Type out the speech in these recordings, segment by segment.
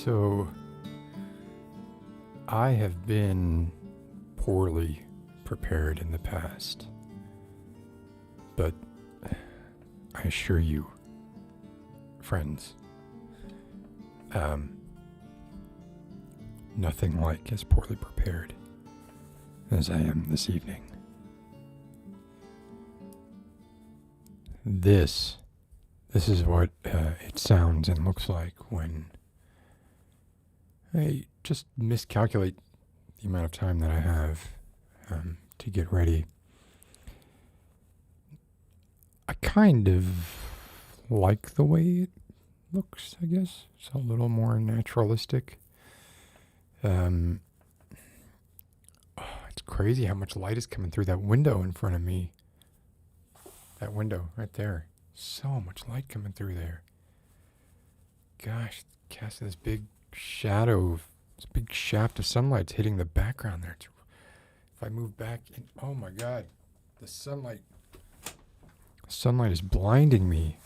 So, I have been poorly prepared in the past, but I assure you, friends, nothing like as poorly prepared as I am this evening. This is what it sounds and looks like when I just miscalculate the amount of time that I have to get ready. I kind of like the way it looks, I guess. It's a little more naturalistic. It's crazy how much light is coming through that window in front of me. That window right there. So much light coming through there. Gosh, casting this big shadow, this big shaft of sunlight's hitting the background there. If I move back, oh my God, the sunlight is blinding me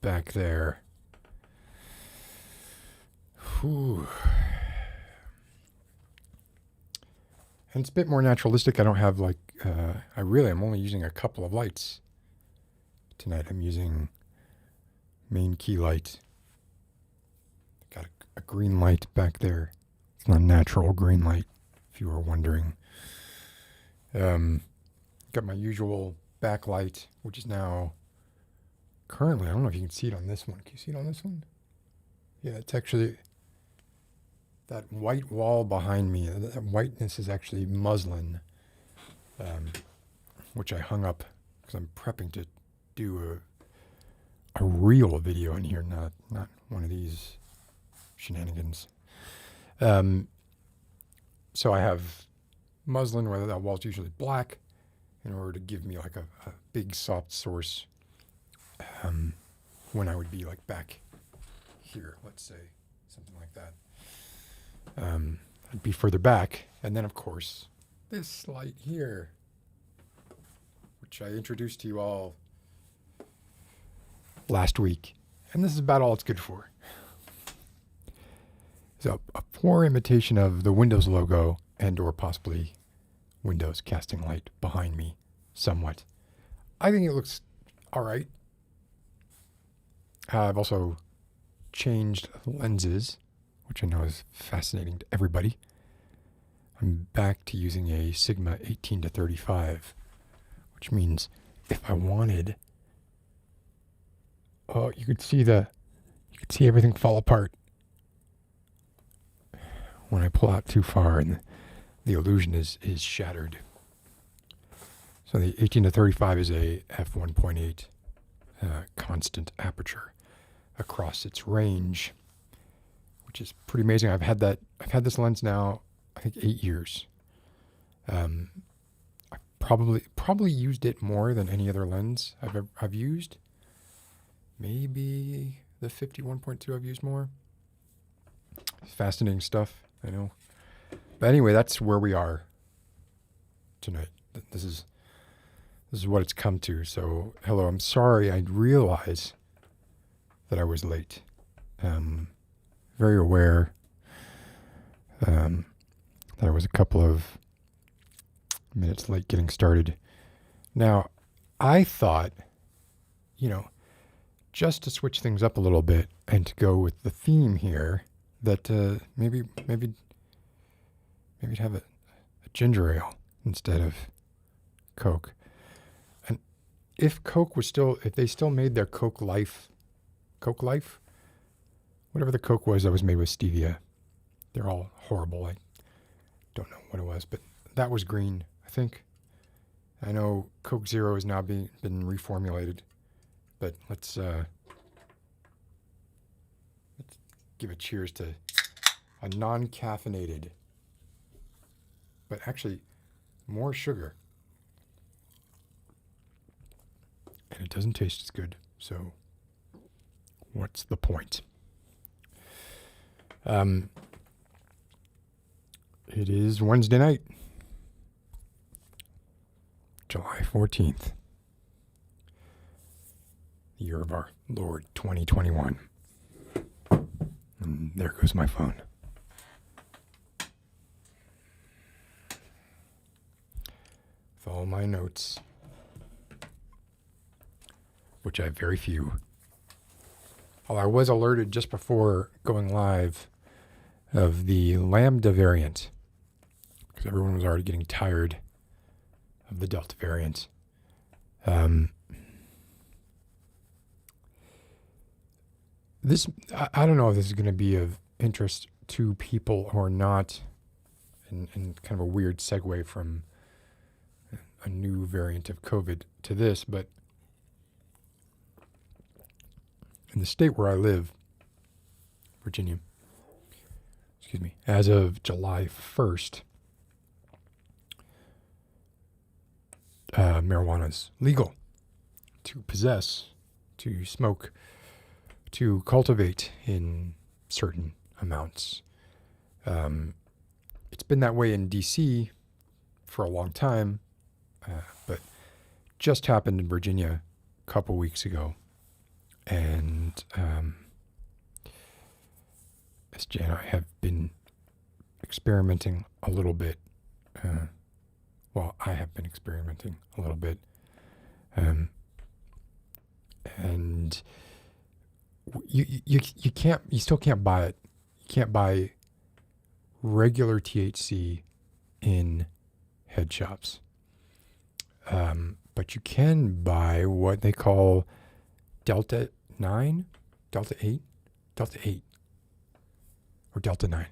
back there. Whew. And it's a bit more naturalistic. I don't have I'm only using a couple of lights tonight. I'm using main key light. Got a green light back there. It's not natural green light, if you were wondering. Got my usual backlight, which is now currently, I don't know if you can see it on this one. Can you see it on this one? Yeah, it's actually that white wall behind me. That whiteness is actually muslin, which I hung up because I'm prepping to do a real video in here, not one of these shenanigans. So I have muslin where that wall's usually black in order to give me like a big soft source when I would be like back here, let's say, something like that. I'd be further back. And then, of course, this light here, which I introduced to you all last week. And this is about all it's good for. So a poor imitation of the Windows logo and or possibly Windows casting light behind me somewhat. I think it looks all right. I've also changed lenses, which I know is fascinating to everybody. I'm back to using a Sigma 18-35, which means if I wanted, you could see everything fall apart when I pull out too far and the illusion is shattered. So the 18-35 is a f1.8 constant aperture across its range, which is pretty amazing. I've had this lens now, I think 8 years. I probably used it more than any other lens I've used. Maybe the 51.2 I've used more. Fascinating stuff, I know. But anyway, that's where we are tonight. This is what it's come to. So, hello, I'm sorry. I realize that I was late. Very aware that I was a couple of minutes late getting started. Now, I thought, just to switch things up a little bit and to go with the theme here, that maybe have a ginger ale instead of Coke. And if they still made their Coke Life, whatever the Coke was that was made with stevia, they're all horrible. I don't know what it was, but that was green, I think. I know Coke Zero is now been reformulated, but let's give a cheers to a non-caffeinated, but actually more sugar. And it doesn't taste as good, so what's the point? It is Wednesday night, July 14th, the year of our Lord 2021. And And there goes my phone. With all my notes, which I have very few. Although I was alerted just before going live of the Lambda variant, because everyone was already getting tired of the Delta variant. I don't know if this is going to be of interest to people or not, and kind of a weird segue from a new variant of COVID to this, but in the state where I live, Virginia, as of July 1st, marijuana is legal to possess, to smoke, to cultivate in certain amounts. It's been that way in D.C. for a long time, but just happened in Virginia a couple weeks ago. And SJ and I have been experimenting a little bit. I have been experimenting a little bit. And you still can't buy it. You can't buy regular THC in head shops. But you can buy what they call Delta 9, Delta 8, or Delta 9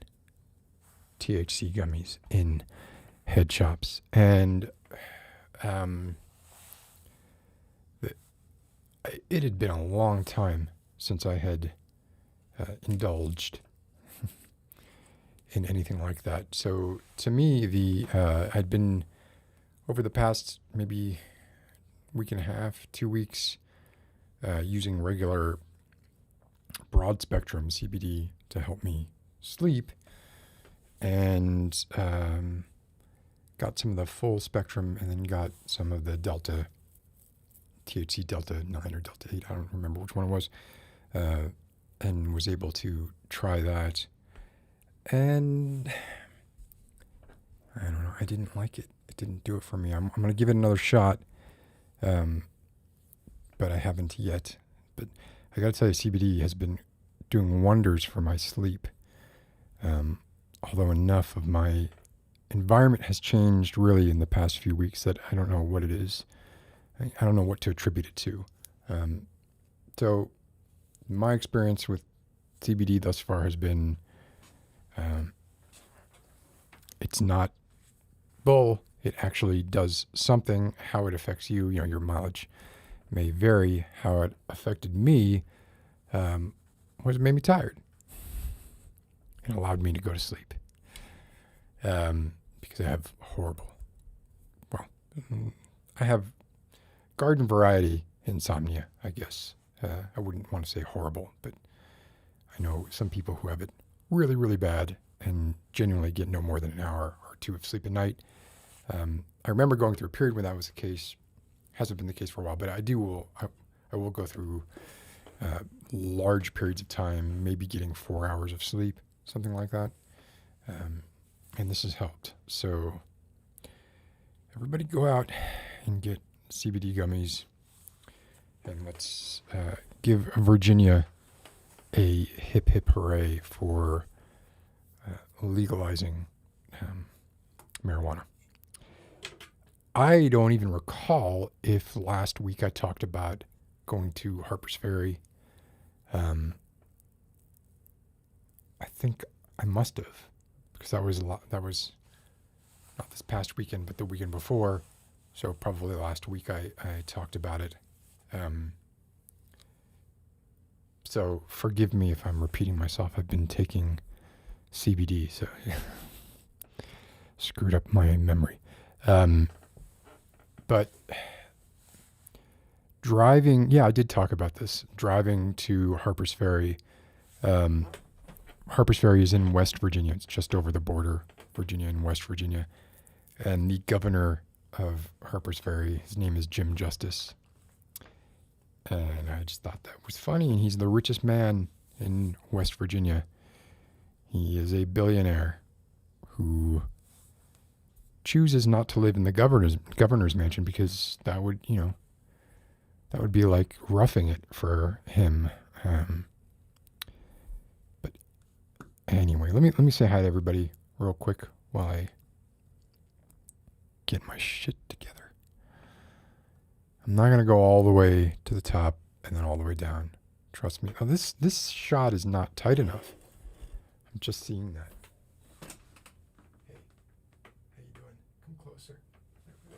THC gummies in head shops. And it had been a long time since I had indulged in anything like that. So to me, I'd been over the past maybe week and a half, 2 weeks, using regular broad spectrum CBD to help me sleep, and got some of the full spectrum, and then got some of the Delta THC, Delta 9 or Delta 8, I don't remember which one it was, and was able to try that. And I don't know, I didn't like it. It didn't do it for me. I'm going to give it another shot, but I haven't yet. But I got to tell you, CBD has been doing wonders for my sleep. Although enough of my environment has changed really in the past few weeks that I don't know what it is. I don't know what to attribute it to. So my experience with CBD thus far has been, it's not bull. It actually does something. How it affects you, your mileage may vary. How it affected me was it made me tired. It allowed me to go to sleep because I have garden variety insomnia, I guess. I wouldn't want to say horrible, but I know some people who have it really, really bad and genuinely get no more than an hour or two of sleep a night. I remember going through a period when that was the case. Hasn't been the case for a while, but I will go through large periods of time, maybe getting 4 hours of sleep, something like that. And this has helped. So everybody go out and get CBD gummies, and let's give Virginia a hip hip hooray for legalizing marijuana. I don't even recall if last week I talked about going to Harper's Ferry. I think I must have, because that was not this past weekend, but the weekend before. So probably last week I talked about it. So forgive me if I'm repeating myself. I've been taking CBD, so screwed up my memory. But driving, I did talk about this. Driving to Harper's Ferry. Harper's Ferry is in West Virginia. It's just over the border, Virginia and West Virginia. And the governor of Harper's Ferry, his name is Jim Justice. And I just thought that was funny. And he's the richest man in West Virginia. He is a billionaire who chooses not to live in the governor's mansion because that would, that would be like roughing it for him. But anyway, let me say hi to everybody real quick while I get my shit together. I'm not gonna go all the way to the top and then all the way down. Trust me. Oh, this shot is not tight enough. I'm just seeing that. Hey, how you doing? Come closer. There we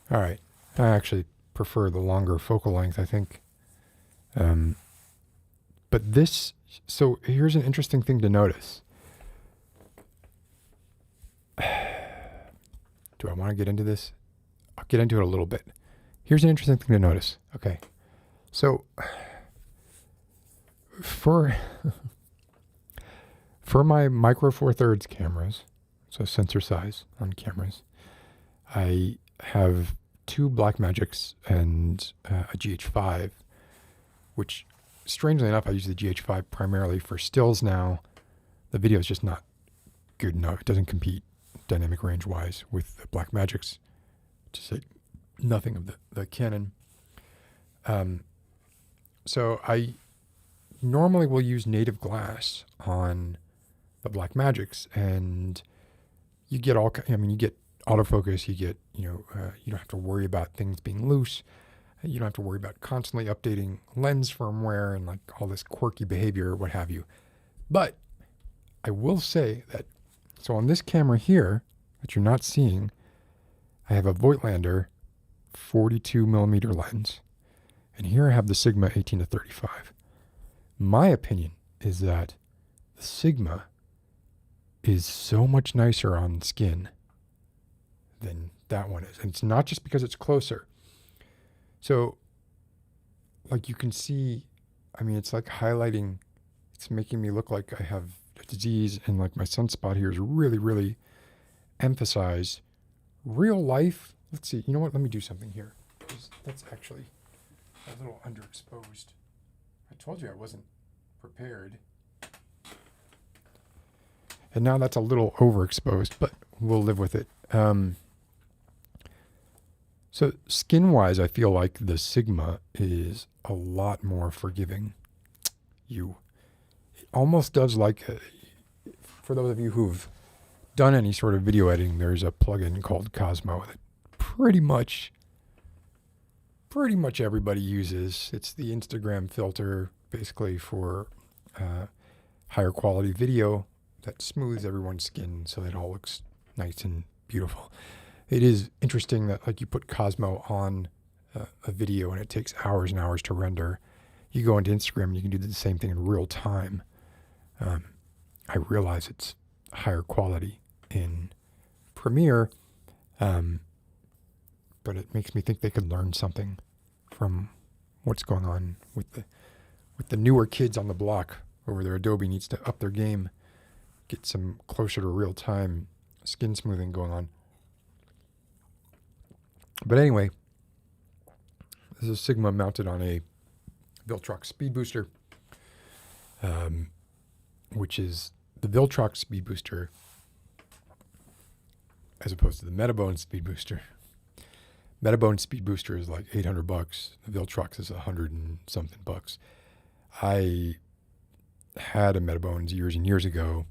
go. All right. I actually prefer the longer focal length, I think. But this, so here's an interesting thing to notice. Do I want to get into this? I'll get into it a little bit. Here's an interesting thing to notice. Okay. So for my Micro Four Thirds cameras, so sensor size on cameras, I have two Blackmagics and a GH5, which strangely enough, I use the GH5 primarily for stills now. The video is just not good enough. It doesn't compete dynamic range wise with the Blackmagics, to say nothing of the Canon. So I normally will use native glass on the Blackmagics, and you get you get autofocus, you get, you don't have to worry about things being loose. You don't have to worry about constantly updating lens firmware and like all this quirky behavior or what have you. But I will say that, so on this camera here that you're not seeing, I have a Voigtlander 42 millimeter lens. And here I have the Sigma 18-35. My opinion is that the Sigma is so much nicer on skin than that one is. And it's not just because it's closer. So, like you can see, I mean, it's like highlighting, it's making me look like I have a disease, and like my sunspot here is really, really emphasized. Real life, let's see, you know what, let me do something here. That's actually a little underexposed. I told you I wasn't prepared. And now that's a little overexposed, but we'll live with it. So skin-wise, I feel like the Sigma is a lot more forgiving. It almost does like, for those of you who've done any sort of video editing, there's a plugin called Cosmo that pretty much everybody uses. It's the Instagram filter, basically, for higher quality video that smooths everyone's skin so that it all looks nice and beautiful. It is interesting that, like, you put Cosmo on a video and it takes hours and hours to render. You go into Instagram and you can do the same thing in real time. I realize it's higher quality in Premiere, but it makes me think they could learn something from what's going on with the newer kids on the block over there. Adobe needs to up their game, get some closer to real time skin smoothing going on. But anyway, this is Sigma mounted on a Viltrox speed booster, which is the Viltrox speed booster as opposed to the Metabone speed booster. Metabone speed booster is like $800. The Viltrox is $100 and something bucks. I had a Metabone years and years ago.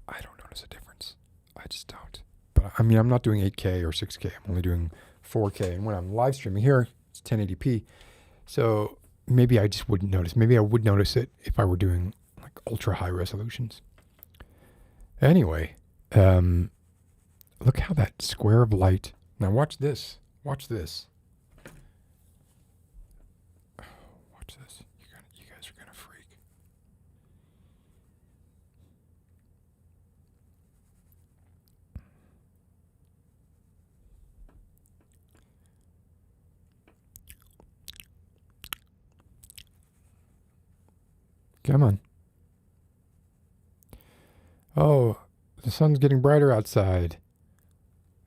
I don't notice a difference. I just don't. But I mean, I'm not doing 8K or 6K. I'm only doing 4K. And when I'm live streaming here, it's 1080p. So maybe I just wouldn't notice. Maybe I would notice it if I were doing like ultra high resolutions. Anyway, look how that square of light. Now watch this. Watch this. Watch this. You guys are gonna freak. Come on. Oh, the sun's getting brighter outside.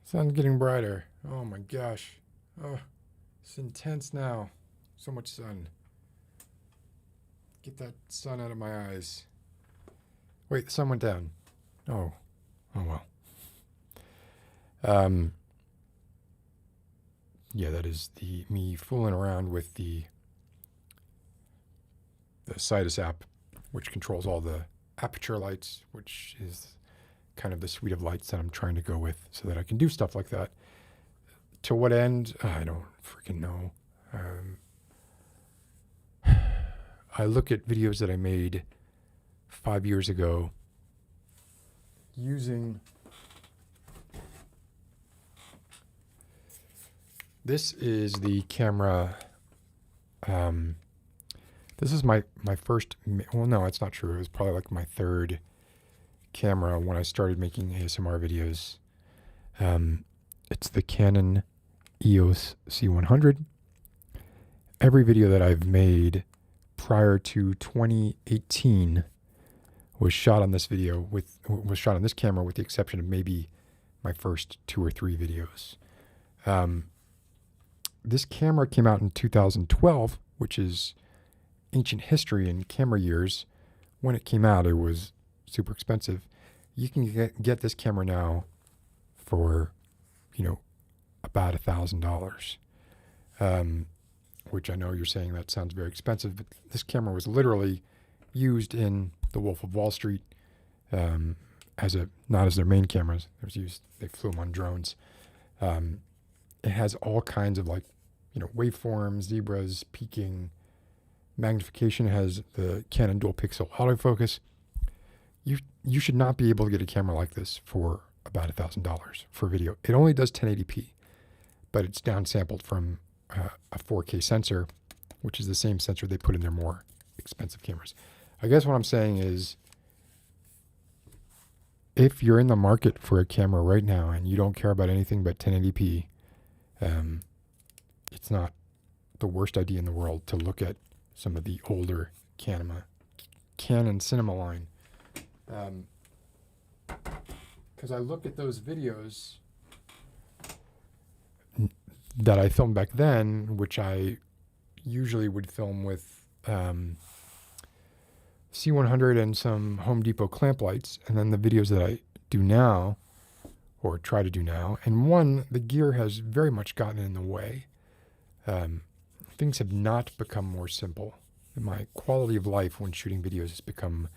Sun's getting brighter. Oh my gosh. Oh, it's intense now. So much sun. Get that sun out of my eyes. Wait, the sun went down. Oh well. Yeah, that is me fooling around with the Sidus app, which controls all the aperture lights, which is kind of the suite of lights that I'm trying to go with so that I can do stuff like that. To what end? I don't freaking know. I look at videos that I made 5 years ago using this is the camera. This is my first, well, no, it's not true. It was probably like my third camera when I started making ASMR videos. It's the Canon EOS C100. Every video that I've made prior to 2018 was shot on this camera, with the exception of maybe my first 2 or 3 videos. This camera came out in 2012, which is ancient history in camera years. When it came out, it was super expensive. You can get this camera now for, about $1,000. Which I know you're saying that sounds very expensive, but this camera was literally used in The Wolf of Wall Street not as their main cameras. They flew them on drones. It has all kinds of waveforms, zebras, peaking, magnification. It has the Canon dual pixel autofocus. You should not be able to get a camera like this for about $1,000 for video. It only does 1080p, but it's downsampled from a 4K sensor, which is the same sensor they put in their more expensive cameras. I guess what I'm saying is, if you're in the market for a camera right now and you don't care about anything but 1080p, it's not the worst idea in the world to look at some of the older Canon cinema line. Because I look at those videos that I filmed back then, which I usually would film with C100 and some Home Depot clamp lights, and then the videos that I do now, or try to do now, and the gear has very much gotten in the way. Things have not become more simple. My quality of life when shooting videos has become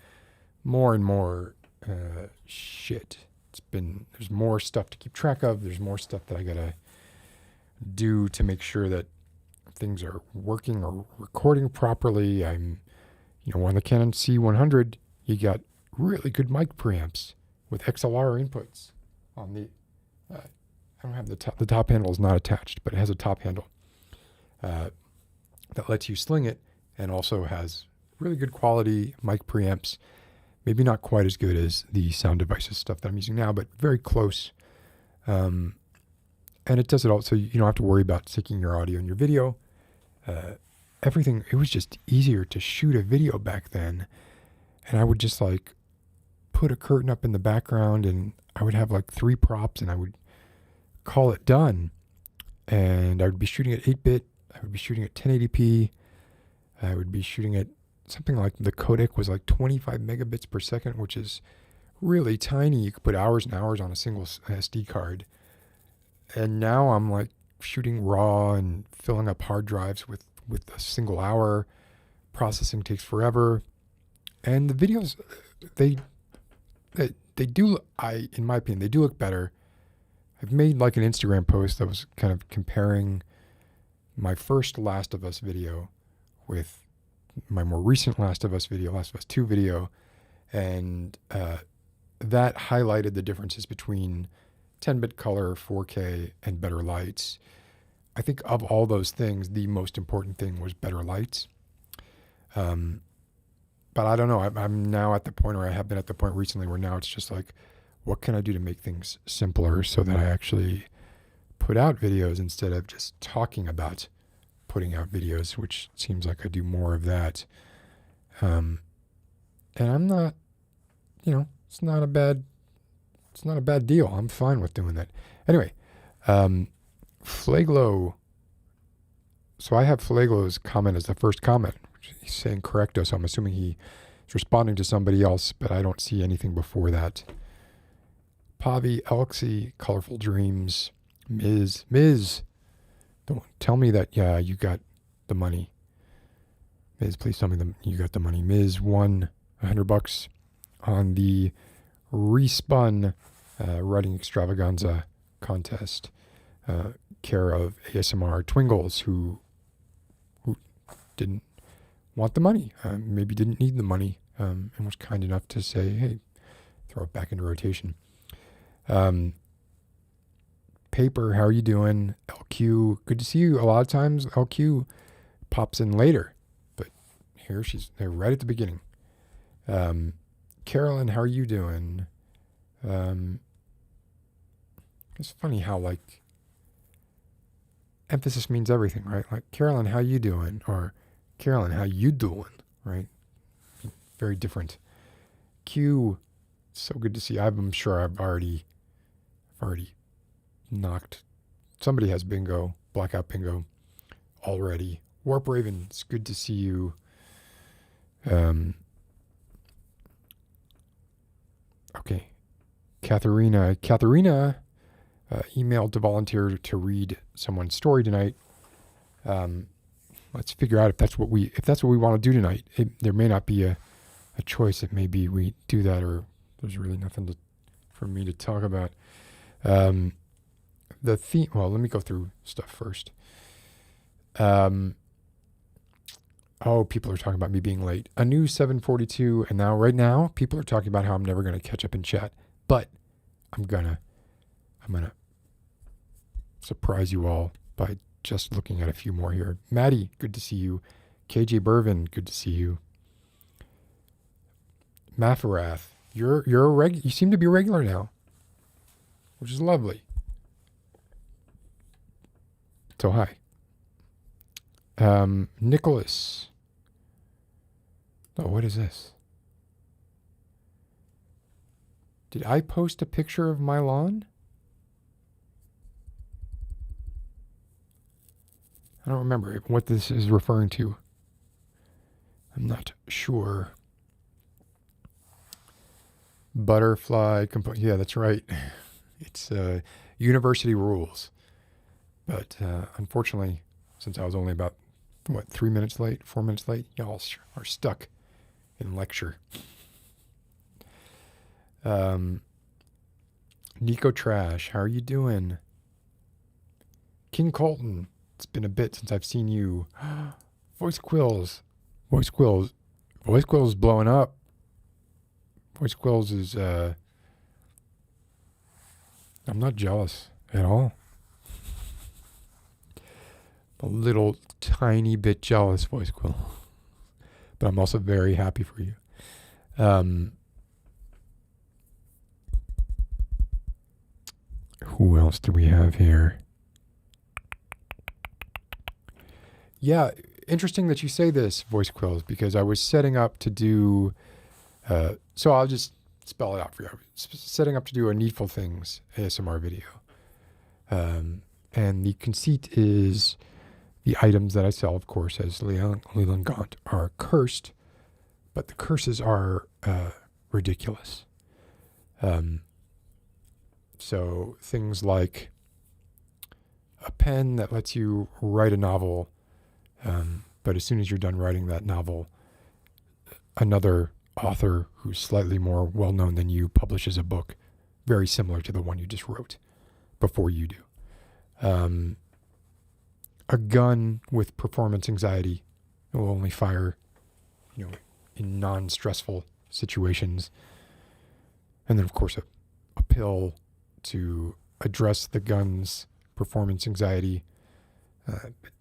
more and more shit. There's more stuff to keep track of. There's more stuff that I gotta do to make sure that things are working or recording properly. On the Canon C100, you got really good mic preamps with XLR inputs on the, I don't have the top handle is not attached, but it has a top handle that lets you sling it, and also has really good quality mic preamps. Maybe not quite as good as the Sound Devices stuff that I'm using now, but very close. And it does it all, so you don't have to worry about syncing your audio and your video. Everything, it was just easier to shoot a video back then. And I would just put a curtain up in the background, and I would have 3 props, and I would call it done. And I would be shooting at 8-bit. I would be shooting at 1080p. I would be shooting at something like, the codec was 25 megabits per second, which is really tiny. You could put hours and hours on a single SD card. And now I'm shooting raw and filling up hard drives with a single hour. Processing takes forever. And the videos, they do, in my opinion, they do look better. I've made an Instagram post that was kind of comparing my first Last of Us video with my more recent Last of Us 2 video, and that highlighted the differences between 10-bit color, 4K, and better lights. I think of all those things, the most important thing was better lights. But I don't know. I'm now at the point, or I have been at the point recently, where now it's just what can I do to make things simpler so that I actually put out videos instead of just talking about putting out videos, which seems like I do more of that. And I'm not, it's not a bad deal. I'm fine with doing that. Anyway, Flaglow. So I have Flaglo's comment as the first comment, he's saying correcto, so I'm assuming he's responding to somebody else, but I don't see anything before that. Pavi, Elxie, Colorful Dreams, Ms. Don't tell me that, yeah, you got the money. Ms, please tell me you got the money. Ms won $100 on the Respun Writing Extravaganza contest, care of ASMR Twingles, who didn't want the money, maybe didn't need the money, and was kind enough to say, hey, throw it back into rotation. Paper, how are you doing? LQ, good to see you. A lot of times LQ pops in later, but here they're right at the beginning. Carolyn, how are you doing? It's funny how like emphasis means everything, right? Like, Carolyn, how you doing? Or Carolyn, how you doing? Right? Very different. Q, so good to see you. I'm sure I've already knocked. Somebody has bingo, blackout bingo already. Warp Raven, it's good to see you. Okay. Katharina emailed to volunteer to read someone's story tonight. Let's figure out if that's what we want to do tonight. There may not be a choice. It may be we do that, or there's really nothing for me to talk about. The theme. Well, let me go through stuff first. People are talking about me being late. A new 7:42, and right now, people are talking about how I'm never going to catch up in chat. But I'm gonna surprise you all by just looking at a few more here. Maddie, good to see you. KJ Bervin, good to see you. Mafarath, you seem to be a regular now, which is lovely. So hi. Nicholas. Oh, what is this? Did I post a picture of my lawn? I don't remember what this is referring to. I'm not sure. Butterfly yeah, that's right. It's university rules. But unfortunately, since I was only about 4 minutes late, y'all are stuck in lecture. Nico Trash, how are you doing? King Colton, it's been a bit since I've seen you. Voice Quills is blowing up. Voice Quills is, I'm not jealous at all. A little tiny bit jealous, Voice Quill. But I'm also very happy for you. Who else do we have here? Yeah, interesting that you say this, Voice Quills, because I was setting up to do, so I'll just spell it out for you. I was setting up to do a Needful Things ASMR video. And the conceit is the items that I sell, of course, as Leland Gaunt, are cursed, but the curses are ridiculous. So things like a pen that lets you write a novel, but as soon as you're done writing that novel, another author who's slightly more well-known than you publishes a book very similar to the one you just wrote before you do. A gun with performance anxiety. It will only fire, in non-stressful situations. And then, of course, a pill to address the gun's performance anxiety.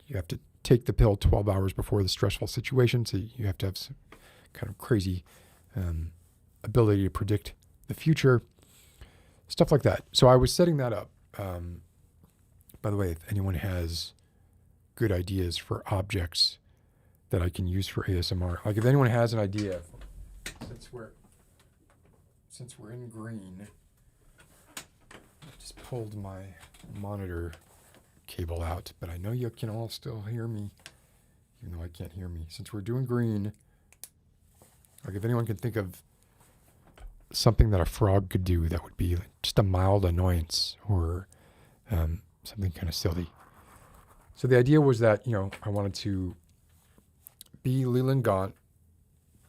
You have to take the pill 12 hours before the stressful situation, so you have to have some kind of crazy ability to predict the future. Stuff like that. So I was setting that up. By the way, if anyone has good ideas for objects that I can use for ASMR, like if anyone has an idea, since we're in green, I just pulled my monitor cable out, but I know you can all still hear me. even though I can't hear me. Since we're doing green, like if anyone can think of something that a frog could do that would be just a mild annoyance or something kind of silly. So the idea was that, I wanted to be Leland Gaunt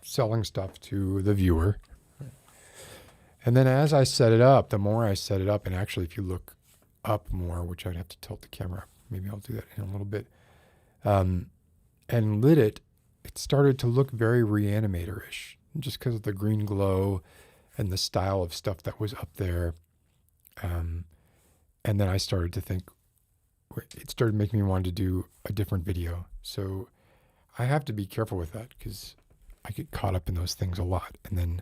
selling stuff to the viewer. And then as I set it up, the more I set it up, and actually if you look up more, which I'd have to tilt the camera up, maybe I'll do that in a little bit, and lit it, it started to look very Reanimator-ish, just because of the green glow and the style of stuff that was up there. And then I started to think, it started making me want to do a different video. So I have to be careful with that because I get caught up in those things a lot. And then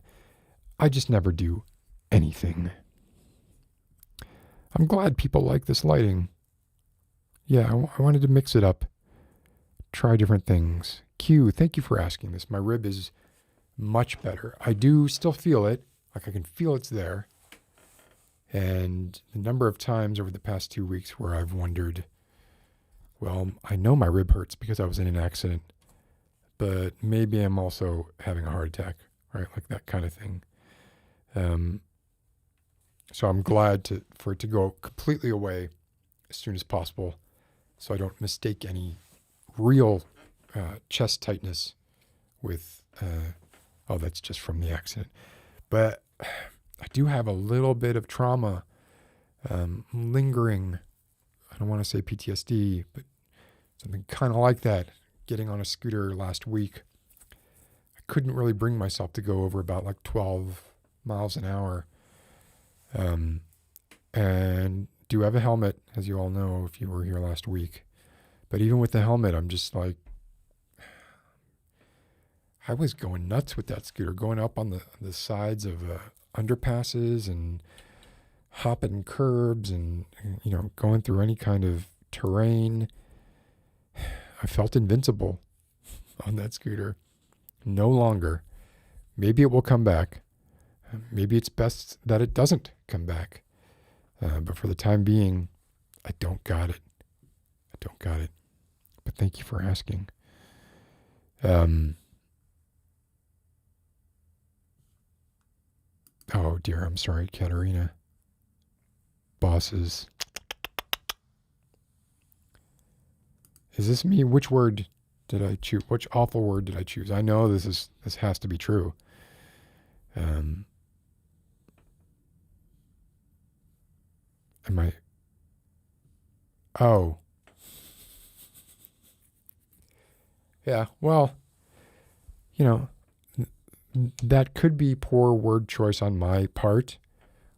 I just never do anything. I'm glad people like this lighting. Yeah, I wanted to mix it up. Try different things. Q, thank you for asking this. My rib is much better. I do still feel it. Like I can feel it's there. And the number of times over the past 2 weeks where I've wondered, well, I know my rib hurts because I was in an accident, but maybe I'm also having a heart attack, right? Like that kind of thing. So I'm glad for it to go completely away as soon as possible so I don't mistake any real chest tightness with, oh, that's just from the accident. But I do have a little bit of trauma lingering. I don't want to say PTSD, but something kind of like that. Getting on a scooter last week, I couldn't really bring myself to go over about like 12 miles an hour. And do have a helmet, as you all know, if you were here last week. But even with the helmet, I'm just like, I was going nuts with that scooter, going up on the sides of underpasses and hopping curbs and, going through any kind of terrain. I felt invincible on that scooter. No longer. Maybe it will come back. Maybe it's best that it doesn't come back. But for the time being, I don't got it. But thank you for asking. Oh dear, I'm sorry, Katerina. Bosses. Is this me? Which word did I choose? Which awful word did I choose? I know this has to be true. Am I? Oh. Yeah, well, that could be poor word choice on my part,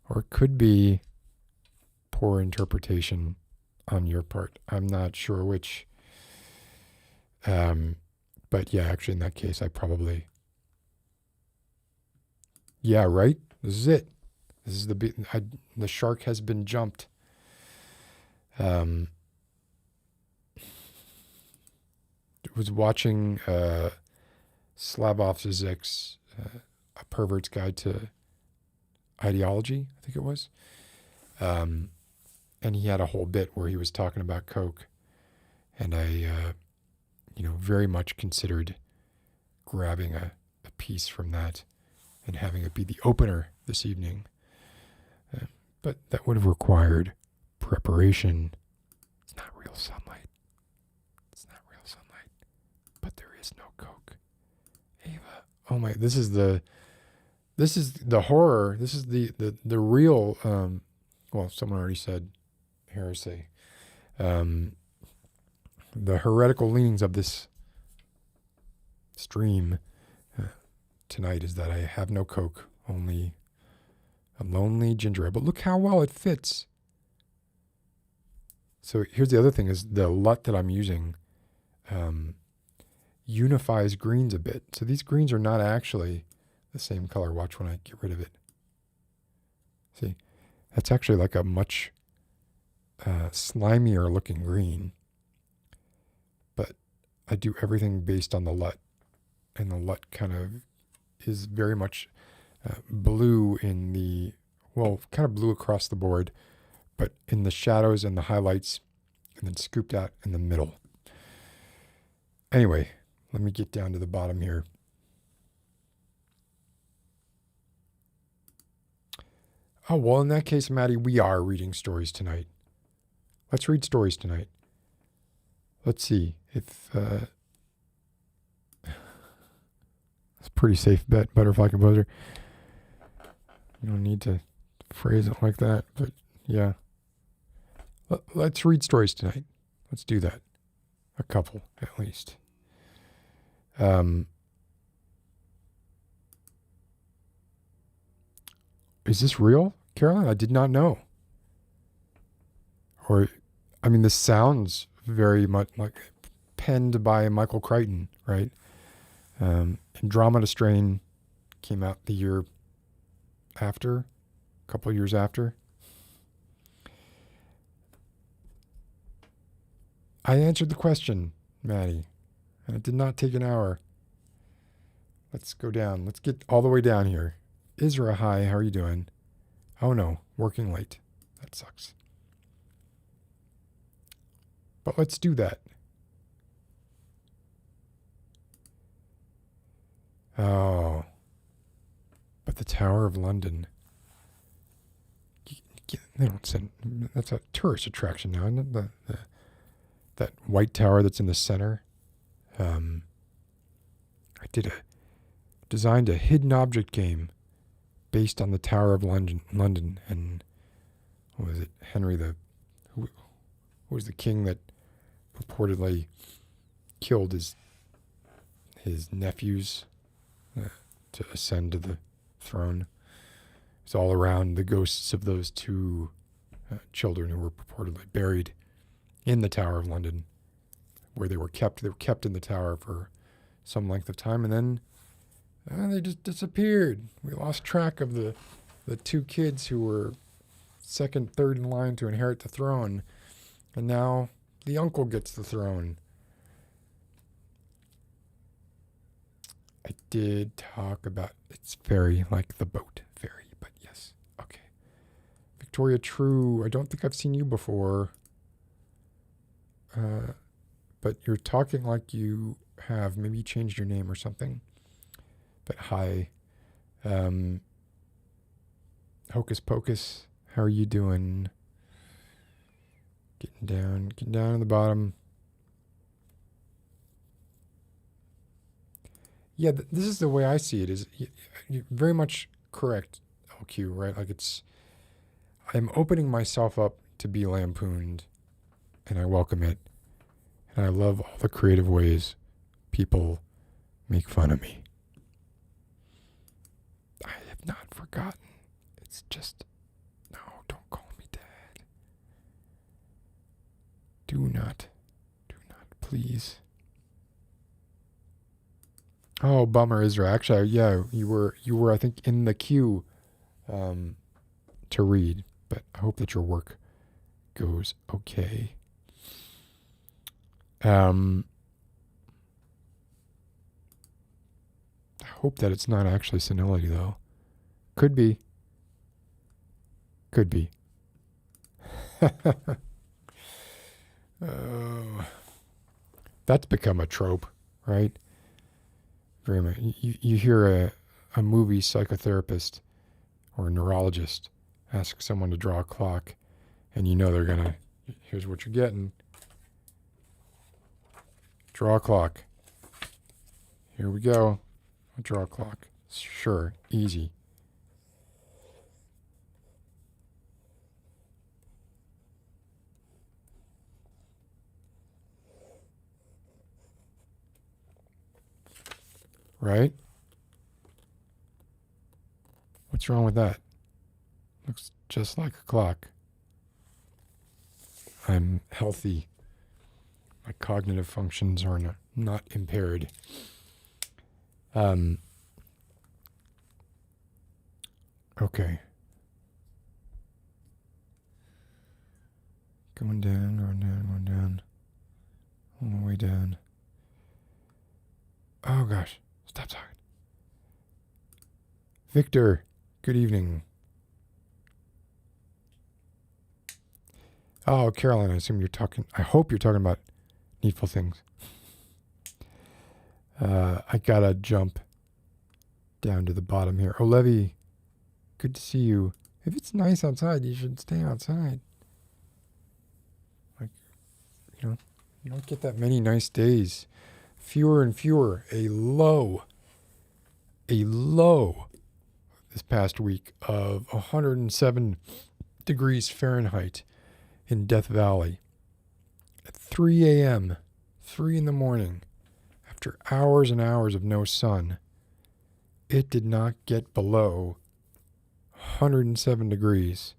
or it could be poor interpretation on your part. I'm not sure which. But yeah, actually in that case, I probably. Yeah, right? This is it. This is the shark has been jumped. Was watching Slavoj Zizek's A Pervert's Guide to Ideology, I think it was. And he had a whole bit where he was talking about Coke. And I, very much considered grabbing a piece from that and having it be the opener this evening. But that would have required preparation. It's not real sunlight. But there is no Coke. Ava. Oh my, this is the horror. This is the real, well, someone already said heresy. The heretical leanings of this stream tonight is that I have no Coke, only a lonely ginger ale. But look how well it fits. So here's the other thing is the LUT that I'm using unifies greens a bit. So these greens are not actually the same color. Watch when I get rid of it. See, that's actually like a much slimier looking green. But I do everything based on the LUT. And the LUT kind of is very much blue in the, well, kind of blue across the board, but in the shadows and the highlights, and then scooped out in the middle. Anyway, let me get down to the bottom here. Oh, well, in that case, Maddie, we are reading stories tonight. Let's read stories tonight. Let's see if... it's a pretty safe bet, Butterfly Composer. You don't need to phrase it like that, but yeah. Let's read stories tonight. Let's do that. A couple, at least. Is this real, Caroline? I did not know. Or, I mean, this sounds very much like penned by Michael Crichton, right? Andromeda Strain came out the year after, a couple of years after. I answered the question, Maddie, and it did not take an hour. Let's go down. Let's get all the way down here. Isra, hi, how are you doing? Oh no, working late. That sucks. But let's do that. Oh. But the Tower of London. They don't send... That's a tourist attraction now, isn't it? That white tower that's in the center. I designed a hidden object game based on the Tower of London, and what was it? Who was the king that purportedly killed his nephews to ascend to the throne? It's all around the ghosts of those two children who were purportedly buried in the Tower of London, where they were kept. They were kept in the tower for some length of time, and then they just disappeared. We lost track of the two kids who were second, third in line to inherit the throne, and now the uncle gets the throne. I did talk about it's very like the boat ferry, but yes, okay. Victoria True, I don't think I've seen you before. But you're talking like you have. Maybe you changed your name or something. But hi. Hocus Pocus, how are you doing? Getting down to the bottom. Yeah, this is the way I see it. Is you're very much correct, LQ, right? Like I'm opening myself up to be lampooned, and I welcome it. And I love all the creative ways people make fun of me. I have not forgotten. It's just, no, don't call me Dad. Do not, please. Oh, bummer, Isra. Actually, yeah, you were, I think, in the queue to read. But I hope that your work goes okay. I hope that it's not actually senility, though. Could be. Oh, that's become a trope, right? Very much. You hear a movie psychotherapist or a neurologist ask someone to draw a clock, and you know they're gonna. Here's what you're getting. Draw a clock. Here we go. I'll draw a clock. Sure, easy. Right? What's wrong with that? Looks just like a clock. I'm healthy. My cognitive functions are not impaired. Okay. Going down. All the way down. Oh gosh. Stop talking. Victor, good evening. Oh, Caroline, I hope you're talking about Needful Things. I gotta jump down to the bottom here. Oh, Levy, good to see you. If it's nice outside, you should stay outside. Like, you don't get that many nice days. Fewer and fewer. A low this past week of 107 degrees Fahrenheit in Death Valley at 3 a.m., 3 in the morning, after hours and hours of no sun. It did not get below 107 degrees,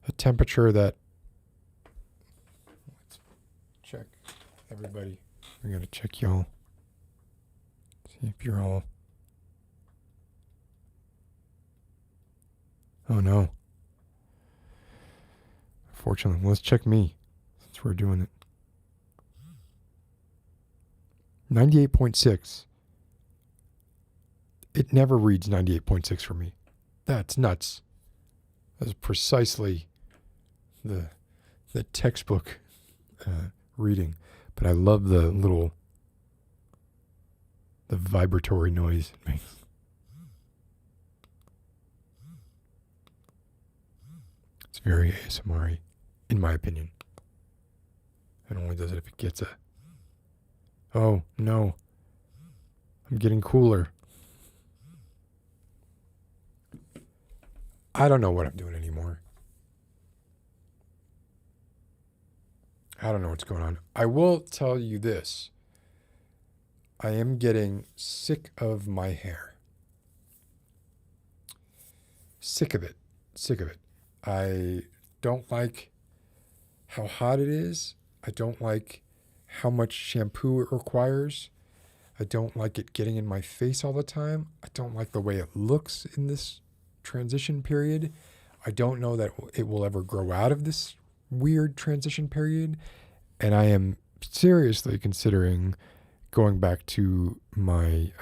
a temperature that, let's check everybody. We gotta check y'all. See if you're all, oh no. Fortunately, let's check me since we're doing it. 98.6. It never reads 98.6 for me. That's nuts. That's precisely the textbook reading. But I love the vibratory noise it makes. It's very ASMR-y, in my opinion. It only does it if it gets a, oh no, I'm getting cooler. I don't know what I'm doing anymore. I don't know what's going on. I will tell you this. I am getting sick of my hair. Sick of it. Sick of it. I don't like how hot it is. I don't like how much shampoo it requires. I don't like it getting in my face all the time. I don't like the way it looks in this transition period. I don't know that it will ever grow out of this weird transition period. And I am seriously considering going back to my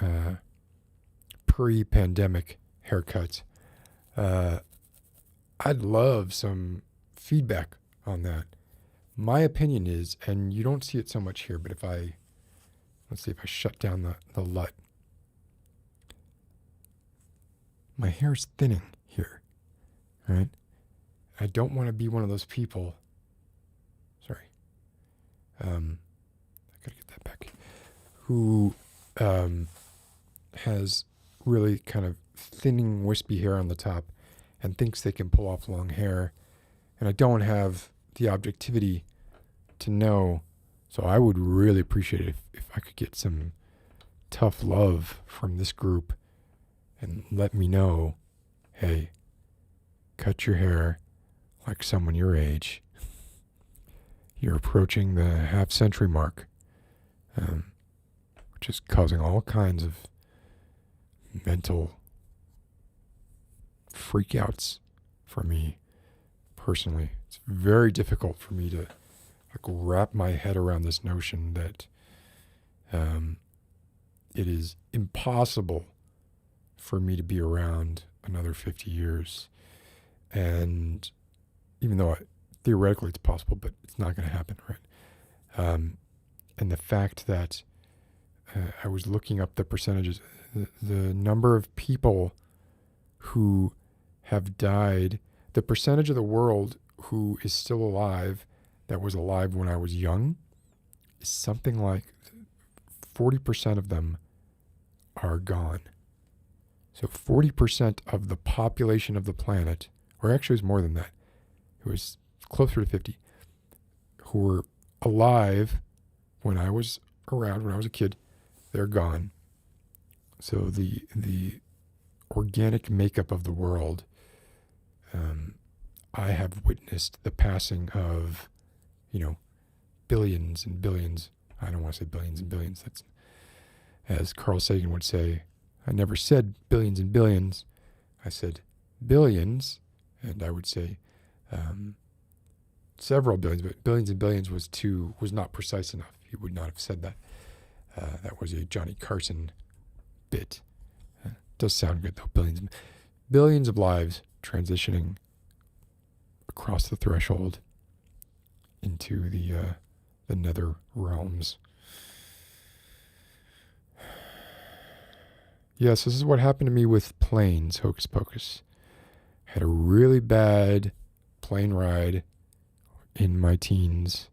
pre-pandemic haircut. I'd love some feedback on that. My opinion is, and you don't see it so much here, but if I, let's see if I shut down the LUT. My hair is thinning here, right? I don't want to be one of those people. Sorry. I gotta get that back. Who has really kind of thinning, wispy hair on the top and thinks they can pull off long hair. And I don't have the objectivity to know. So I would really appreciate it if I could get some tough love from this group and let me know, hey, cut your hair like someone your age. You're approaching the half-century mark, which is causing all kinds of mental freakouts for me personally. It's very difficult for me to wrap my head around this notion that it is impossible for me to be around another 50 years. And even though theoretically it's possible, but it's not going to happen, right? And the fact that I was looking up the percentages, the number of people who have died, the percentage of the world who is still alive that was alive when I was young is something like 40% of them are gone. So 40% of the population of the planet, or actually it was more than that, it was closer to 50, who were alive when I was around, when I was a kid, they're gone. So the organic makeup of the world, I have witnessed the passing of, billions and billions. I don't want to say billions and billions. That's, as Carl Sagan would say, I never said billions and billions. I said billions, and I would say several billions, but billions and billions was not precise enough. He would not have said that. That was a Johnny Carson bit. Does sound good though. Billions of lives transitioning across the threshold into the nether realms. Yes, this is what happened to me with planes, Hocus Pocus. Had a really bad plane ride in my teens.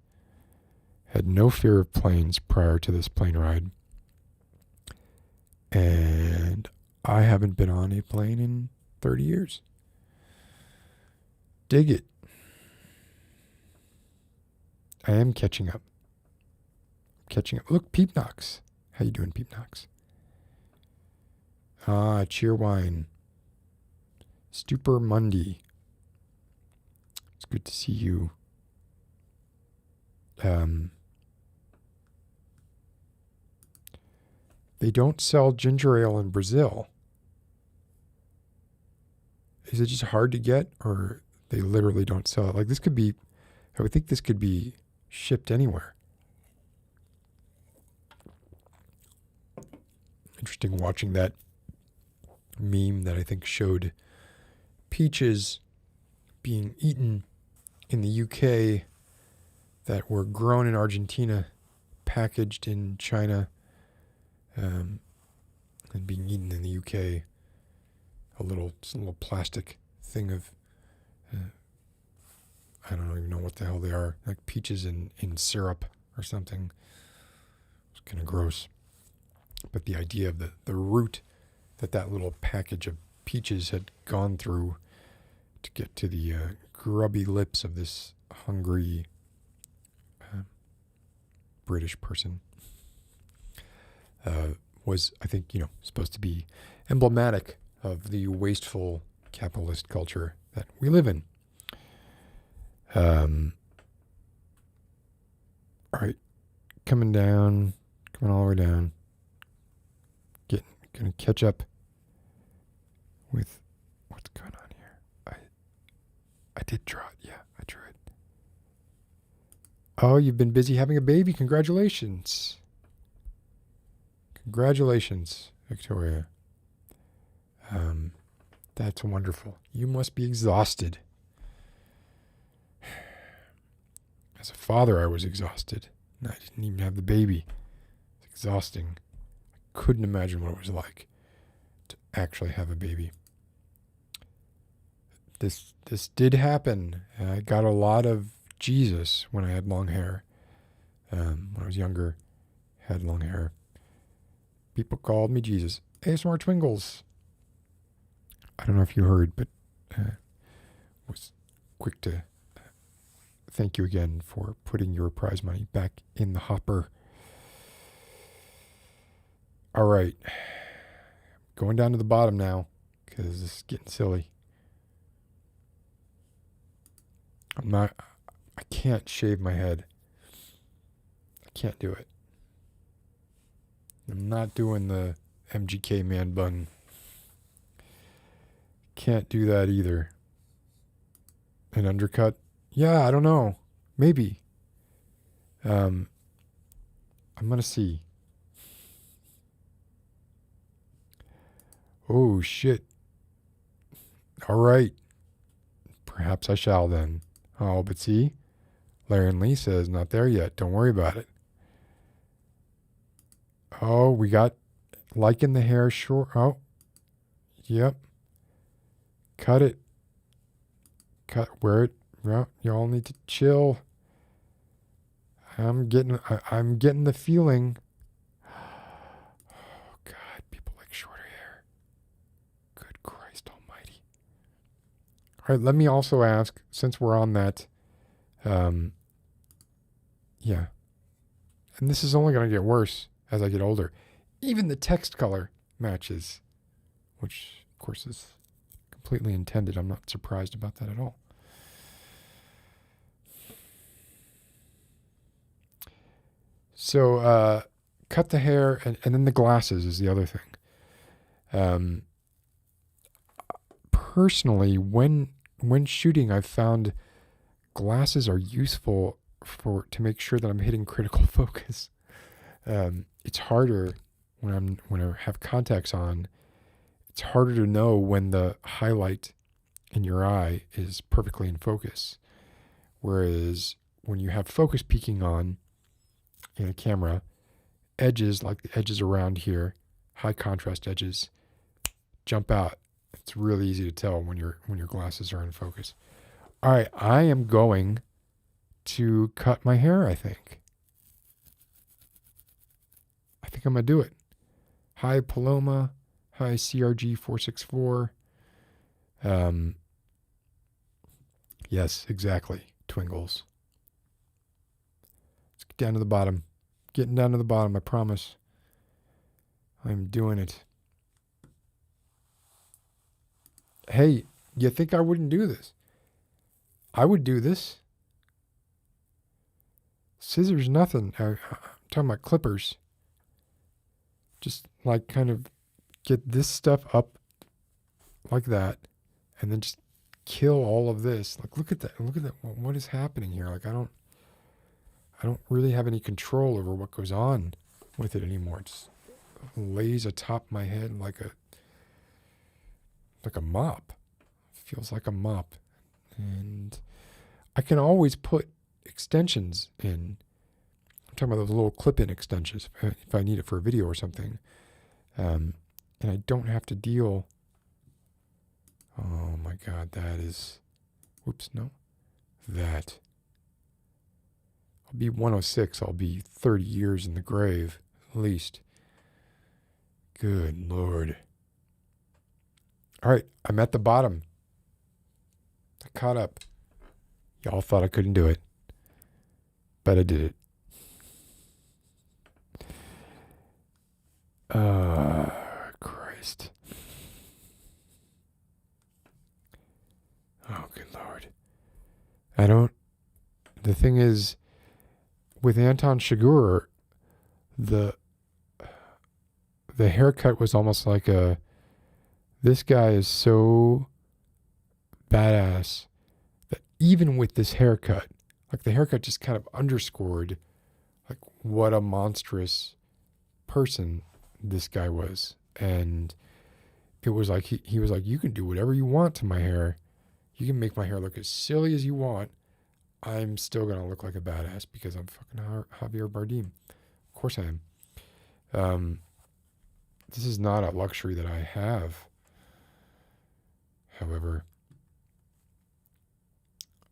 Had no fear of planes prior to this plane ride. And I haven't been on a plane in 30 years. Dig it. I am catching up. Look, Peep Knox. How you doing, Peep Knox? Cheerwine. Stupor Mundi. It's good to see you. They don't sell ginger ale in Brazil. Is it just hard to get, or they literally don't sell it? Like, this could be, I would think this could be shipped anywhere. Interesting watching that meme that I think showed peaches being eaten in the UK that were grown in Argentina, packaged in China, and being eaten in the UK. A little plastic thing of, I don't even know what the hell they are, like peaches in syrup or something. It's kind of gross. But the idea of the route that little package of peaches had gone through to get to the grubby lips of this hungry British person was, I think, supposed to be emblematic of the wasteful capitalist culture that we live in. All right, coming all the way down. Gonna catch up with what's going on here. I did draw it. Yeah, I drew it. Oh, you've been busy having a baby. Congratulations. Congratulations, Victoria. That's wonderful. You must be exhausted. As a father, I was exhausted. I didn't even have the baby. It's exhausting. I couldn't imagine what it was like to actually have a baby. This did happen. I got a lot of Jesus when I had long hair. When I was younger, had long hair. People called me Jesus. ASMR Twingles. I don't know if you heard, but was quick to thank you again for putting your prize money back in the hopper. All right. Going down to the bottom now because this is getting silly. I can't shave my head. I can't do it. I'm not doing the MGK man bun. Can't do that either. An undercut? Yeah, I don't know. Maybe. I'm going to see. Oh, shit. All right. Perhaps I shall then. Oh, but see? Larry and Lee says, not there yet. Don't worry about it. Oh, we got liking the hair short. Oh, yep. Cut it. Where it. Well, y'all need to chill. I'm getting the feeling. Oh God, people like shorter hair. Good Christ Almighty. All right, let me also ask, since we're on that, yeah, and this is only going to get worse as I get older. Even the text color matches, which of course is completely intended. I'm not surprised about that at all. So cut the hair, and then the glasses is the other thing. Personally, when shooting, I've found glasses are useful to make sure that I'm hitting critical focus. It's harder when I have contacts on. It's harder to know when the highlight in your eye is perfectly in focus. Whereas when you have focus peaking on in a camera, edges like the edges around here, high contrast edges, jump out. It's really easy to tell when your glasses are in focus. All right, I am going to cut my hair, I think. I'm going to do it. Hi, Paloma. Hi, CRG464. Yes, exactly. Twingles. Let's get down to the bottom. Getting down to the bottom, I promise. I'm doing it. Hey, you think I wouldn't do this? I would do this. Scissors, nothing. I'm talking about clippers. Just like kind of get this stuff up like that and then just kill all of this. Like, look at that. Look at that. What is happening here? Like, I don't really have any control over what goes on with it anymore. It just lays atop my head like a mop. It feels like a mop. And I can always put extensions in. I'm talking about those little clip-in extensions if I need it for a video or something. And I don't have to deal. Oh my God, that is, whoops, no, that. I'll be 106. I'll be 30 years in the grave, at least. Good Lord. All right, I'm at the bottom. I caught up. Y'all thought I couldn't do it, but I did it. Christ. Oh, good Lord. The thing is, with Anton Chigurh, the haircut was almost like this guy is so badass that even with this haircut, like the haircut just kind of underscored like what a monstrous person this guy was. And it was like he was like, you can do whatever you want to my hair. You can make my hair look as silly as you want. I'm still going to look like a badass because I'm fucking Javier Bardem. Of course I am. This is not a luxury that I have. However,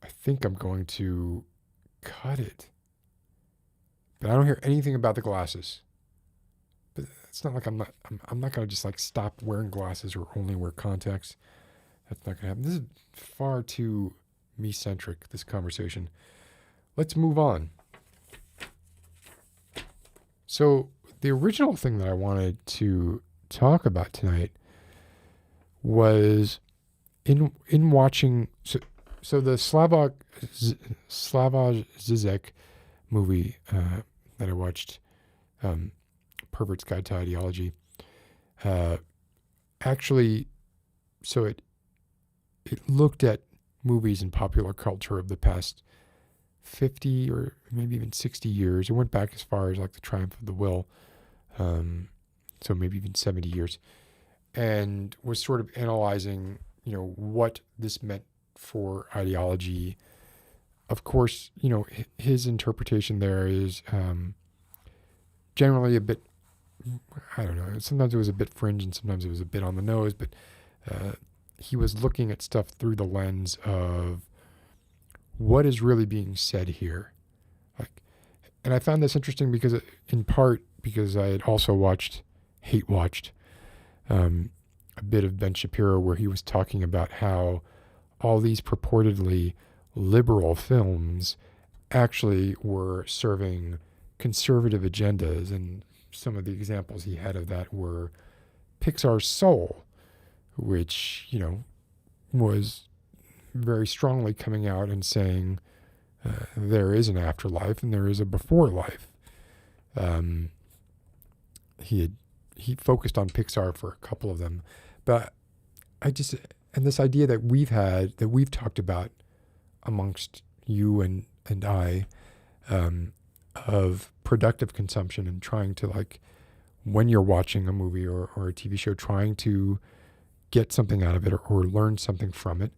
I think I'm going to cut it. But I don't hear anything about the glasses. But it's not like I'm not going to just like stop wearing glasses or only wear contacts. That's not going to happen. This is far too me-centric, this conversation. Let's move on. So the original thing that I wanted to talk about tonight was in watching so the Slavoj Zizek movie that I watched, Pervert's Guide to Ideology. Actually, so it looked at movies in popular culture of the past 50 or maybe even 60 years. It went back as far as like The Triumph of the Will, so maybe even 70 years, and was sort of analyzing, what this meant for ideology. Of course, his interpretation there is generally a bit, I don't know, sometimes it was a bit fringe and sometimes it was a bit on the nose, but he was looking at stuff through the lens of what is really being said here. And I found this interesting because, in part, because I had also hate watched a bit of Ben Shapiro where he was talking about how all these purportedly liberal films actually were serving conservative agendas. And some of the examples he had of that were Pixar's Soul, which, was very strongly coming out and saying there is an afterlife and there is a before life. He focused on Pixar for a couple of them, but and this idea that we've talked about amongst you and I, of productive consumption and trying to, like, when you're watching a movie or a TV show, trying to get something out of it or learn something from it,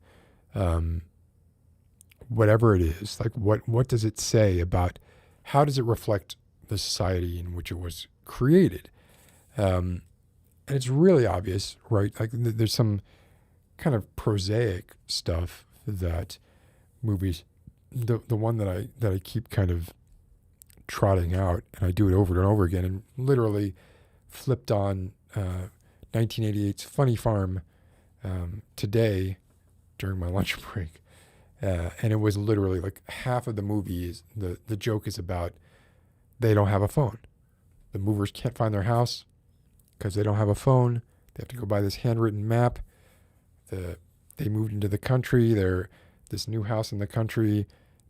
whatever it is, like what does it say about, how does it reflect the society in which it was created? and it's really obvious, right? Like there's some kind of prosaic stuff that movies, the one that I keep kind of trotting out, and I do it over and over again, and literally flipped on 1988's Funny Farm today during my lunch break, and it was literally like half of the movie is the joke is about they don't have a phone. The movers can't find their house because they don't have a phone. They have to go buy this handwritten map. They moved into the country. This new house in the country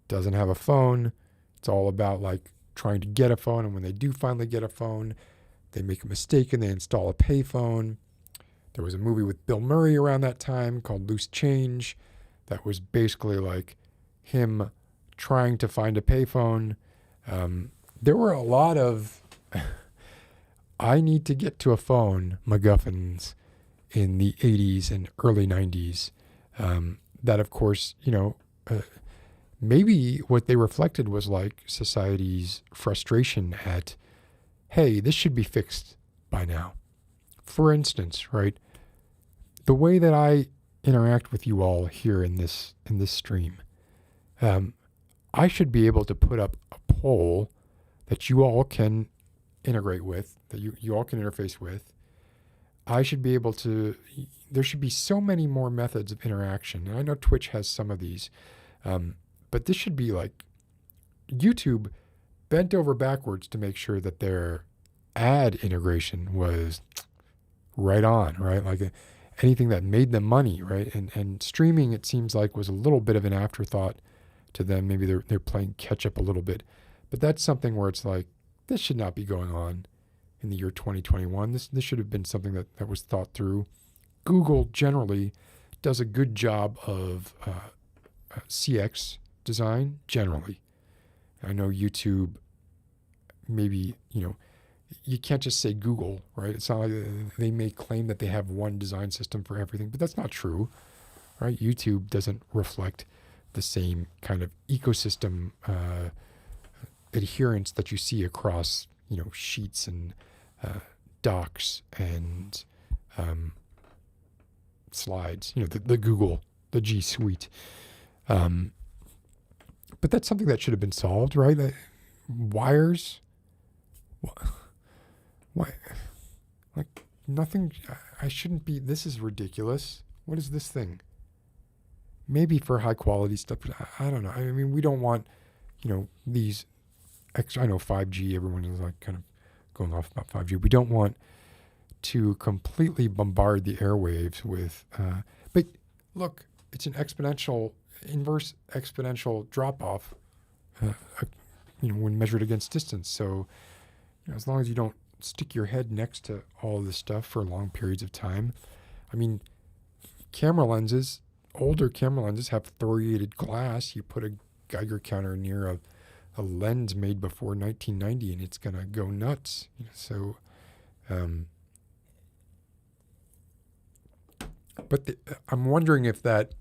doesn't have a phone. It's all about like trying to get a phone, and when they do finally get a phone, they make a mistake and they install a payphone. There was a movie with Bill Murray around that time called Loose Change that was basically like him trying to find a payphone. There were a lot of I need to get to a phone MacGuffins in the 80s and early 90s. That, of course, maybe what they reflected was like society's frustration at, hey, this should be fixed by now. For instance, right, the way that I interact with you all here in this stream, I should be able to put up a poll that you all can integrate with, that you all can interface with. I should be able to, there should be so many more methods of interaction. And I know Twitch has some of these, but this should be like YouTube bent over backwards to make sure that their ad integration was right on, right? Like anything that made them money, right? And streaming, it seems like, was a little bit of an afterthought to them. Maybe they're playing catch up a little bit, but that's something where it's like, this should not be going on in the year 2021. This should have been something that was thought through. Google generally does a good job of CX design generally. I know YouTube, maybe, you can't just say Google, right? It's not like they may claim that they have one design system for everything, but that's not true, right? YouTube doesn't reflect the same kind of ecosystem adherence that you see across, Sheets and docs and slides, the Google, the G Suite. But that's something that should have been solved, right? Wires, why? Like nothing, I shouldn't be, this is ridiculous. What is this thing? Maybe for high quality stuff, but I don't know. I mean, we don't want, these extra, I know 5G, everyone is like kind of going off about 5G. We don't want to completely bombard the airwaves with, but look, it's an inverse exponential drop off, when measured against distance. So, as long as you don't stick your head next to all this stuff for long periods of time. I mean, older camera lenses have thoriated glass. You put a Geiger counter near a lens made before 1990 and it's going to go nuts. So, but I'm wondering if that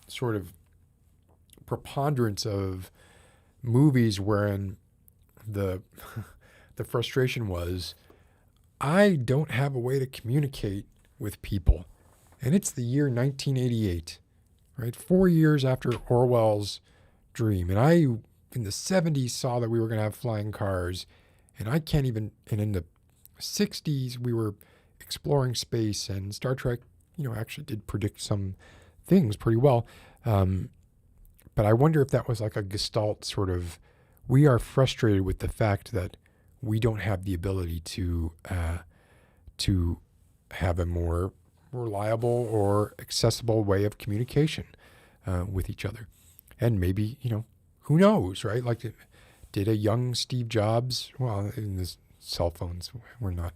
sort of preponderance of movies wherein the frustration was, I don't have a way to communicate with people. And it's the year 1988, right? 4 years after Orwell's dream. And I, in the 70s, saw that we were going to have flying cars. And and in the 60s, we were exploring space, and Star Trek, actually did predict some things pretty well. But I wonder if that was like a gestalt sort of, we are frustrated with the fact that we don't have the ability to have a more reliable or accessible way of communication with each other. And maybe, who knows, right? Like, did a young Steve Jobs, well, in the cell phones were not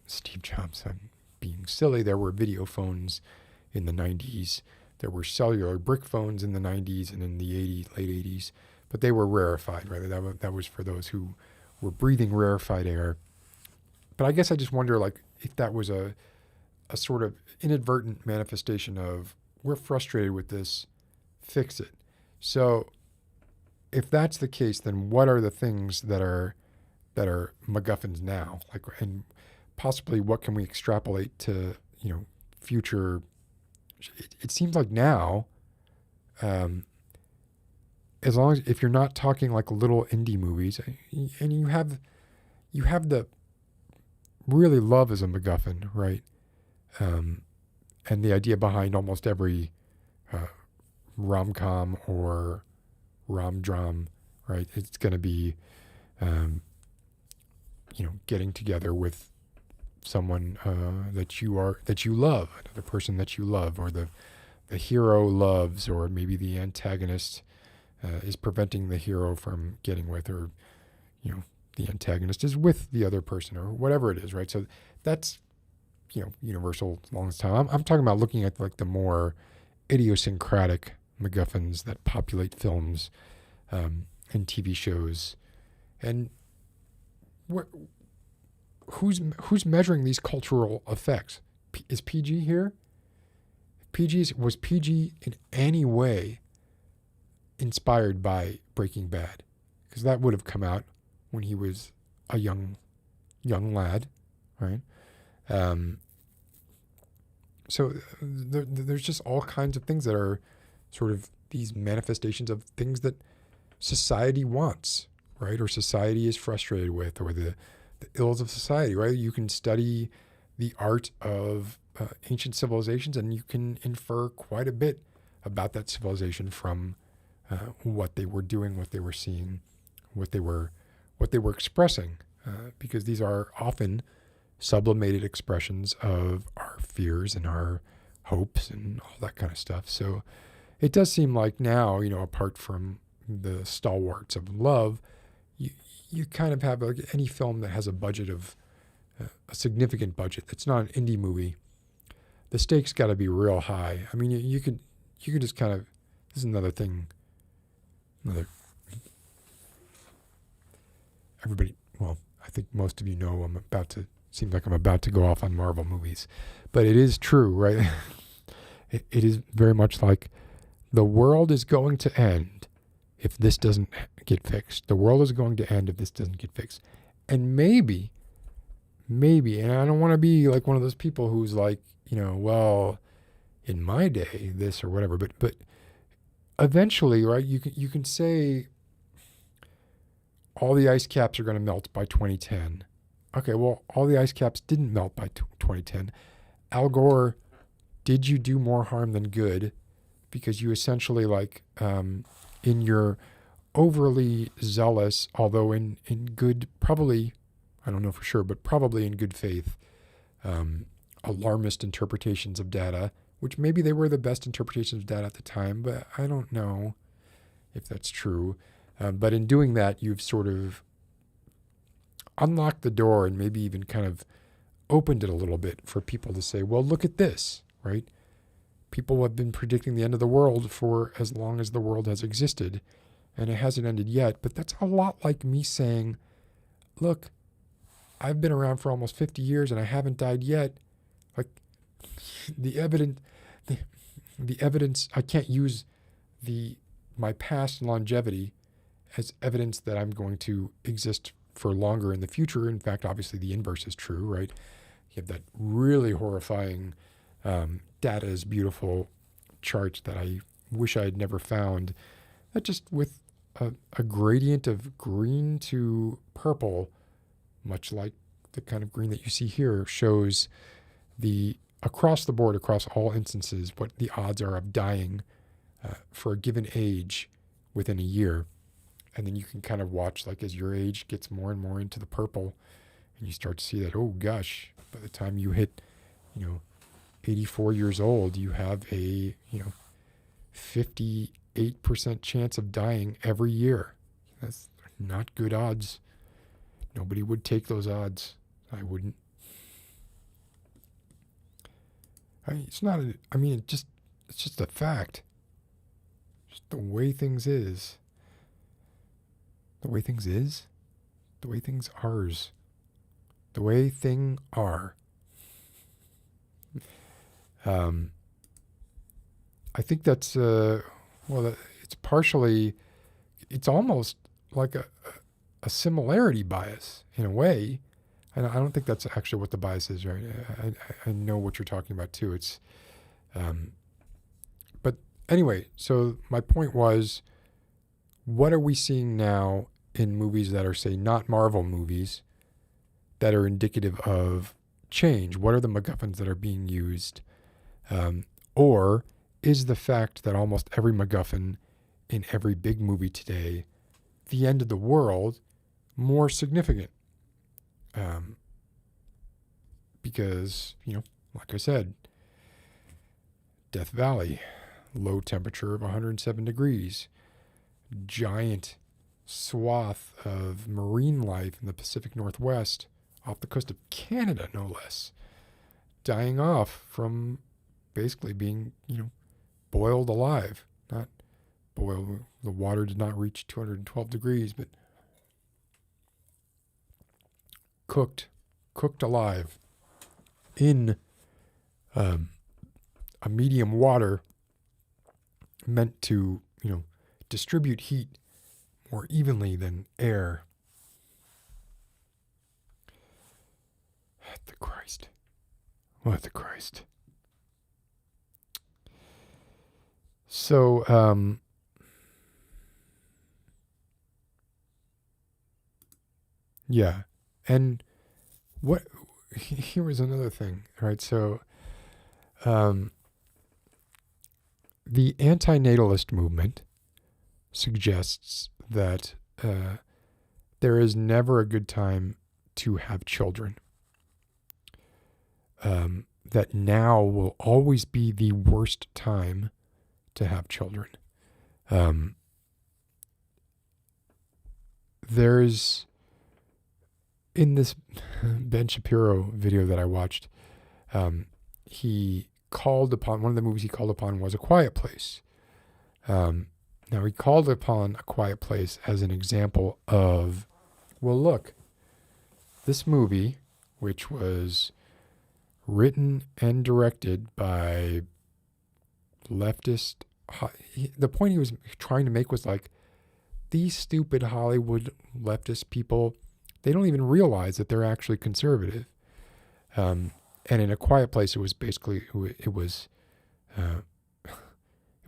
Steve Jobs, I'm being silly. There were video phones in the 90s. There were cellular brick phones in the 90s and in the late 80s, but they were rarefied, right? That was for those who were breathing rarefied air. But I guess I just wonder, like, if that was a sort of inadvertent manifestation of, we're frustrated with this, fix it. So if that's the case, then what are the things that are that are MacGuffins now, like, and possibly what can we extrapolate to, future. It seems like now, as long as, if you're not talking like little indie movies, and you have the really love as a MacGuffin, right? And the idea behind almost every rom-com or rom-dram, right? It's going to be, getting together with someone that you love, another person that you love, or the hero loves, or maybe the antagonist is preventing the hero from getting with, or the antagonist is with the other person, or whatever it is, right? So that's universal longest time. I'm talking about looking at like the more idiosyncratic MacGuffins that populate films and TV shows, and who's measuring these cultural effects? Is PG here? Was PG in any way inspired by Breaking Bad? Because that would have come out when he was a young lad, right? So there's just all kinds of things that are sort of these manifestations of things that society wants, right? Or society is frustrated with, or the ills of society, right? You can study the art of ancient civilizations, and you can infer quite a bit about that civilization from what they were doing, what they were seeing, what they were expressing, because these are often sublimated expressions of our fears and our hopes and all that kind of stuff. So it does seem like now, apart from the stalwarts of love, you kind of have like any film that has a budget of a significant budget. That's not an indie movie. The stakes got to be real high. I mean, you could just kind of, this is another thing, everybody, well, I think most of you know seems like I'm about to go off on Marvel movies, but it is true, right? It is very much like the world is going to end if this doesn't get fixed. The world is going to end if this doesn't get fixed. And maybe, and I don't want to be like one of those people who's like, well, in my day, this or whatever, but eventually, right, you can say all the ice caps are going to melt by 2010. Okay, well, all the ice caps didn't melt by 2010. Al Gore, did you do more harm than good? Because you essentially, like, in your overly zealous, although in good, probably, I don't know for sure, but probably in good faith, alarmist interpretations of data, which maybe they were the best interpretations of data at the time, but I don't know if that's true. But in doing that, you've sort of unlocked the door and maybe even kind of opened it a little bit for people to say, well, look at this, right? People have been predicting the end of the world for as long as the world has existed, and it hasn't ended yet. But that's a lot like me saying, look, I've been around for almost 50 years and I haven't died yet. Like, the evidence, I can't use my past longevity as evidence that I'm going to exist for longer in the future. In fact, obviously the inverse is true, right? You have that really horrifying data is beautiful chart that I wish I had never found, that just with a gradient of green to purple, much like the kind of green that you see here, shows the across the board, across all instances, what the odds are of dying for a given age within a year. And then you can kind of watch, like, as your age gets more and more into the purple, and you start to see that, oh gosh, by the time you hit, 84 years old, you have a, 58% chance of dying every year. That's not good odds. Nobody would take those odds. I wouldn't. It's just a fact. Just the way things is. The way things is? The way things ours. The way thing are. I think that's, it's almost like a similarity bias in a way. And I don't think that's actually what the bias is, right? I know what you're talking about too. It's, but anyway, so my point was, what are we seeing now in movies that are, say, not Marvel movies that are indicative of change? What are the MacGuffins that are being used? Or is the fact that almost every MacGuffin in every big movie today, the end of the world, more significant? Because, like I said, Death Valley, low temperature of 107 degrees, giant swath of marine life in the Pacific Northwest, off the coast of Canada, no less, dying off from basically being, boiled alive. Not boiled, the water did not reach 212 degrees, but cooked alive in a medium water meant to, distribute heat more evenly than air. What the Christ. What the Christ. So, yeah. And here was another thing, right? So, the antinatalist movement suggests that there is never a good time to have children. That now will always be the worst time to have children. There's, in this Ben Shapiro video that I watched, he called upon, one of the movies he called upon was A Quiet Place. Now, he called upon A Quiet Place as an example of, well, look, this movie, which was written and directed by leftist, the point he was trying to make was like, these stupid Hollywood leftist people, they don't even realize that they're actually conservative. And in A Quiet Place, it was basically, it was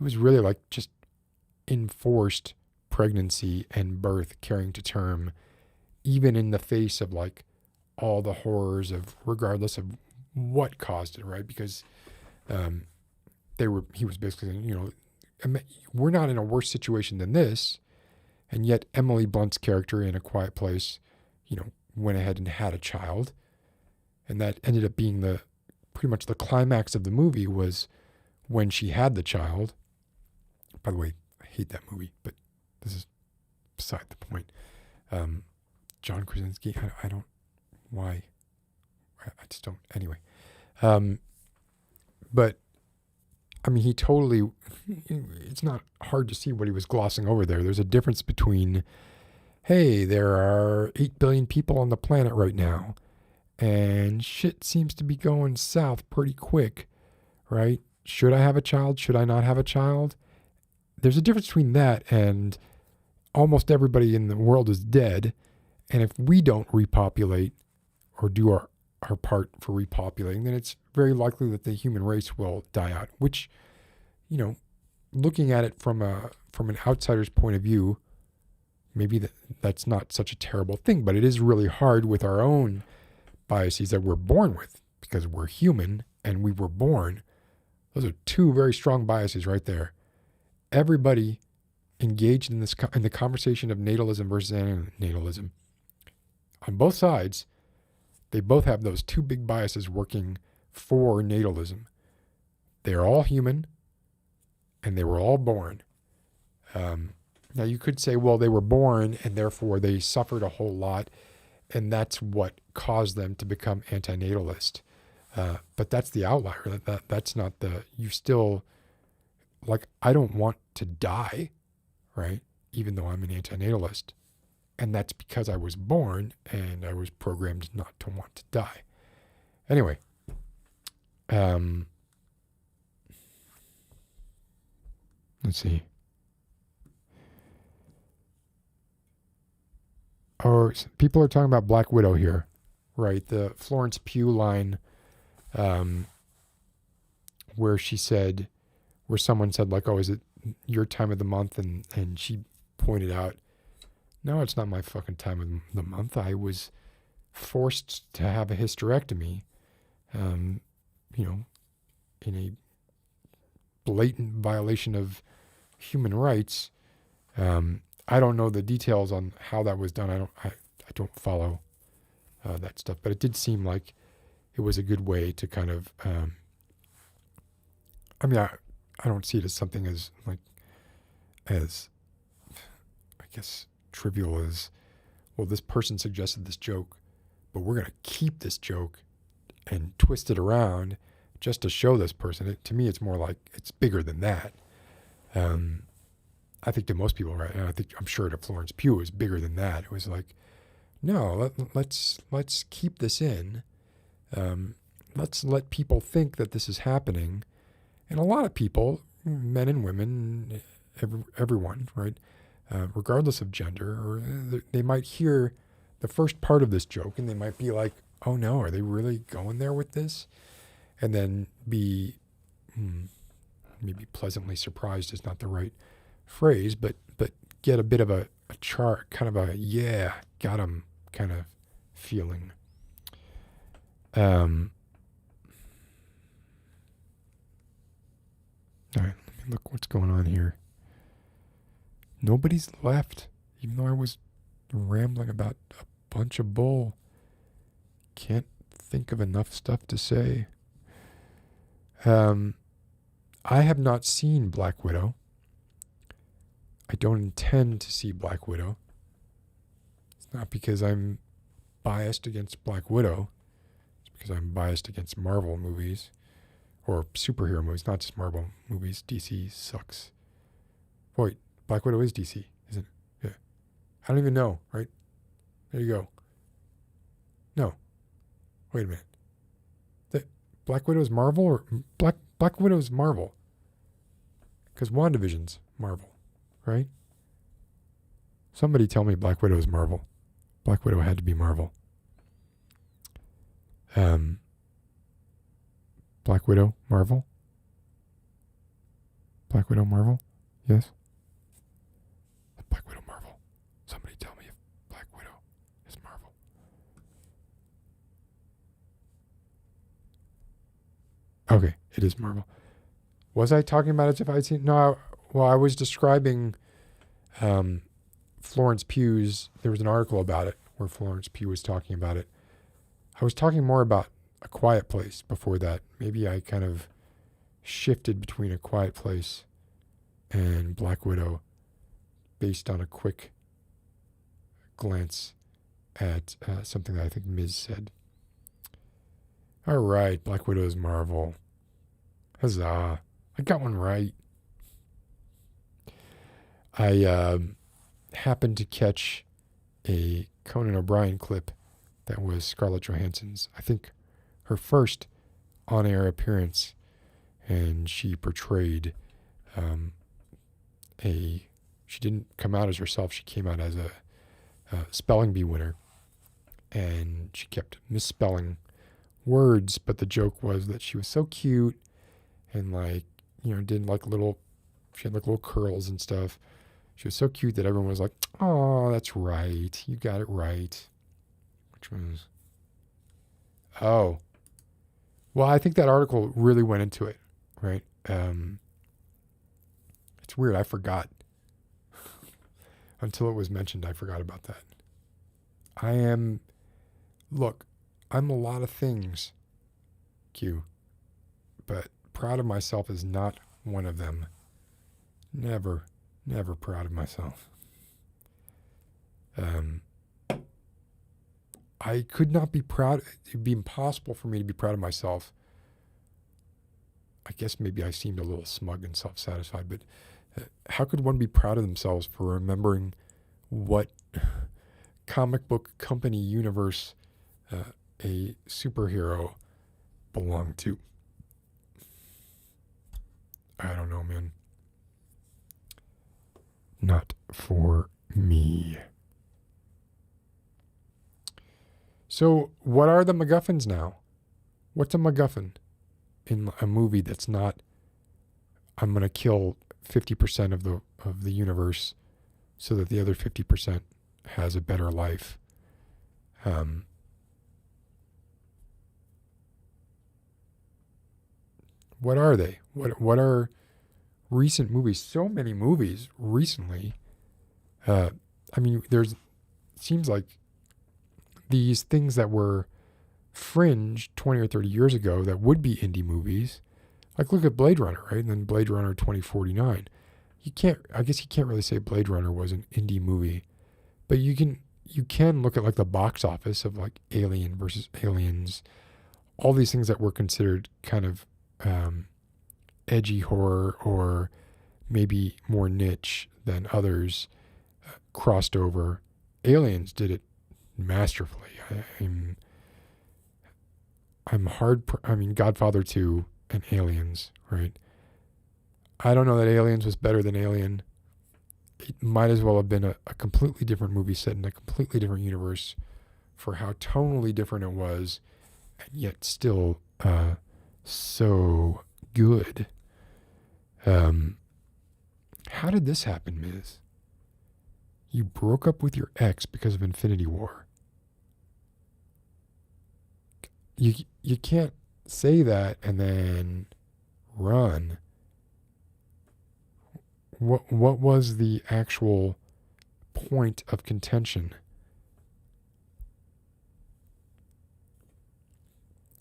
really like just enforced pregnancy and birth carrying to term, even in the face of like all the horrors of, regardless of what caused it, right? Because he was basically saying, we're not in a worse situation than this. And yet Emily Blunt's character in A Quiet Place, went ahead and had a child. And that ended up being pretty much the climax of the movie was when she had the child. By the way, I hate that movie, but this is beside the point. John Krasinski, I don't, why? I just don't, anyway. But, I mean, he totally, it's not hard to see what he was glossing over there. There's a difference between, hey, there are 8 billion people on the planet right now, and shit seems to be going south pretty quick, right? Should I have a child? Should I not have a child? There's a difference between that and almost everybody in the world is dead. And if we don't repopulate or do our part for repopulating, then it's very likely that the human race will die out, which, looking at it from an outsider's point of view, maybe that's not such a terrible thing, but it is really hard with our own biases that we're born with because we're human and we were born. Those are two very strong biases right there. Everybody engaged in the conversation of natalism versus antinatalism, on both sides, they both have those two big biases working for natalism. They're all human, and they were all born. Now, you could say, well, they were born, and therefore they suffered a whole lot, and that's what caused them to become antinatalist. But that's the outlier. That's not you still, like, I don't want to die, right? Even though I'm an antinatalist. And that's because I was born and I was programmed not to want to die. Anyway, let's see. people are talking about Black Widow here, right? The Florence Pugh line, where someone said like, "Oh, is it your time of the month?" And she pointed out, "No, it's not my fucking time of the month. I was forced to have a hysterectomy, you know, in a blatant violation of human rights." I don't know the details on how that was done. I don't follow that stuff, but it did seem like it was a good way to kind of. I mean, I don't see it as something as I guess trivial as, well, this person suggested this joke, but we're gonna keep this joke and twist it around just to show this person. To me, it's more like it's bigger than that. I think to most people, right? And I'm sure to Florence Pugh, it was bigger than that. It was like, no, let's keep this in. Let's let people think that this is happening. And a lot of people, men and women, everyone, right, regardless of gender, or they might hear the first part of this joke and they might be like, "Oh no, are they really going there with this?" And then be maybe pleasantly surprised is not the right phrase, but get a bit of a chart, kind of a yeah, got him kind of feeling. All right, let me look what's going on here. Nobody's left, even though I was rambling about a bunch of bull. Can't think of enough stuff to say. I have not seen Black Widow. I don't intend to see Black Widow. It's not because I'm biased against Black Widow. It's because I'm biased against Marvel movies. Or superhero movies, not just Marvel movies. DC sucks. Wait, Black Widow is DC, isn't it? Yeah. I don't even know, right? There you go. No. Wait a minute. Black Widow is Marvel, or Black Widow is Marvel? Because WandaVision's Marvel, right? Somebody tell me Black Widow is Marvel. Black Widow had to be Marvel. Black Widow, Marvel? Black Widow, Marvel? Yes? Black Widow, Marvel. Somebody tell me if Black Widow is Marvel. Okay, it is Marvel. Was I talking about it as if I'd seen? No, I was describing Florence Pugh's, there was an article about it where Florence Pugh was talking about it. I was talking more about A Quiet Place before that. Maybe I kind of shifted between A Quiet Place and Black Widow based on a quick glance at something that I think Ms. said. All right, Black Widow is Marvel. Huzzah. I got one right. I happened to catch a Conan O'Brien clip that was Scarlett Johansson's, I think, her first on-air appearance, and she portrayed she didn't come out as herself, she came out as a spelling bee winner, and she kept misspelling words, but the joke was that she was so cute and did she had like little curls and stuff. She was so cute that everyone was like, "Oh, that's right. You got it right." Which was, oh. Well, I think that article really went into it, right? It's weird. I forgot. Until it was mentioned, I forgot about that. I'm a lot of things, Q, but proud of myself is not one of them. Never proud of myself. I could not be proud. It'd be impossible for me to be proud of myself. I guess maybe I seemed a little smug and self-satisfied, but how could one be proud of themselves for remembering what comic book company universe a superhero belonged to? I don't know, man. Not for me. So what are the MacGuffins now? What's a MacGuffin in a movie that's not, I'm going to kill 50% of the universe so that the other 50% has a better life? What are they? What are recent movies? So many movies recently. I mean, seems like these things that were fringe 20 or 30 years ago that would be indie movies. Like look at Blade Runner, right? And then Blade Runner 2049. I guess you can't really say Blade Runner was an indie movie, but you can look at like the box office of like Alien versus Aliens, all these things that were considered kind of edgy horror or maybe more niche than others, crossed over. Aliens did it masterfully. I mean, Godfather 2 and Aliens, right? I don't know that Aliens was better than Alien. It might as well have been a completely different movie set in a completely different universe for how tonally different it was, and yet still so good. How did this happen, Ms.? You broke up with your ex because of Infinity War. You can't say that and then run. What was the actual point of contention?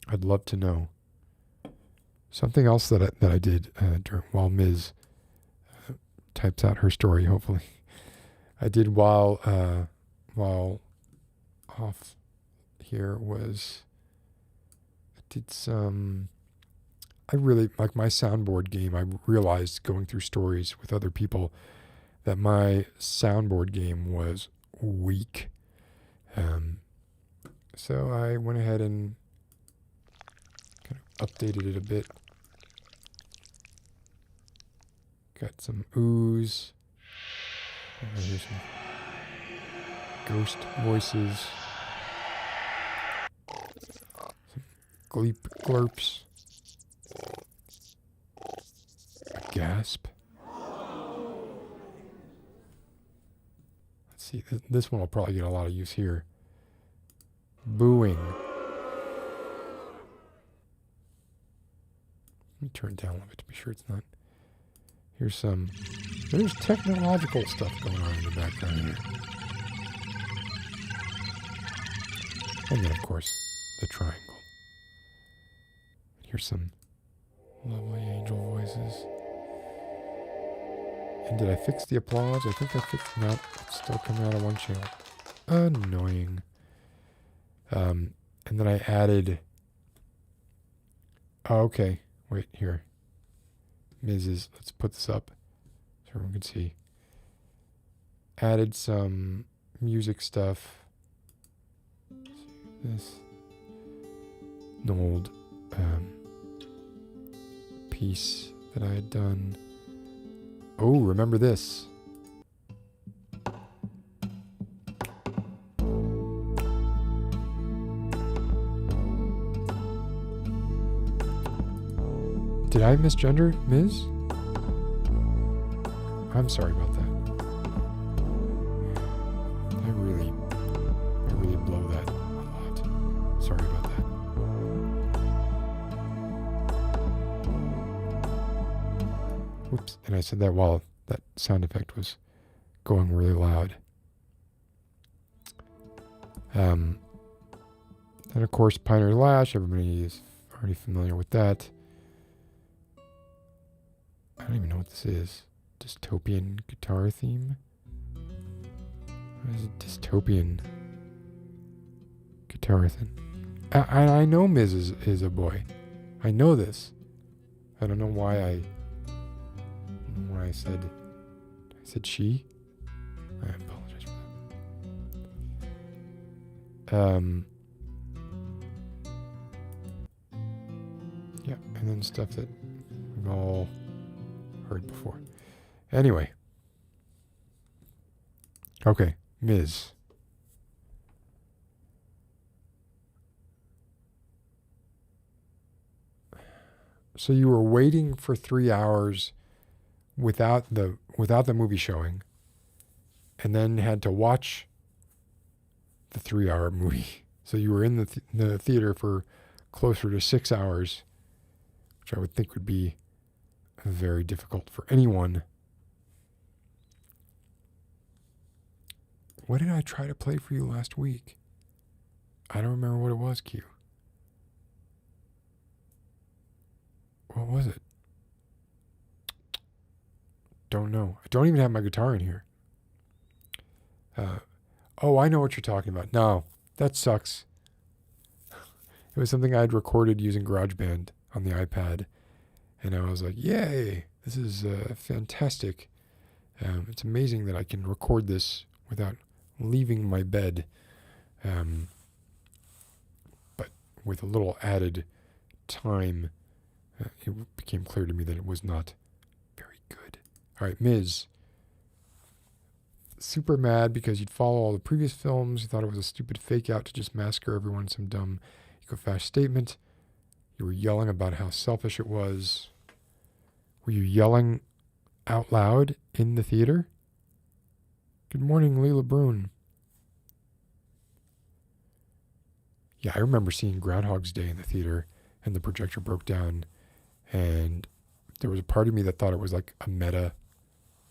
I'd love to know. Something else that I did while Ms. Types out her story, hopefully. I did while off here was I did some. I really like my soundboard game. I realized going through stories with other people that my soundboard game was weak. So I went ahead and kind of updated it a bit. Got some ooze. Here's some ghost voices. Some gleep glurps. A gasp. Let's see. This one will probably get a lot of use here. Booing. Let me turn it down a little bit to be sure it's not. There's technological stuff going on in the background here. And then, of course, the triangle. Here's some lovely angel voices. And did I fix the applause? I think I fixed that. It's still coming out of one channel. Annoying. And then I added... Oh, okay. Wait, here. Mrs. Let's put this up so everyone can see. Added some music stuff. This. An old piece that I had done. Oh, remember this. Did I misgender Ms.? I'm sorry about that. I really blow that a lot. Sorry about that. Whoops. And I said that while that sound effect was going really loud. And of course, Pioneer Lash, everybody is already familiar with that. I don't even know what this is. Dystopian guitar theme? What is a dystopian guitar theme? I know Miz is a boy. I know this. I don't know why I said she. I apologize for that. Yeah, and then stuff that we've all heard before. Anyway. Okay, Ms. So you were waiting for 3 hours without the movie showing, and then had to watch the 3-hour movie. So you were in the theater for closer to 6 hours, which I would think would be very difficult for anyone. What did I try to play for you last week? I don't remember what it was, Q. What was it? Don't know. I don't even have my guitar in here. Oh, I know what you're talking about. No, that sucks. It was something I had recorded using GarageBand on the iPad. And I was like, yay, this is fantastic. It's amazing that I can record this without leaving my bed. But with a little added time, it became clear to me that it was not very good. All right, Ms. Super mad because you'd follow all the previous films. You thought it was a stupid fake out to just massacre everyone, some dumb eco-fascist statement. You were yelling about how selfish it was. Were you yelling out loud in the theater? Good morning, Leela Brune. Yeah, I remember seeing Groundhog's Day in the theater, and the projector broke down, and there was a part of me that thought it was like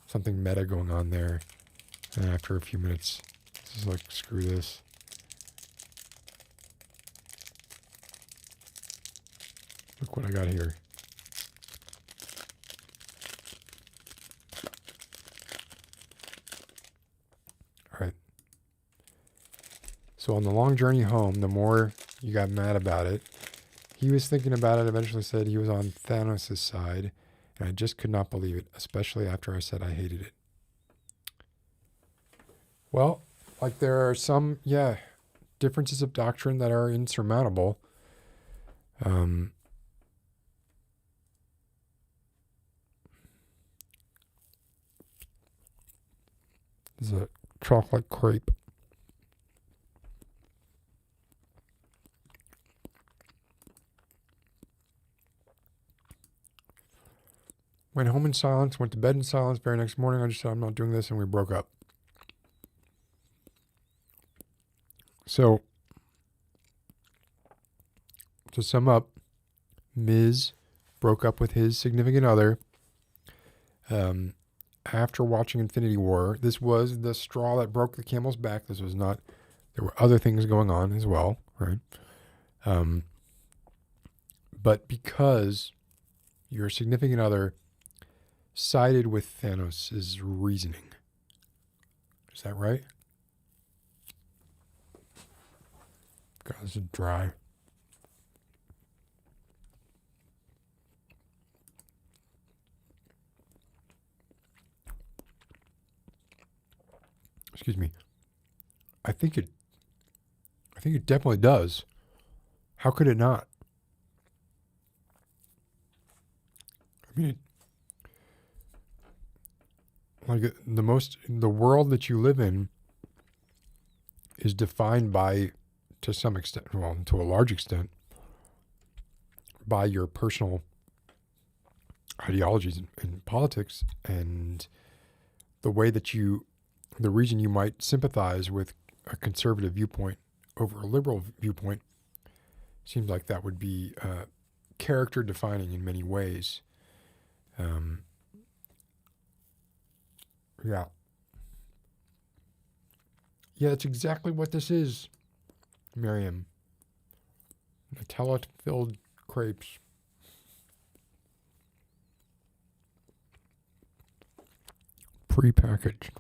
something meta going on there. And after a few minutes, this is like, screw this. Look what I got here. All right. So on the long journey home, the more you got mad about it, he was thinking about it, eventually said he was on Thanos' side, and I just could not believe it, especially after I said I hated it. Well, like there are some, differences of doctrine that are insurmountable. This is a chocolate crepe. Went home in silence, went to bed in silence. Very next morning, I just said, I'm not doing this, and we broke up. So, to sum up, Miz broke up with his significant other after watching Infinity War. This was the straw that broke the camel's back. This was not, there were other things going on as well, right? But because your significant other sided with Thanos' reasoning. Is that right? God, this is dry. Excuse me. I think it definitely does. How could it not? I mean, the world that you live in is defined by, to some extent, well, to a large extent, by your personal ideologies in politics, and the way that the reason you might sympathize with a conservative viewpoint over a liberal viewpoint seems like that would be character defining in many ways. Yeah. Yeah, that's exactly what this is, Miriam. Nutella-filled crepes. Pre-packaged.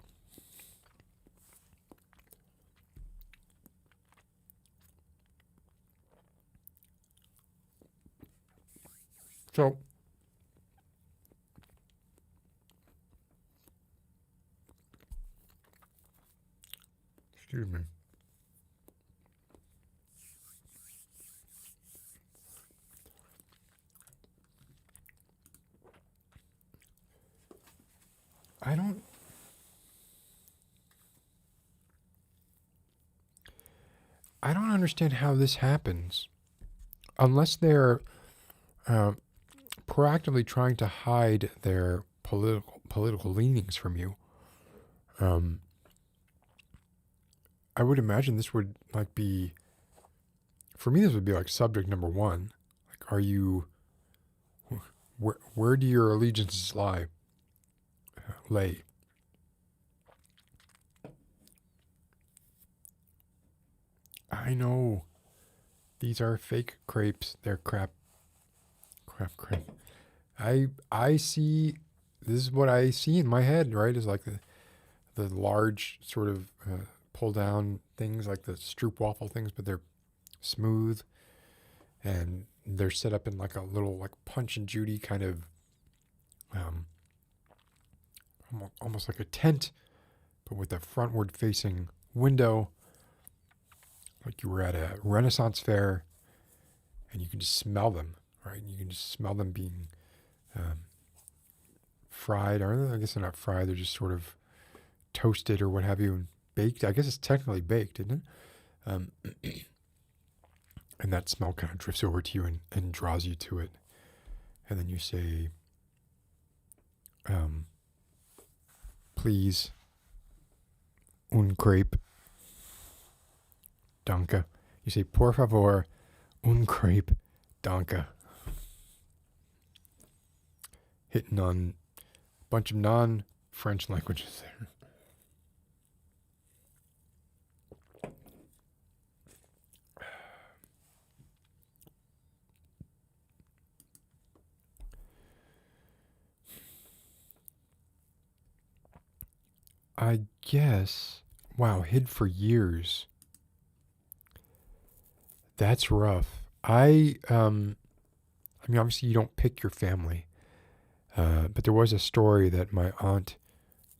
So, excuse me. I don't understand how this happens, unless they're proactively trying to hide their political leanings from you. I would imagine this would like be, for me, this would be like subject number one. Like, are you, where do your allegiances lay? I know these are fake crepes. They're crap crepe. I see, this is what I see in my head, right? Is like the large sort of pull down things, like the stroop waffle things, but they're smooth and they're set up in like a little like Punch and Judy kind of almost like a tent, but with a frontward facing window, like you were at a Renaissance fair, and you can just smell them, right? You can just smell them being fried, or I guess they're not fried, they're just sort of toasted or what have you, and baked. I guess it's technically baked, isn't it? And that smell kind of drifts over to you and draws you to it. And then you say, please, un crepe, danke. You say, por favor, un crepe, danke. Hitting on a bunch of non-French languages there. I guess, wow, hid for years. That's rough. I mean, obviously you don't pick your family, but there was a story that my aunt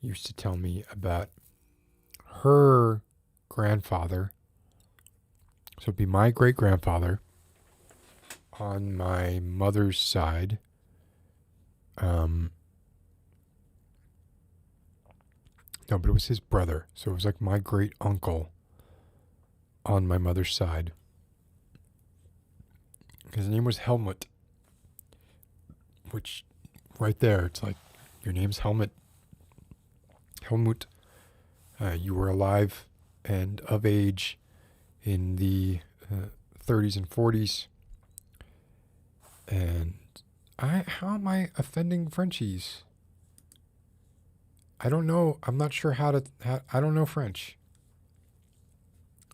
used to tell me about her grandfather. So it'd be my great-grandfather on my mother's side. No, but it was his brother. So it was like my great uncle on my mother's side. His name was Helmut. Which, right there, it's like, your name's Helmut. Helmut. You were alive and of age in the 30s and 40s. And how am I offending Frenchies? I don't know. I'm not sure I don't know French.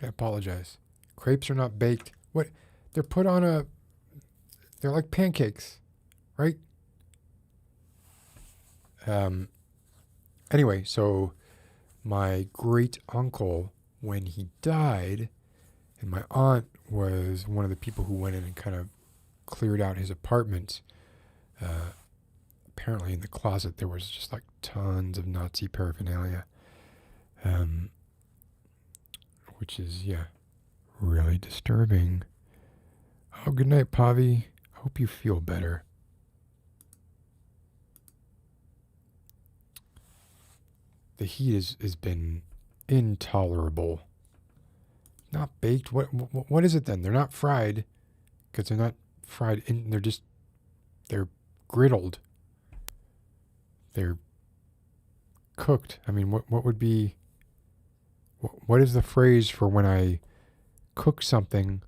I apologize. Crepes are not baked. What? They're put on they're like pancakes, right? Anyway, so my great uncle, when he died, and my aunt was one of the people who went in and kind of cleared out his apartment, apparently in the closet there was just like tons of Nazi paraphernalia, which is, really disturbing. Oh, good night, Pavi. I hope you feel better. The heat has been intolerable. Not baked. What is it then? They're not fried, because they're not fried in. They're griddled. They're cooked. I mean, what would be? What is the phrase for when I cook something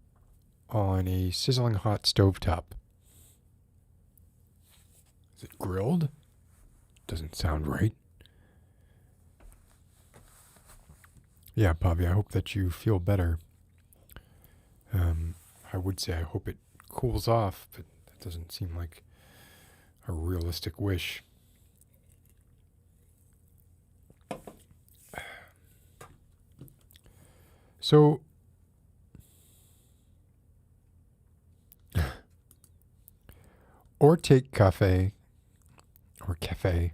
on a sizzling hot stovetop? Is it grilled? Doesn't sound right. Yeah, Pavi, I hope that you feel better. I would say I hope it cools off, but that doesn't seem like a realistic wish. So, or take cafe, or cafe.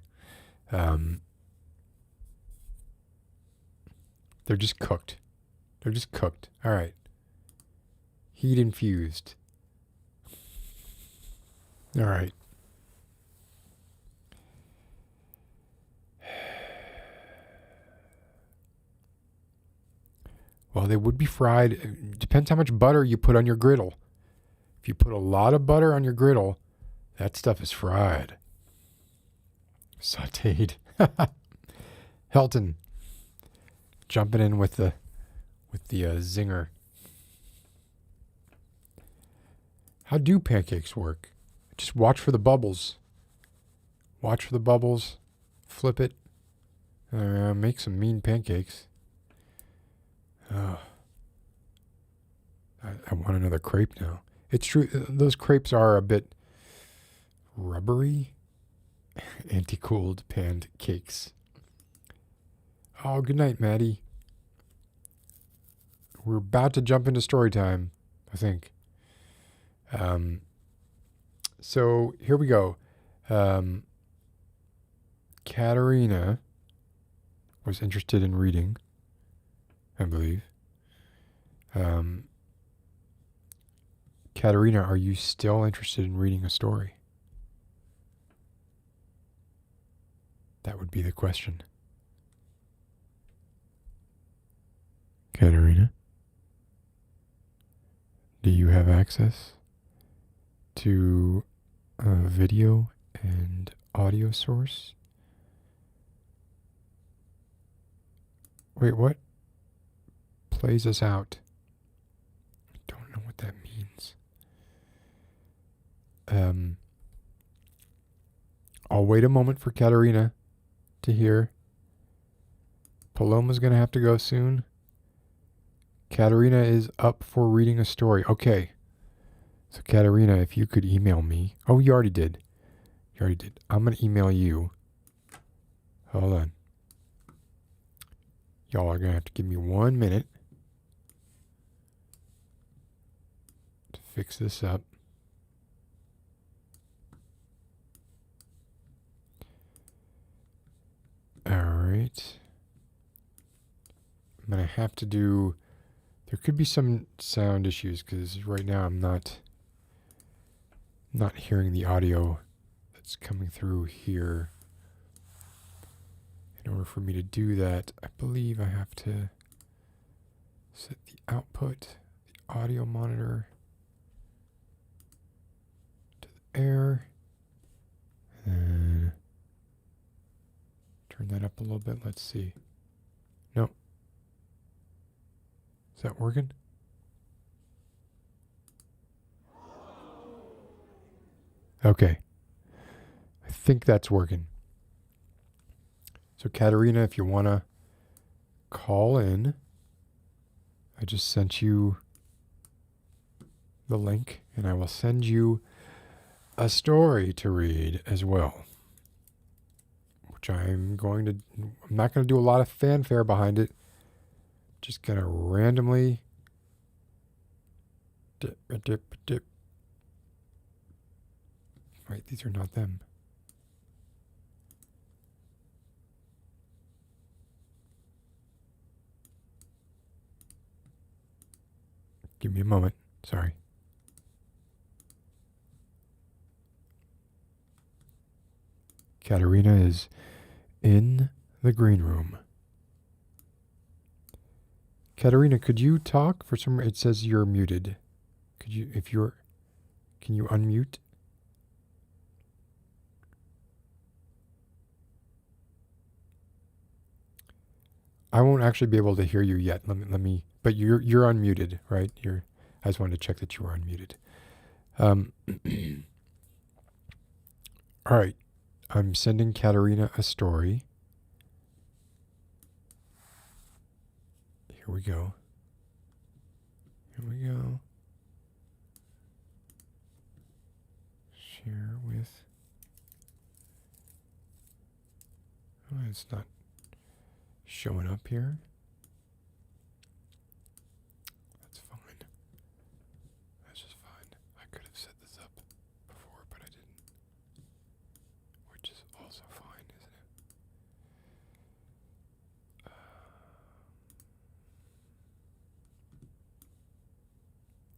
They're just cooked. All right. Heat infused. All right. Well, they would be fried. It depends how much butter you put on your griddle. If you put a lot of butter on your griddle, That stuff is fried. Sauteed. Helton jumping in with the zinger. How do pancakes work? Just watch for the bubbles. Watch for the bubbles. Flip it. Make some mean pancakes. I want another crepe now. It's true. Those crepes are a bit rubbery. Anti-cooled pancakes. Oh, good night, Maddie. We're about to jump into story time, I think. So here we go. Katerina was interested in reading, I believe. Katerina, are you still interested in reading a story? That would be the question. Katerina, do you have access to a video and audio source? Wait, what? Plays us out. I don't know what that means. I'll wait a moment for Katerina to hear. Paloma's going to have to go soon. Katerina is up for reading a story. Okay. So Katerina, if you could email me. Oh, you already did. I'm going to email you. Hold on. Y'all are going to have to give me 1 minute to fix this up. All right. I'm going to have to do... There could be some sound issues because right now I'm not hearing the audio that's coming through here. In order for me to do that, I believe I have to set the output, the audio monitor to the air, and turn that up a little bit. Let's see. Nope. Is that working? Okay. I think that's working. So Katerina, if you want to call in, I just sent you the link and I will send you a story to read as well. Which I'm not going to do a lot of fanfare behind it. Just going to randomly dip. Wait, these are not them. Give me a moment. Sorry. Katerina is in the green room. Katerina, could you talk? For some reason, it says you're muted. Can you unmute? I won't actually be able to hear you yet. Let me. But you're unmuted, right? I just wanted to check that you were unmuted. All right. I'm sending Katerina a story. Here we go. Share with. Oh, it's not showing up here. That's fine. That's just fine. I could have set this up before, but I didn't. Which is also fine, isn't it?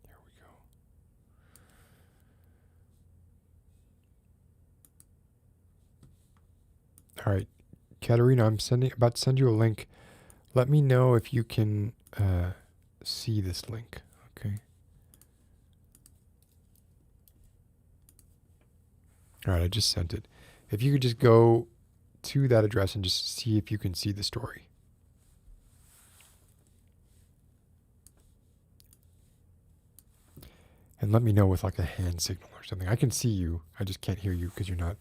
Here we go. All right. Katerina, I'm about to send you a link. Let me know if you can see this link, okay? All right, I just sent it. If you could just go to that address and just see if you can see the story. And let me know with like a hand signal or something. I can see you. I just can't hear you because you're not.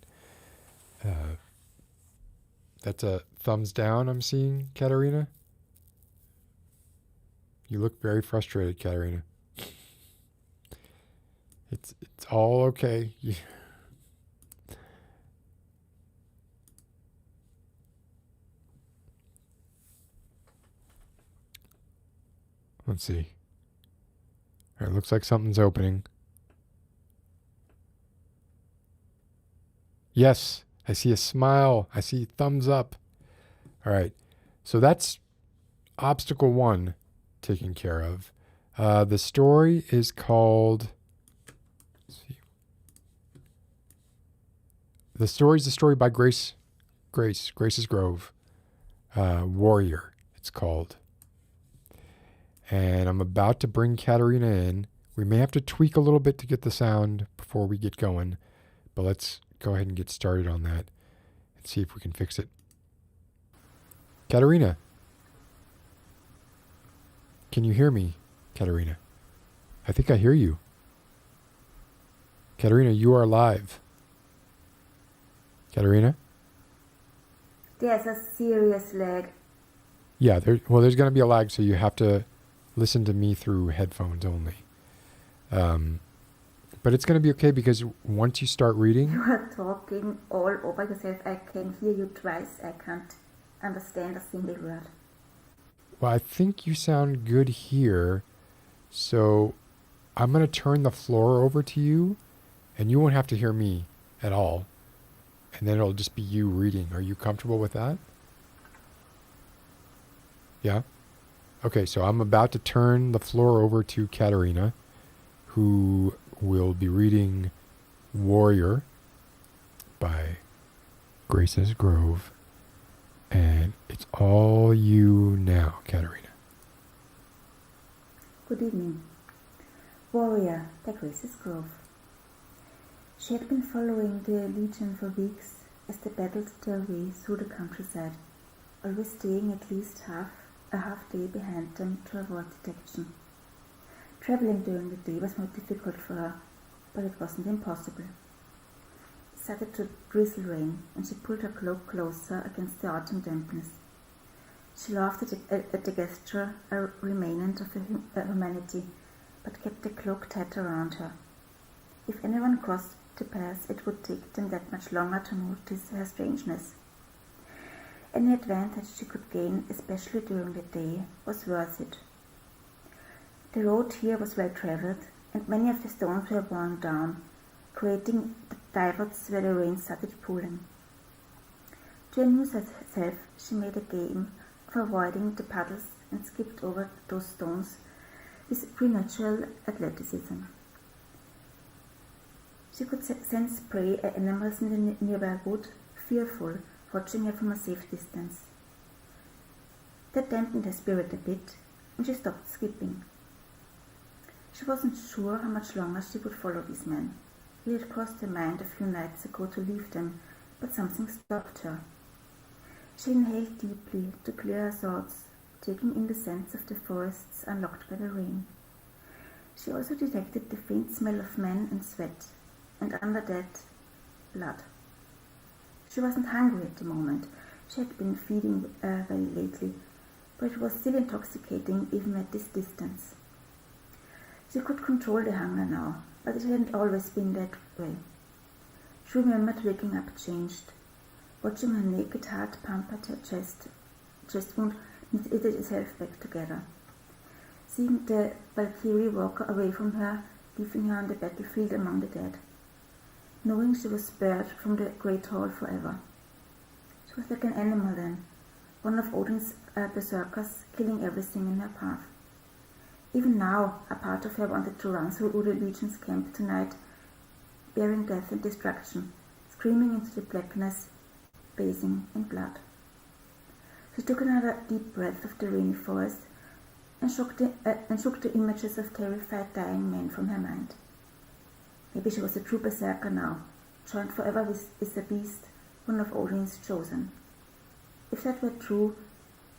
That's a thumbs down I'm seeing, Katerina. You look very frustrated, Katerina. It's all okay. Let's see. All right, looks like something's opening. Yes, I see a smile. I see thumbs up. All right, so that's obstacle 1 taken care of. The story is called... Let's see. The story is the story by Grace's Grove. Warrior, it's called. And I'm about to bring Katerina in. We may have to tweak a little bit to get the sound before we get going, but let's go ahead and get started on that and see if we can fix it. Katerina, can you hear me, Katerina? I think I hear you. Katerina, you are live. Katerina? There's a serious lag. Yeah, there's going to be a lag, so you have to listen to me through headphones only. But it's going to be okay because once you start reading... You are talking all over yourself. I can hear you twice. I can't understand a single word. Well, I think you sound good here. So I'm going to turn the floor over to you and you won't have to hear me at all. And then it'll just be you reading. Are you comfortable with that? Yeah? Okay, so I'm about to turn the floor over to Katerina, who will be reading Warrior by Grace's Grove. And it's all you now, Katerina. Good evening. Warrior by Grace's Grove. She had been following the Legion for weeks as they battled their way through the countryside, always staying at least a half day behind them to avoid detection. Traveling during the day was more difficult for her, but it wasn't impossible. It started to drizzle rain, and she pulled her cloak closer against the autumn dampness. She laughed at the gesture, a remnant of her humanity, but kept the cloak tight around her. If anyone crossed the path, it would take them that much longer to notice her strangeness. Any advantage she could gain, especially during the day, was worth it. The road here was well travelled, and many of the stones were worn down, creating divots where the rain started pooling. To amuse herself, she made a game of avoiding the puddles and skipped over those stones with preternatural athleticism. She could sense prey animals in the nearby wood, fearful, watching her from a safe distance. That dampened her spirit a bit, and she stopped skipping. She wasn't sure how much longer she would follow these men. It had crossed her mind a few nights ago to leave them, but something stopped her. She inhaled deeply to clear her thoughts, taking in the scents of the forests unlocked by the rain. She also detected the faint smell of men and sweat, and under that, blood. She wasn't hungry at the moment. She had been feeding well lately, but it was still intoxicating even at this distance. She could control the hunger now, but it hadn't always been that way. She remembered waking up changed, watching her naked heart pump at her chest wound knitted itself back together. Seeing the Valkyrie walk away from her, leaving her on the battlefield among the dead. Knowing she was spared from the Great Hall forever. She was like an animal then, one of Odin's berserkers, killing everything in her path. Even now, a part of her wanted to run through the Legion's camp tonight, bearing death and destruction, screaming into the blackness, bathing in blood. She took another deep breath of the rainy forest and shook the images of terrified dying men from her mind. Maybe she was a true berserker now, joined forever with the beast, one of Odin's chosen. If that were true,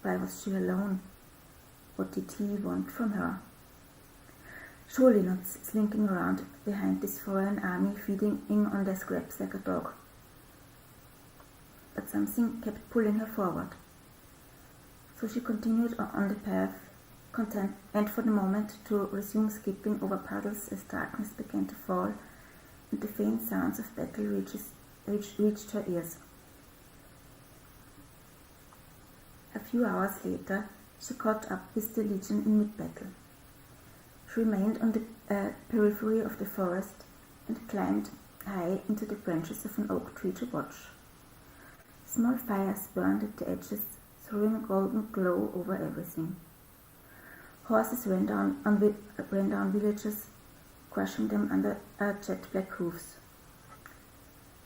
why was she alone? What did he want from her? Surely not slinking around behind this foreign army feeding on their scraps like a dog. But something kept pulling her forward. So she continued on the path, content and for the moment to resume skipping over puddles as darkness began to fall and the faint sounds of battle reached her ears. A few hours later, she caught up with the Legion in mid-battle. She remained on the periphery of the forest and climbed high into the branches of an oak tree to watch. Small fires burned at the edges, throwing a golden glow over everything. Horses ran down villages, crushing them under jet-black hoofs.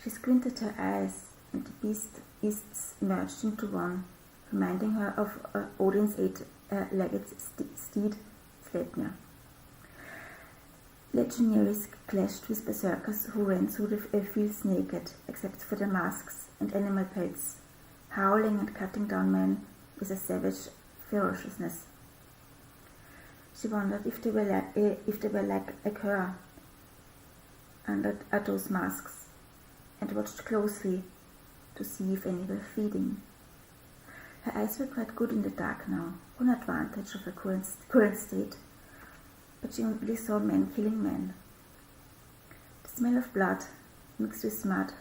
She squinted her eyes, and the beasts merged into one, reminding her of Odin's eight-legged steed, Sleipnir. Legionaries clashed with berserkers who ran through the fields naked, except for their masks and animal pelts, howling and cutting down men with a savage ferociousness. She wondered if they were like her under those masks, and watched closely to see if any were feeding. Her eyes were quite good in the dark now, one advantage of her current state, but she only saw men killing men. The smell of blood, mixed with mud,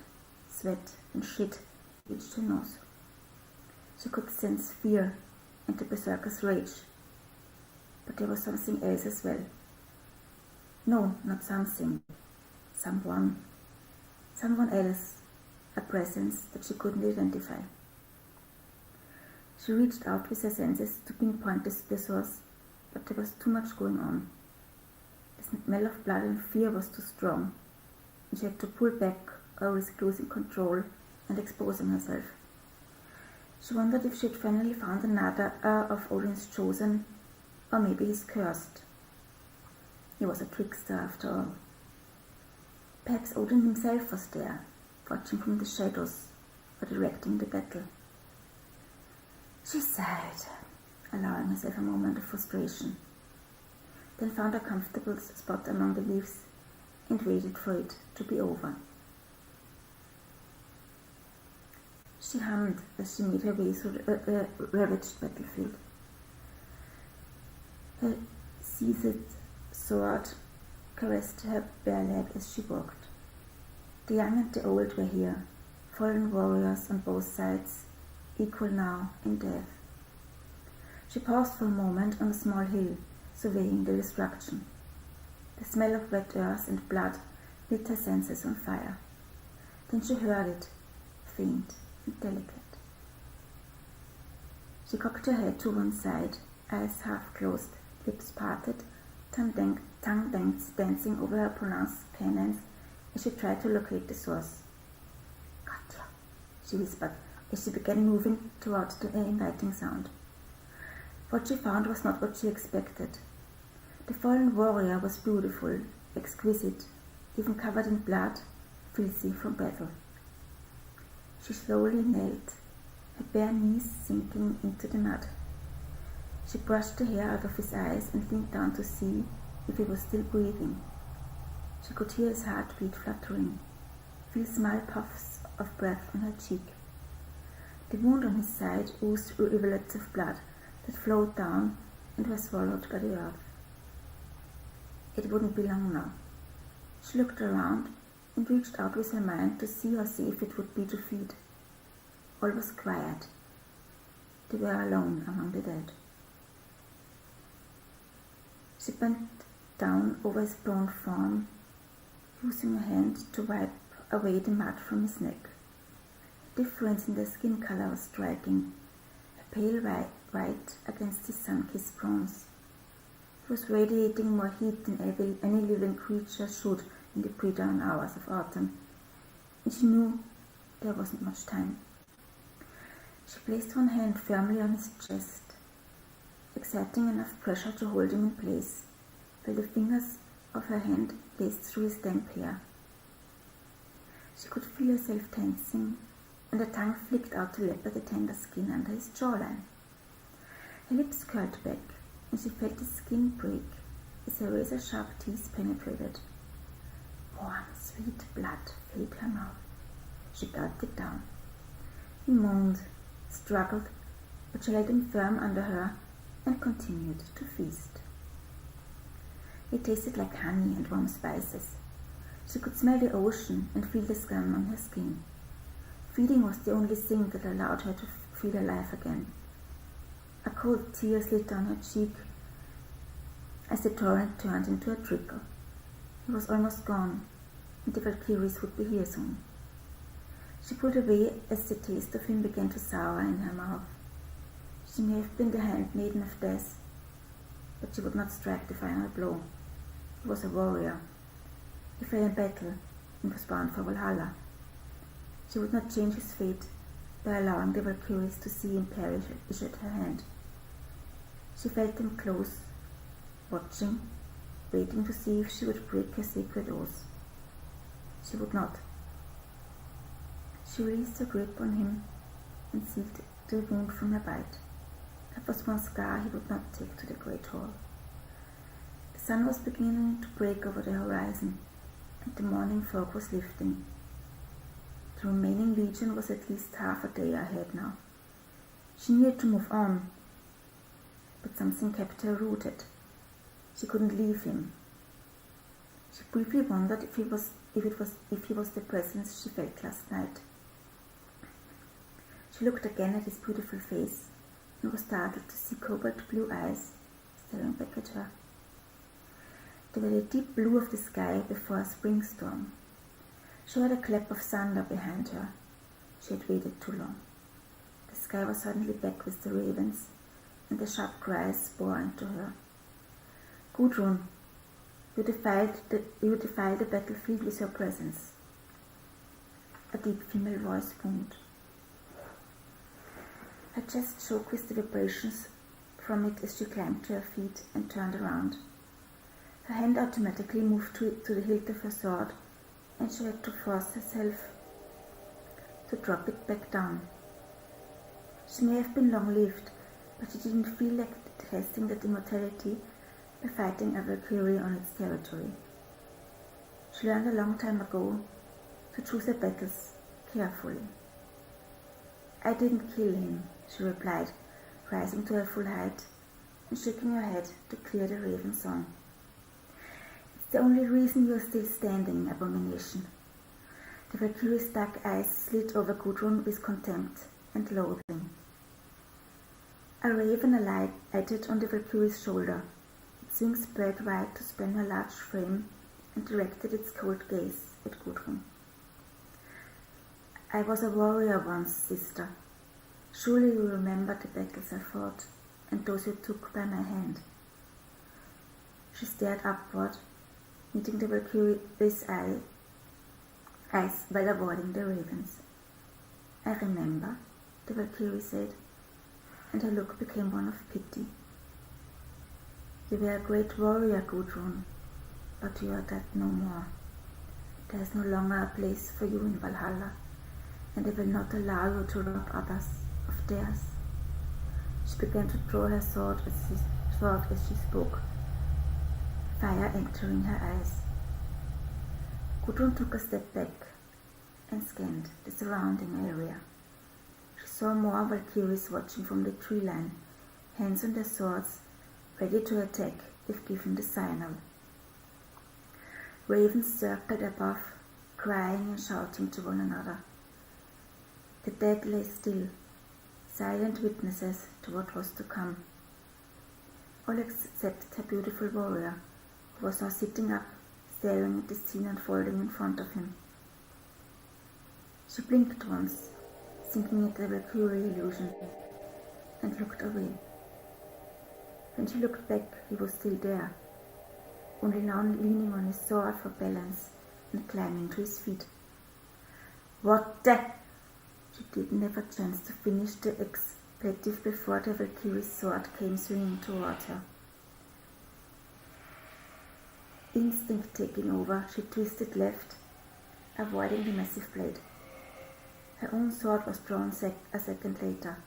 sweat, and shit, reached her nose. She could sense fear and the berserker's rage, but there was something else as well. No, not something. Someone else, a presence that she couldn't identify. She reached out with her senses to pinpoint the source, but there was too much going on. The smell of blood and fear was too strong, and she had to pull back or risk losing control and exposing herself. She wondered if she had finally found another of Odin's chosen, or maybe his cursed. He was a trickster after all. Perhaps Odin himself was there, watching from the shadows, or directing the battle. She sighed, allowing herself a moment of frustration, then found a comfortable spot among the leaves and waited for it to be over. She hummed as she made her way through the ravaged battlefield. Her seethed sword caressed her bare leg as she walked. The young and the old were here, fallen warriors on both sides, equal now in death. She paused for a moment on a small hill, surveying the destruction. The smell of wet earth and blood lit her senses on fire. Then she heard it, faint and delicate. She cocked her head to one side, eyes half closed, lips parted, tongue dancing over her pronounced canines as she tried to locate the source. "Katja," she whispered as she began moving towards the inviting sound. What she found was not what she expected. The fallen warrior was beautiful, exquisite, even covered in blood, filthy from battle. She slowly knelt, her bare knees sinking into the mud. She brushed the hair out of his eyes and leaned down to see if he was still breathing. She could hear his heartbeat fluttering, feel small puffs of breath on her cheek. The wound on his side oozed rivulets of blood that flowed down and were swallowed by the earth. It wouldn't be long now. She looked around and reached out with her mind to see how safe it would be to feed. All was quiet. They were alone among the dead. She bent down over his prone form, using her hand to wipe away the mud from his neck. The difference in the skin color was striking, a pale white against his sun-kissed bronze. He was radiating more heat than any living creature should in the pre-dawn hours of autumn, and she knew there wasn't much time. She placed one hand firmly on his chest, exerting enough pressure to hold him in place, while the fingers of her hand laced through his damp hair. She could feel herself tensing, and her tongue flicked out to lap at the tender skin under his jawline. Her lips curled back, and she felt the skin break as her razor-sharp teeth penetrated. Warm, sweet blood filled her mouth. She gulped it down. He moaned, struggled, but she held him firm under her and continued to feast. It tasted like honey and warm spices. She could smell the ocean and feel the scum on her skin. Feeding was the only thing that allowed her to feel alive again. A cold tear slid down her cheek as the torrent turned into a trickle. He was almost gone, and the Valkyries would be here soon. She pulled away as the taste of him began to sour in her mouth. She may have been the handmaiden of death, but she would not strike the final blow. He was a warrior. He fell in battle and was bound for Valhalla. She would not change his fate by allowing the Valkyries to see him perish at her hand. She felt them close, watching, waiting to see if she would break her sacred oath. She would not. She released her grip on him and sealed the wound from her bite. That was one scar he would not take to the Great Hall. The sun was beginning to break over the horizon, and the morning fog was lifting. The remaining legion was at least half a day ahead now. She needed to move on, but something kept her rooted. She couldn't leave him. She briefly wondered if he was the presence she felt last night. She looked again at his beautiful face and was startled to see cobalt blue eyes staring back at her. They were the deep blue of the sky before a spring storm. She heard a clap of thunder behind her. She had waited too long. The sky was suddenly back with the ravens, and the sharp cries bore into her. Gudrun, you defiled the battlefield with your presence. A deep female voice boomed. Her chest shook with the vibrations from it as she climbed to her feet and turned around. Her hand automatically moved to the hilt of her sword, and she had to force herself to drop it back down. She may have been long-lived, but she didn't feel like testing that immortality by fighting a Valkyrie on its territory. She learned a long time ago to choose her battles carefully. I didn't kill him, she replied, rising to her full height and shaking her head to clear the raven song. It's the only reason you are still standing, abomination. The Valkyrie's dark eyes slid over Gudrun with contempt and loathing. A raven alighted on the Valkyrie's shoulder, its wings spread wide to span her large frame, and directed its cold gaze at Gudrun. I was a warrior once, sister. Surely you remember the battles I fought, and those you took by my hand. She stared upward, meeting the Valkyrie's eyes while avoiding the ravens. I remember, the Valkyrie said, and her look became one of pity. You were a great warrior, Gudrun, but you are that no more. There is no longer a place for you in Valhalla, and I will not allow you to rob others of theirs. She began to draw her sword as she spoke, fire entering her eyes. Gudrun took a step back and scanned the surrounding area. She saw more Valkyries watching from the tree line, hands on their swords, ready to attack if given the signal. Ravens circled above, crying and shouting to one another. The dead lay still, silent witnesses to what was to come. All except her beautiful warrior, who was now sitting up, staring at the scene unfolding in front of him. She blinked once, thinking it a Valkyrie illusion, and looked away. When she looked back, he was still there, only now leaning on his sword for balance and climbing to his feet. What the? She didn't have a chance to finish the expletive before the Valkyrie's sword came swinging towards her. Instinct taking over, she twisted left avoiding the massive blade. Her own sword was drawn a second later,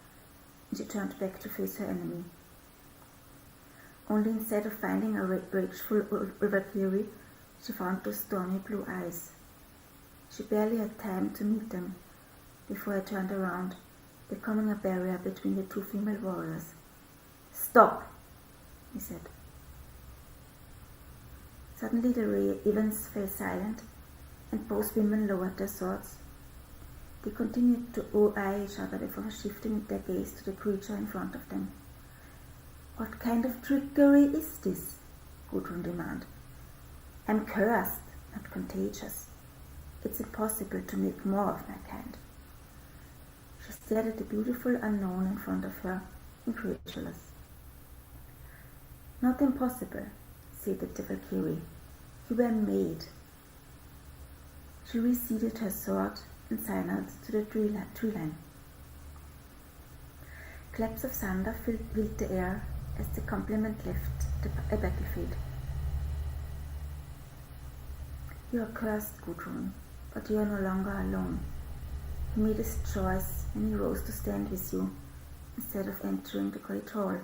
and she turned back to face her enemy. Only instead of finding a rageful Valkyrie, she found those stormy blue eyes. She barely had time to meet them before I turned around, becoming a barrier between the two female warriors. "Stop!" he said. Suddenly the ravens fell silent, and both women lowered their swords. They continued to eye each other before shifting their gaze to the creature in front of them. "What kind of trickery is this?" Gudrun demanded. "I'm cursed, not contagious. It's impossible to make more of my kind." She stared at the beautiful unknown in front of her, incredulous. "Not impossible," said the Valkyrie. "You were made." She reseated her sword and signaled to the tree line. Claps of thunder filled the air as the complement left a battlefield. "You are cursed, Gudrun, but you are no longer alone. He made his choice when he rose to stand with you, instead of entering the great hall.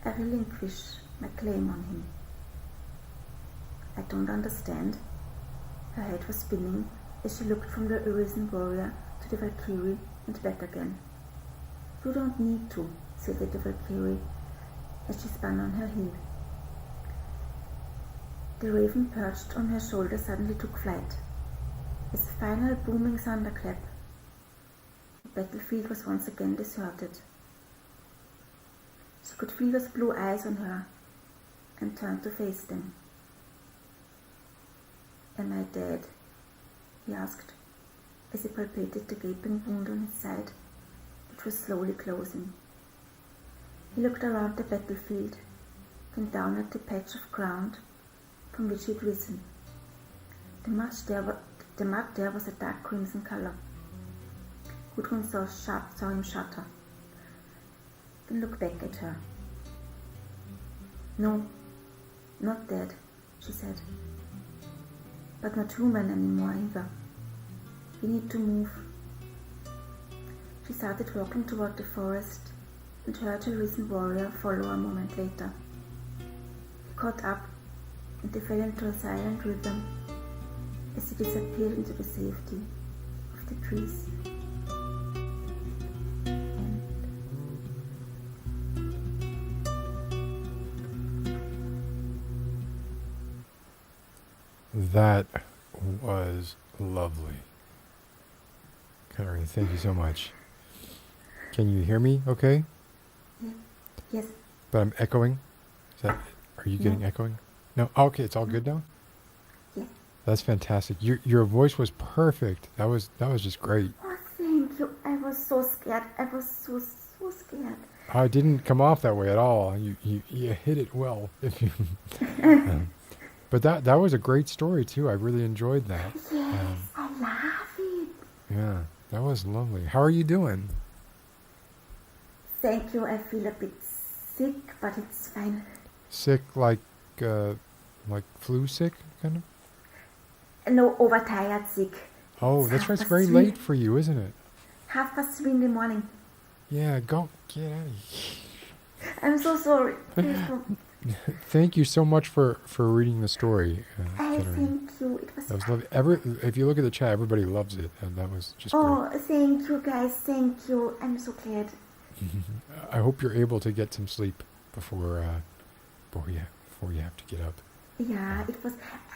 I relinquish my claim on him." "I don't understand." Her head was spinning as she looked from the arisen warrior to the Valkyrie and back again. "You don't need to," said the Valkyrie as she spun on her heel. The raven perched on her shoulder suddenly took flight. With a final booming thunderclap, the battlefield was once again deserted. She could feel those blue eyes on her and turned to face them. "Am I dead?" he asked, as he palpated the gaping wound on his side, which was slowly closing. He looked around the battlefield, then down at the patch of ground from which he had risen. The mud there was a dark crimson color. Gudrun saw him shudder, then looked back at her. "No, not dead," she said. "But not human anymore either. We need to move." She started walking toward the forest and heard her risen warrior follow a moment later. He caught up, and they fell into a silent rhythm as he disappeared into the safety of the trees. That was lovely. Karen, thank you so much. Can you hear me okay? Yes. But I'm echoing? Are you getting echoing? No? Oh, okay, it's all good now? Yes. That's fantastic. Your voice was perfect. That was just great. Oh, thank you. I was so scared. I was so scared. Oh, it didn't come off that way at all. You hit it well. If you But that was a great story too. I really enjoyed that. Yes, I love it. Yeah, that was lovely. How are you doing? Thank you. I feel a bit sick, but it's fine. Sick like flu sick, kind of? No, overtired sick. Oh, that's right. It's very late for you, isn't it? 3:30 in the morning. Yeah, go get out of here. I'm so sorry. Please don't. Thank you so much for reading the story. Thank you. That was lovely. If you look at the chat, everybody loves it, and that was just great. Thank you, guys. Thank you. I'm so glad. I hope you're able to get some sleep before you have to get up. Yeah, it was.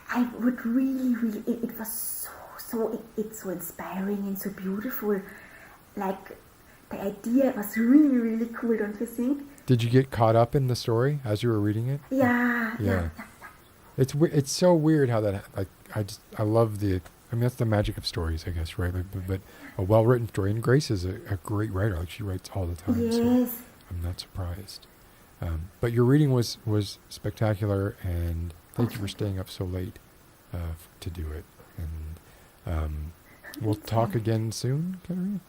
I would really. It was it's so inspiring and so beautiful. Like the idea was really cool, don't you think? Did you get caught up in the story as you were reading it? Yeah. It's so weird how that, like, I love that's the magic of stories, I guess, right? But a well-written story, and Grace is a great writer. Like, she writes all the time. Yes. So I'm not surprised. But your reading was spectacular, and thank you for staying up so late to do it. And we'll talk again soon, Katarina?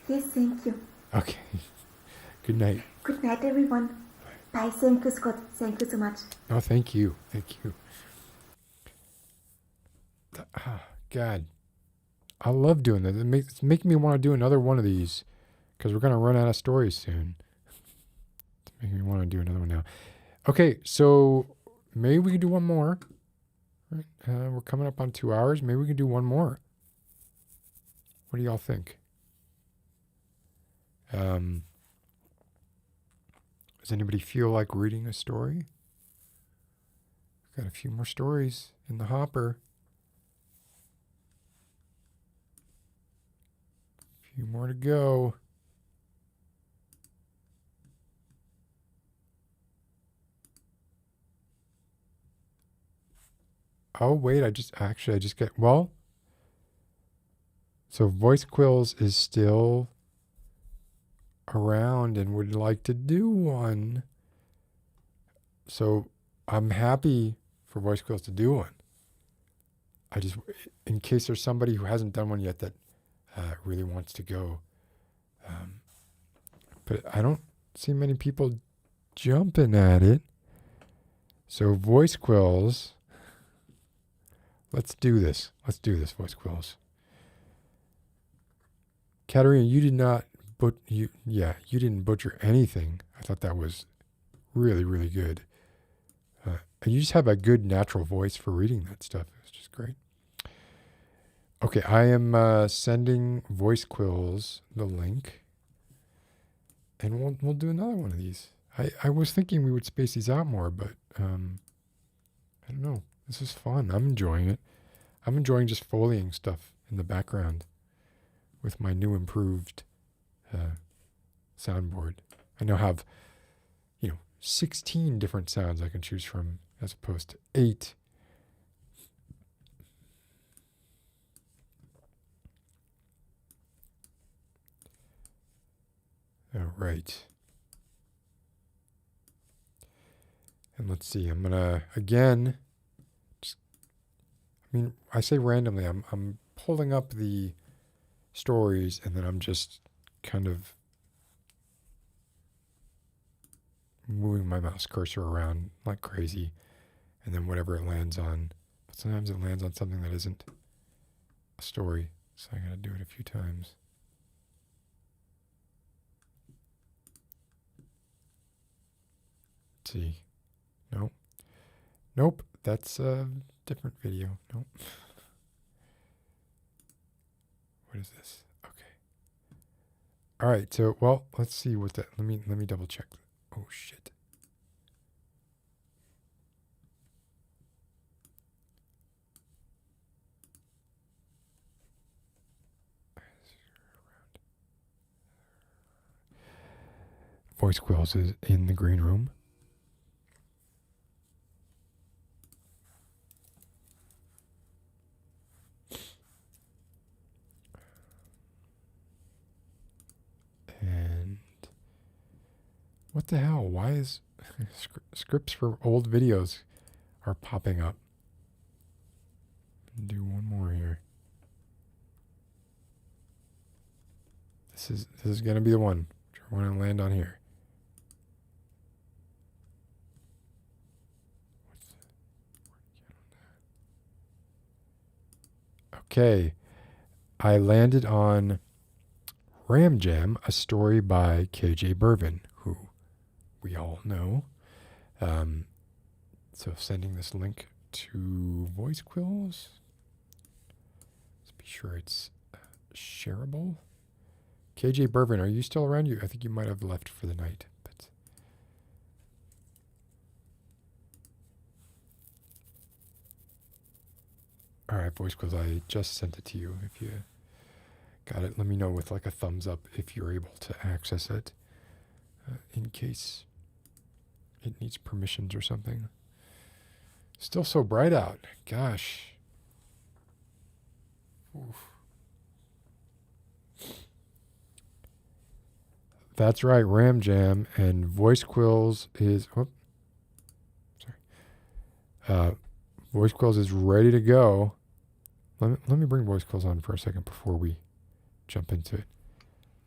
Yes, thank you. Okay. Good night. Good night, everyone. Bye. Thank you, Scott. Thank you so much. Oh, thank you. Get God, I love doing this. It's making me want to do another one of these because we're going to run out of stories soon. It's making me want to do another one now. Okay, so maybe we can do one more. Right? We're coming up on 2 hours. Maybe we can do one more. What do y'all think? Does anybody feel like reading a story? Got a few more stories in the hopper. A few more to go. Oh, wait, I just get, well, so Voice Quills is still around and would like to do one. So I'm happy for Voice Quills to do one. I just, in case there's somebody who hasn't done one yet that really wants to go. But I don't see many people jumping at it. So Voice Quills, let's do this. Let's do this, Voice Quills. Katerina, you did not, you didn't butcher anything. I thought that was really, really good. And you just have a good natural voice for reading that stuff. It's just great. Okay, I am sending Voice Quills the link. And we'll do another one of these. I was thinking we would space these out more, but I don't know. This is fun. I'm enjoying it. I'm enjoying just foleying stuff in the background with my new improved soundboard. I now have, 16 different sounds I can choose from as opposed to 8. All right. And let's see, I'm going to, again, I say randomly, I'm pulling up the stories and then I'm just kind of moving my mouse cursor around like crazy and then whatever it lands on. But sometimes it lands on something that isn't a story, so I got to do it a few times. Let's see. Nope, that's a different video. Nope. What is this? Okay. All right, so, well, let's see what that, let me double check. Oh, shit. Voice Quills is in the green room. And what the hell? Why is scripts for old videos are popping up? Do one more here. This is gonna be the one. I want to land on here. Okay, I landed on Ram Jam, a story by KJ Bervin, who we all know. So sending this link to Voice Quills. Let's be sure it's shareable. KJ Bervin, are you still around? I think you might have left for the night. But all right, Voice Quills, I just sent it to you. If you got it, let me know with like a thumbs up if you're able to access it, in case it needs permissions or something. Still so bright out. Gosh. Oof. That's right, Ram Jam, and Voice Quills is. Voice Quills is ready to go. Let me bring Voice Quills on for a second before we jump into it.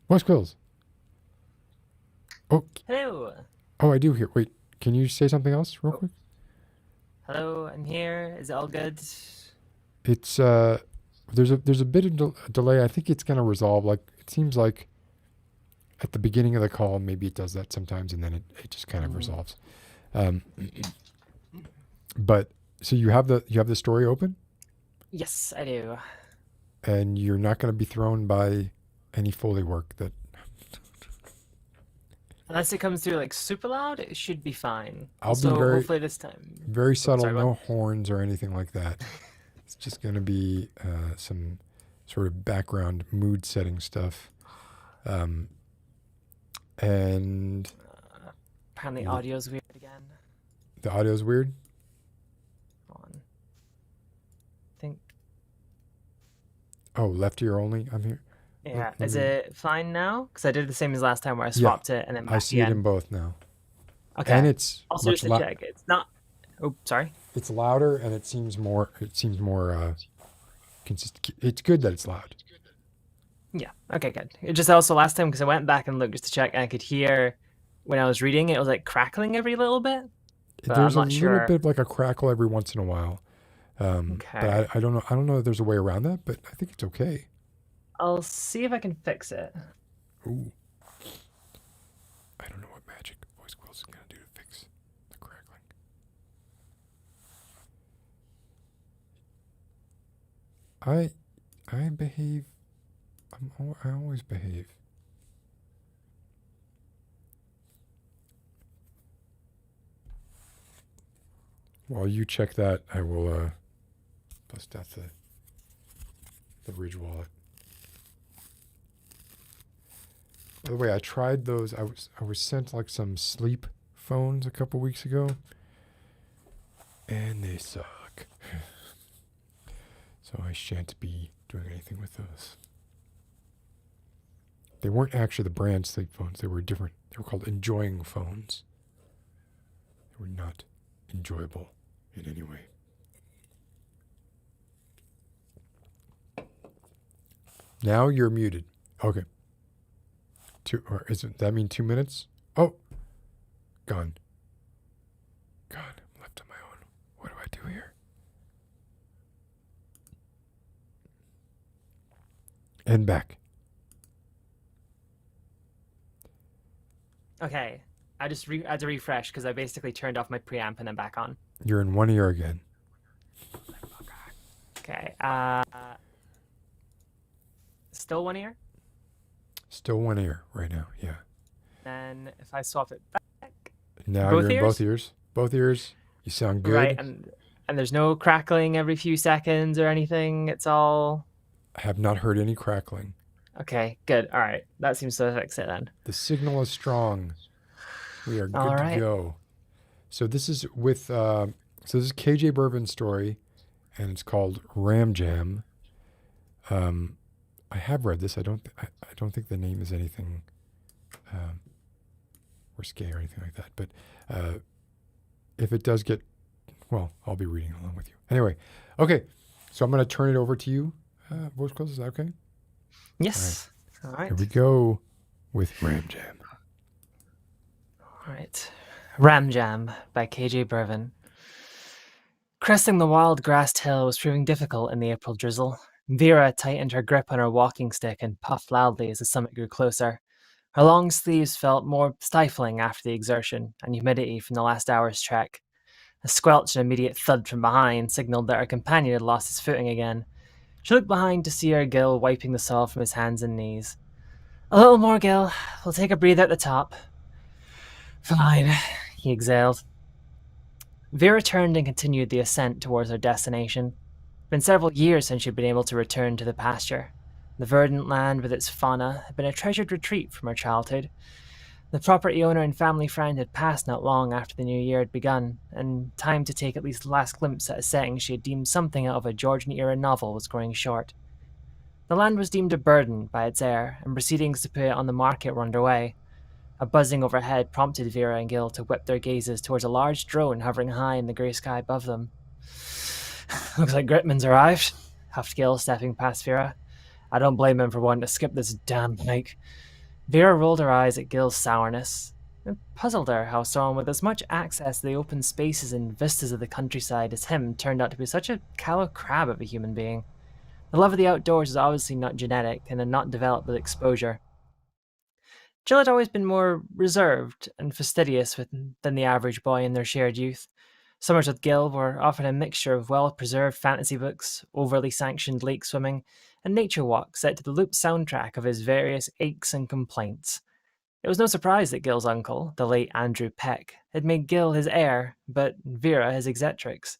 Voice Quills. Oh. Hello. Oh, I do hear. Wait, can you say something else real quick? Hello, I'm here. Is it all good? It's there's a bit of delay. I think it's going to resolve. Like it seems like at the beginning of the call, maybe it does that sometimes, and then it just kind of resolves. Um, but so you have the story open, Yes, I do. and you're not going to be thrown by any Foley work that. Unless it comes through like super loud, it should be fine. I'll be So very hopefully this time. very subtle, sorry, go no on. horns or anything like that. It's just going to be some sort of background mood setting stuff. And Apparently audio's weird again. the audio's weird. Hold on. I think. Oh, left ear only. I'm here. Yeah. let Is me- it fine now? Because I did the same as last time where I swapped it and then I back see it again. in both now, Okay. and it's Also, much just to check, it's not. Oh, sorry. it's louder, and it seems more consistent. It's good that it's loud. Yeah. Okay, good. It just also last time because I went back and looked just to check, and I could hear when I was reading it was like crackling every little bit. But There's I'm a not little sure. bit of like a crackle every once in a while, but Okay. I don't know. I don't know if there's a way around that, but I think it's okay. I'll see if I can fix it. Ooh, I don't know what magic voice quills is gonna do to fix the crackling. I behave. I always behave. While you check that, I will bust out the Ridge wallet. By the way, I tried those. I was sent like some sleep phones a couple weeks ago, and they suck. So I shan't be doing anything with those. They weren't actually the brand sleep phones. They were different. They were called enjoying phones. They were not enjoyable in any way. Now you're muted. Okay. Or that mean 2 minutes? Oh, gone. Gone. I'm left on my own. What do I do here? And back. Okay. I just had to refresh because I basically turned off my preamp and then back on. You're in one ear again. Okay. Still one ear. Still one ear right now. Yeah. Then if I swap it back, Now Both you're in both ears? ears. Both ears. You sound good. right, and there's no crackling every few seconds or anything. It's all I have not heard any crackling. okay. Good. All right. That seems to fix it then. The signal is strong. We are good All to right. go. So this is with so this is KJ Bourbon's story, and it's called Ram Jam. I have read this. I don't think the name is anything risque or anything like that. But if it does get, well, I'll be reading along with you. Anyway, okay. So I'm going to turn it over to you. Voice Quills, is that okay? Yes. All right. Here we go with Ram Jam. All right. Ram Jam by KJ Bourbon. Cresting the wild grassed hill was proving difficult in the April drizzle. Vera tightened her grip on her walking stick and puffed loudly as the summit grew closer. Her long sleeves felt more stifling after the exertion and humidity from the last hour's trek. A squelch and immediate thud from behind signaled that her companion had lost his footing again. She looked behind to see her Gil wiping the soil from his hands and knees. A little more, Gil. We'll take a breather at the top. Fine, he exhaled. Vera turned and continued the ascent towards her destination. It had been several years since she'd been able to return to the pasture. The verdant land with its fauna had been a treasured retreat from her childhood. The property owner and family friend had passed not long after the new year had begun, and time to take at least the last glimpse at a setting she had deemed something out of a Georgian-era novel was growing short. The land was deemed a burden by its heir, and proceedings to put it on the market were underway. A buzzing overhead prompted Vera and Gil to whip their gazes towards a large drone hovering high in the grey sky above them. Looks like Gritman's arrived, huffed Gil, stepping past Vera. I don't blame him for wanting to skip this damn hike. Vera rolled her eyes at Gil's sourness. It puzzled her how someone with as much access to the open spaces and vistas of the countryside as him turned out to be such a callow crab of a human being. The love of the outdoors is obviously not genetic and had not developed with exposure. Jill had always been more reserved and fastidious than the average boy in their shared youth. Summers with Gil were often a mixture of well-preserved fantasy books, overly sanctioned lake swimming, and nature walks set to the looped soundtrack of his various aches and complaints. It was no surprise that Gil's uncle, the late Andrew Peck, had made Gil his heir, but Vera his exetrix.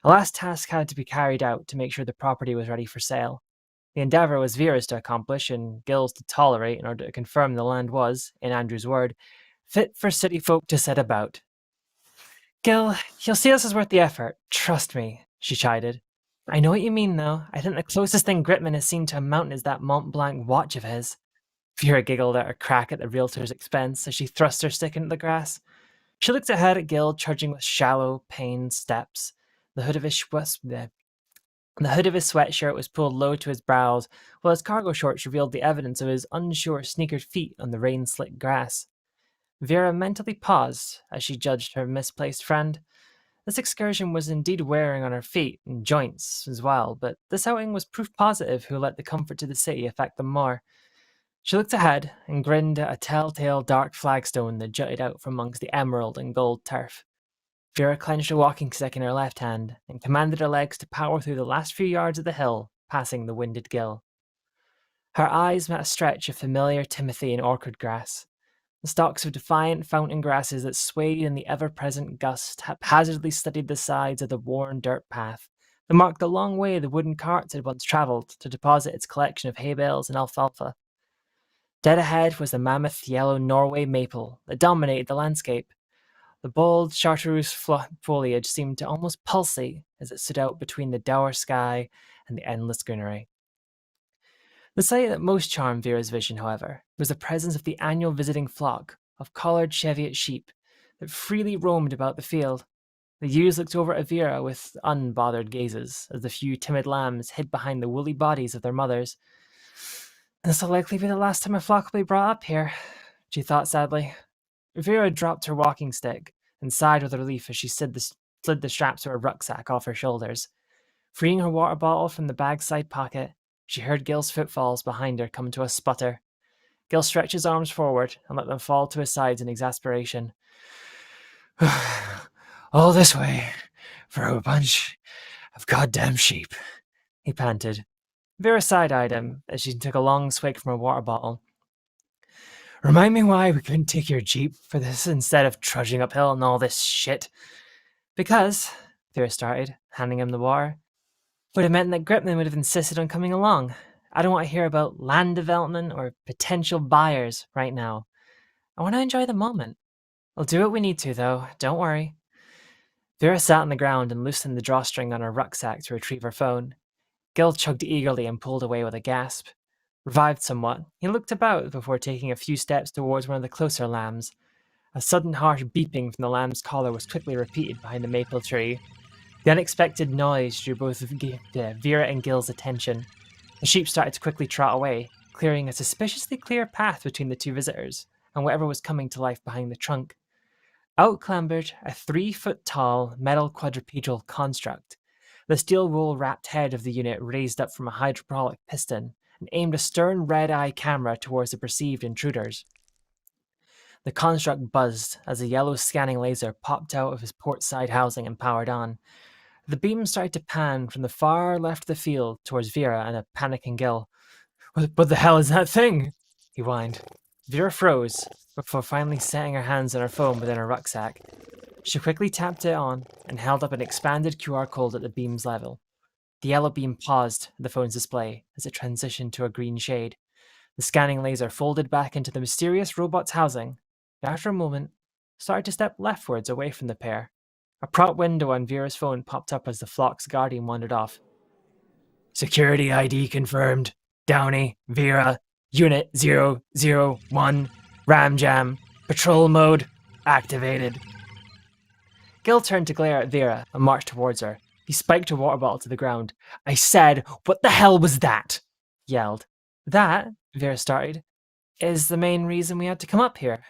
A last task had to be carried out to make sure the property was ready for sale. The endeavour was Vera's to accomplish, and Gil's to tolerate in order to confirm the land was, in Andrew's word, fit for city folk to set about. Gil, you'll see this is worth the effort. Trust me, she chided. I know what you mean, though. I think the closest thing Gritman has seen to a mountain is that Mont Blanc watch of his. Vera giggled at her crack at the realtor's expense as she thrust her stick into the grass. She looked ahead at Gil trudging with shallow, pained steps. The hood of his sweatshirt was pulled low to his brows, while his cargo shorts revealed the evidence of his unsure, sneakered feet on the rain-slicked grass. Vera mentally paused as she judged her misplaced friend. This excursion was indeed wearing on her feet and joints as well, but this outing was proof positive who let the comfort to the city affect them more. She looked ahead and grinned at a telltale dark flagstone that jutted out from amongst the emerald and gold turf. Vera clenched a walking stick in her left hand and commanded her legs to power through the last few yards of the hill, passing the winded Gil. Her eyes met a stretch of familiar timothy and orchard grass. The stalks of defiant fountain grasses that swayed in the ever-present gust haphazardly studied the sides of the worn dirt path that marked the long way the wooden carts had once travelled to deposit its collection of hay bales and alfalfa. Dead ahead was the mammoth yellow Norway maple that dominated the landscape. The bold chartreuse foliage seemed to almost pulsate as it stood out between the dour sky and the endless greenery. The sight that most charmed Vera's vision, however, was the presence of the annual visiting flock of collared Cheviot sheep that freely roamed about the field. The ewes looked over at Vera with unbothered gazes as the few timid lambs hid behind the woolly bodies of their mothers. This will likely be the last time a flock will be brought up here, she thought sadly. Vera dropped her walking stick and sighed with relief as she slid the straps of her rucksack off her shoulders. Freeing her water bottle from the bag's side pocket, she heard Gil's footfalls behind her come to a sputter. Gil stretched his arms forward and let them fall to his sides in exasperation. All this way for a bunch of goddamn sheep, he panted. Vera side-eyed him as she took a long swig from her water bottle. Remind me why we couldn't take your Jeep for this instead of trudging uphill and all this shit. Because, Vera started, handing him the water, would have meant that Gripman would have insisted on coming along. I don't want to hear about land development or potential buyers right now. I want to enjoy the moment. We'll do what we need to, though. Don't worry. Vera sat on the ground and loosened the drawstring on her rucksack to retrieve her phone. Gil chugged eagerly and pulled away with a gasp. Revived somewhat, he looked about before taking a few steps towards one of the closer lambs. A sudden harsh beeping from the lamb's collar was quickly repeated behind the maple tree. The unexpected noise drew both Vera and Gil's attention. The sheep started to quickly trot away, clearing a suspiciously clear path between the two visitors and whatever was coming to life behind the trunk. Out clambered a 3-foot-tall metal quadrupedal construct. The steel wool-wrapped head of the unit raised up from a hydraulic piston and aimed a stern red-eye camera towards the perceived intruders. The construct buzzed as a yellow scanning laser popped out of his port side housing and powered on. The beam started to pan from the far left of the field towards Vera and a panicking Gil. What the hell is that thing? He whined. Vera froze before finally setting her hands on her phone within her rucksack. She quickly tapped it on and held up an expanded QR code at the beam's level. The yellow beam paused at the phone's display as it transitioned to a green shade. The scanning laser folded back into the mysterious robot's housing, and after a moment, started to step leftwards away from the pair. A prop window on Vera's phone popped up as the flock's guardian wandered off. Security ID confirmed. Downey, Vera, Unit 001, Ram Jam, patrol mode activated. Gil turned to glare at Vera and marched towards her. He spiked her water bottle to the ground. I said, what the hell was that? He yelled. That, Vera started, is the main reason we had to come up here.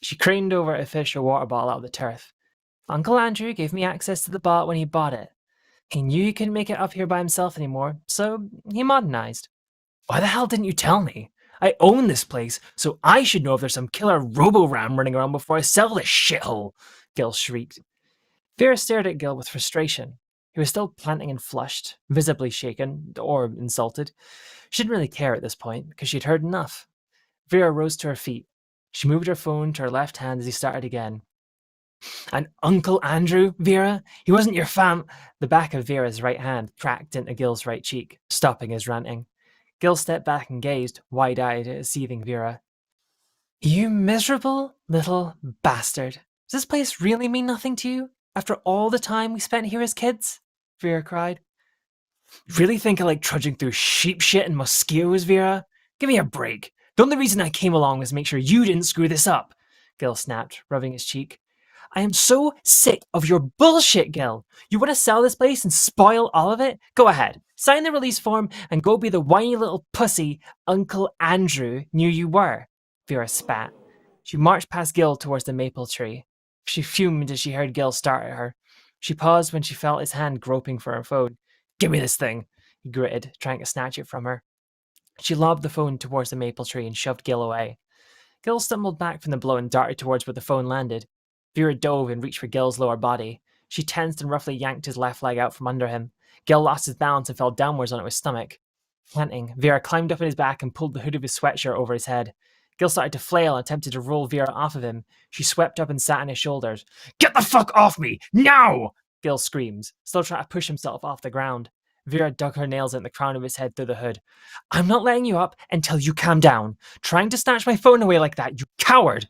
She craned over to fish her water bottle out of the turf. Uncle Andrew gave me access to the bot when he bought it. He knew he couldn't make it up here by himself anymore, so he modernized. Why the hell didn't you tell me? I own this place, so I should know if there's some killer robo-ram running around before I sell this shithole, Gil shrieked. Vera stared at Gil with frustration. He was still panting and flushed, visibly shaken, or insulted. She didn't really care at this point, because she'd heard enough. Vera rose to her feet. She moved her phone to her left hand as he started again. And Uncle Andrew, Vera? He wasn't your fam. The back of Vera's right hand cracked into Gil's right cheek, stopping his ranting. Gil stepped back and gazed, wide-eyed at a seething Vera. You miserable little bastard. Does this place really mean nothing to you? After all the time we spent here as kids? Vera cried. Really think I like trudging through sheep shit and mosquitoes, Vera? Give me a break. The only reason I came along was to make sure you didn't screw this up, Gil snapped, rubbing his cheek. I am so sick of your bullshit, Gil. You want to sell this place and spoil all of it? Go ahead. Sign the release form and go be the whiny little pussy Uncle Andrew knew you were. Vera spat. She marched past Gil towards the maple tree. She fumed as she heard Gil start at her. She paused when she felt his hand groping for her phone. Give me this thing, he gritted, trying to snatch it from her. She lobbed the phone towards the maple tree and shoved Gil away. Gil stumbled back from the blow and darted towards where the phone landed. Vera dove and reached for Gil's lower body. She tensed and roughly yanked his left leg out from under him. Gil lost his balance and fell downwards onto his stomach. Panting, Vera climbed up on his back and pulled the hood of his sweatshirt over his head. Gil started to flail and attempted to roll Vera off of him. She swept up and sat on his shoulders. Get the fuck off me! Now! Gil screamed, still trying to push himself off the ground. Vera dug her nails in the crown of his head through the hood. I'm not letting you up until you calm down. Trying to snatch my phone away like that, you coward!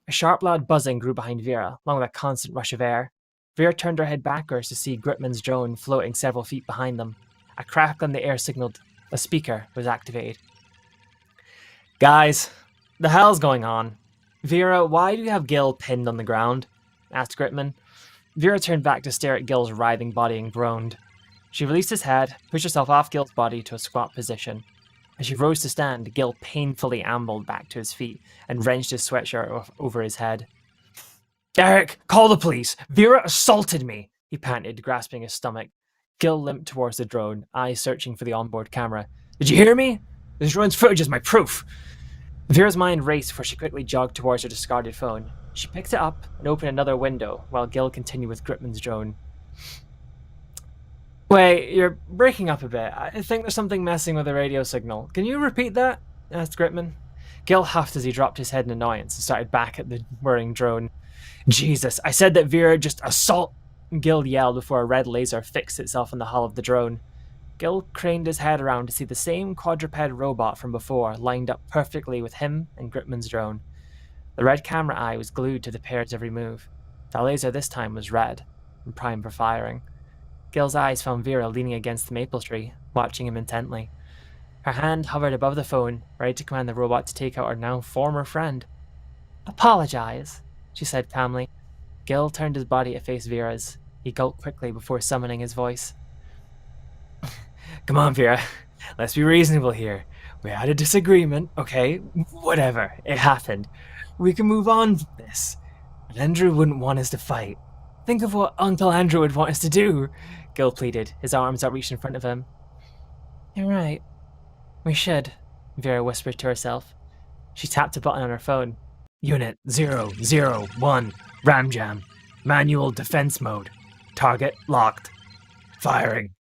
A sharp, loud buzzing grew behind Vera, along with a constant rush of air. Vera turned her head backwards to see Gritman's drone floating several feet behind them. A crack on the air signaled a speaker was activated. Guys, the hell's going on? Vera, why do you have Gil pinned on the ground? Asked Gritman. Vera turned back to stare at Gil's writhing body and groaned. She released his head, pushed herself off Gil's body to a squat position. As she rose to stand, Gil painfully ambled back to his feet and wrenched his sweatshirt over his head. Eric, call the police! Vera assaulted me! He panted, grasping his stomach. Gil limped towards the drone, eyes searching for the onboard camera. Did you hear me? This drone's footage is my proof! Vera's mind raced before she quickly jogged towards her discarded phone. She picked it up and opened another window while Gil continued with Gritman's drone. Wait, you're breaking up a bit. I think there's something messing with the radio signal. Can you repeat that? Asked Gritman. Gil huffed as he dropped his head in annoyance and started back at the whirring drone. Jesus, I said that Vera just assault... Gil yelled before a red laser fixed itself on the hull of the drone. Gil craned his head around to see the same quadruped robot from before lined up perfectly with him and Gritman's drone. The red camera eye was glued to the pair's every move. The laser this time was red and primed for firing. Gil's eyes found Vera leaning against the maple tree, watching him intently. Her hand hovered above the phone, ready to command the robot to take out her now former friend. Apologize, she said calmly. Gil turned his body to face Vera's. He gulped quickly before summoning his voice. Come on, Vera. Let's be reasonable here. We had a disagreement, okay? Whatever. It happened. We can move on from this. But Andrew wouldn't want us to fight. Think of what Uncle Andrew would want us to do, Gil pleaded, his arms outreached in front of him. You're right. We should, Vera whispered to herself. She tapped a button on her phone. Unit 001, Ram Jam. Manual defense mode. Target locked. Firing.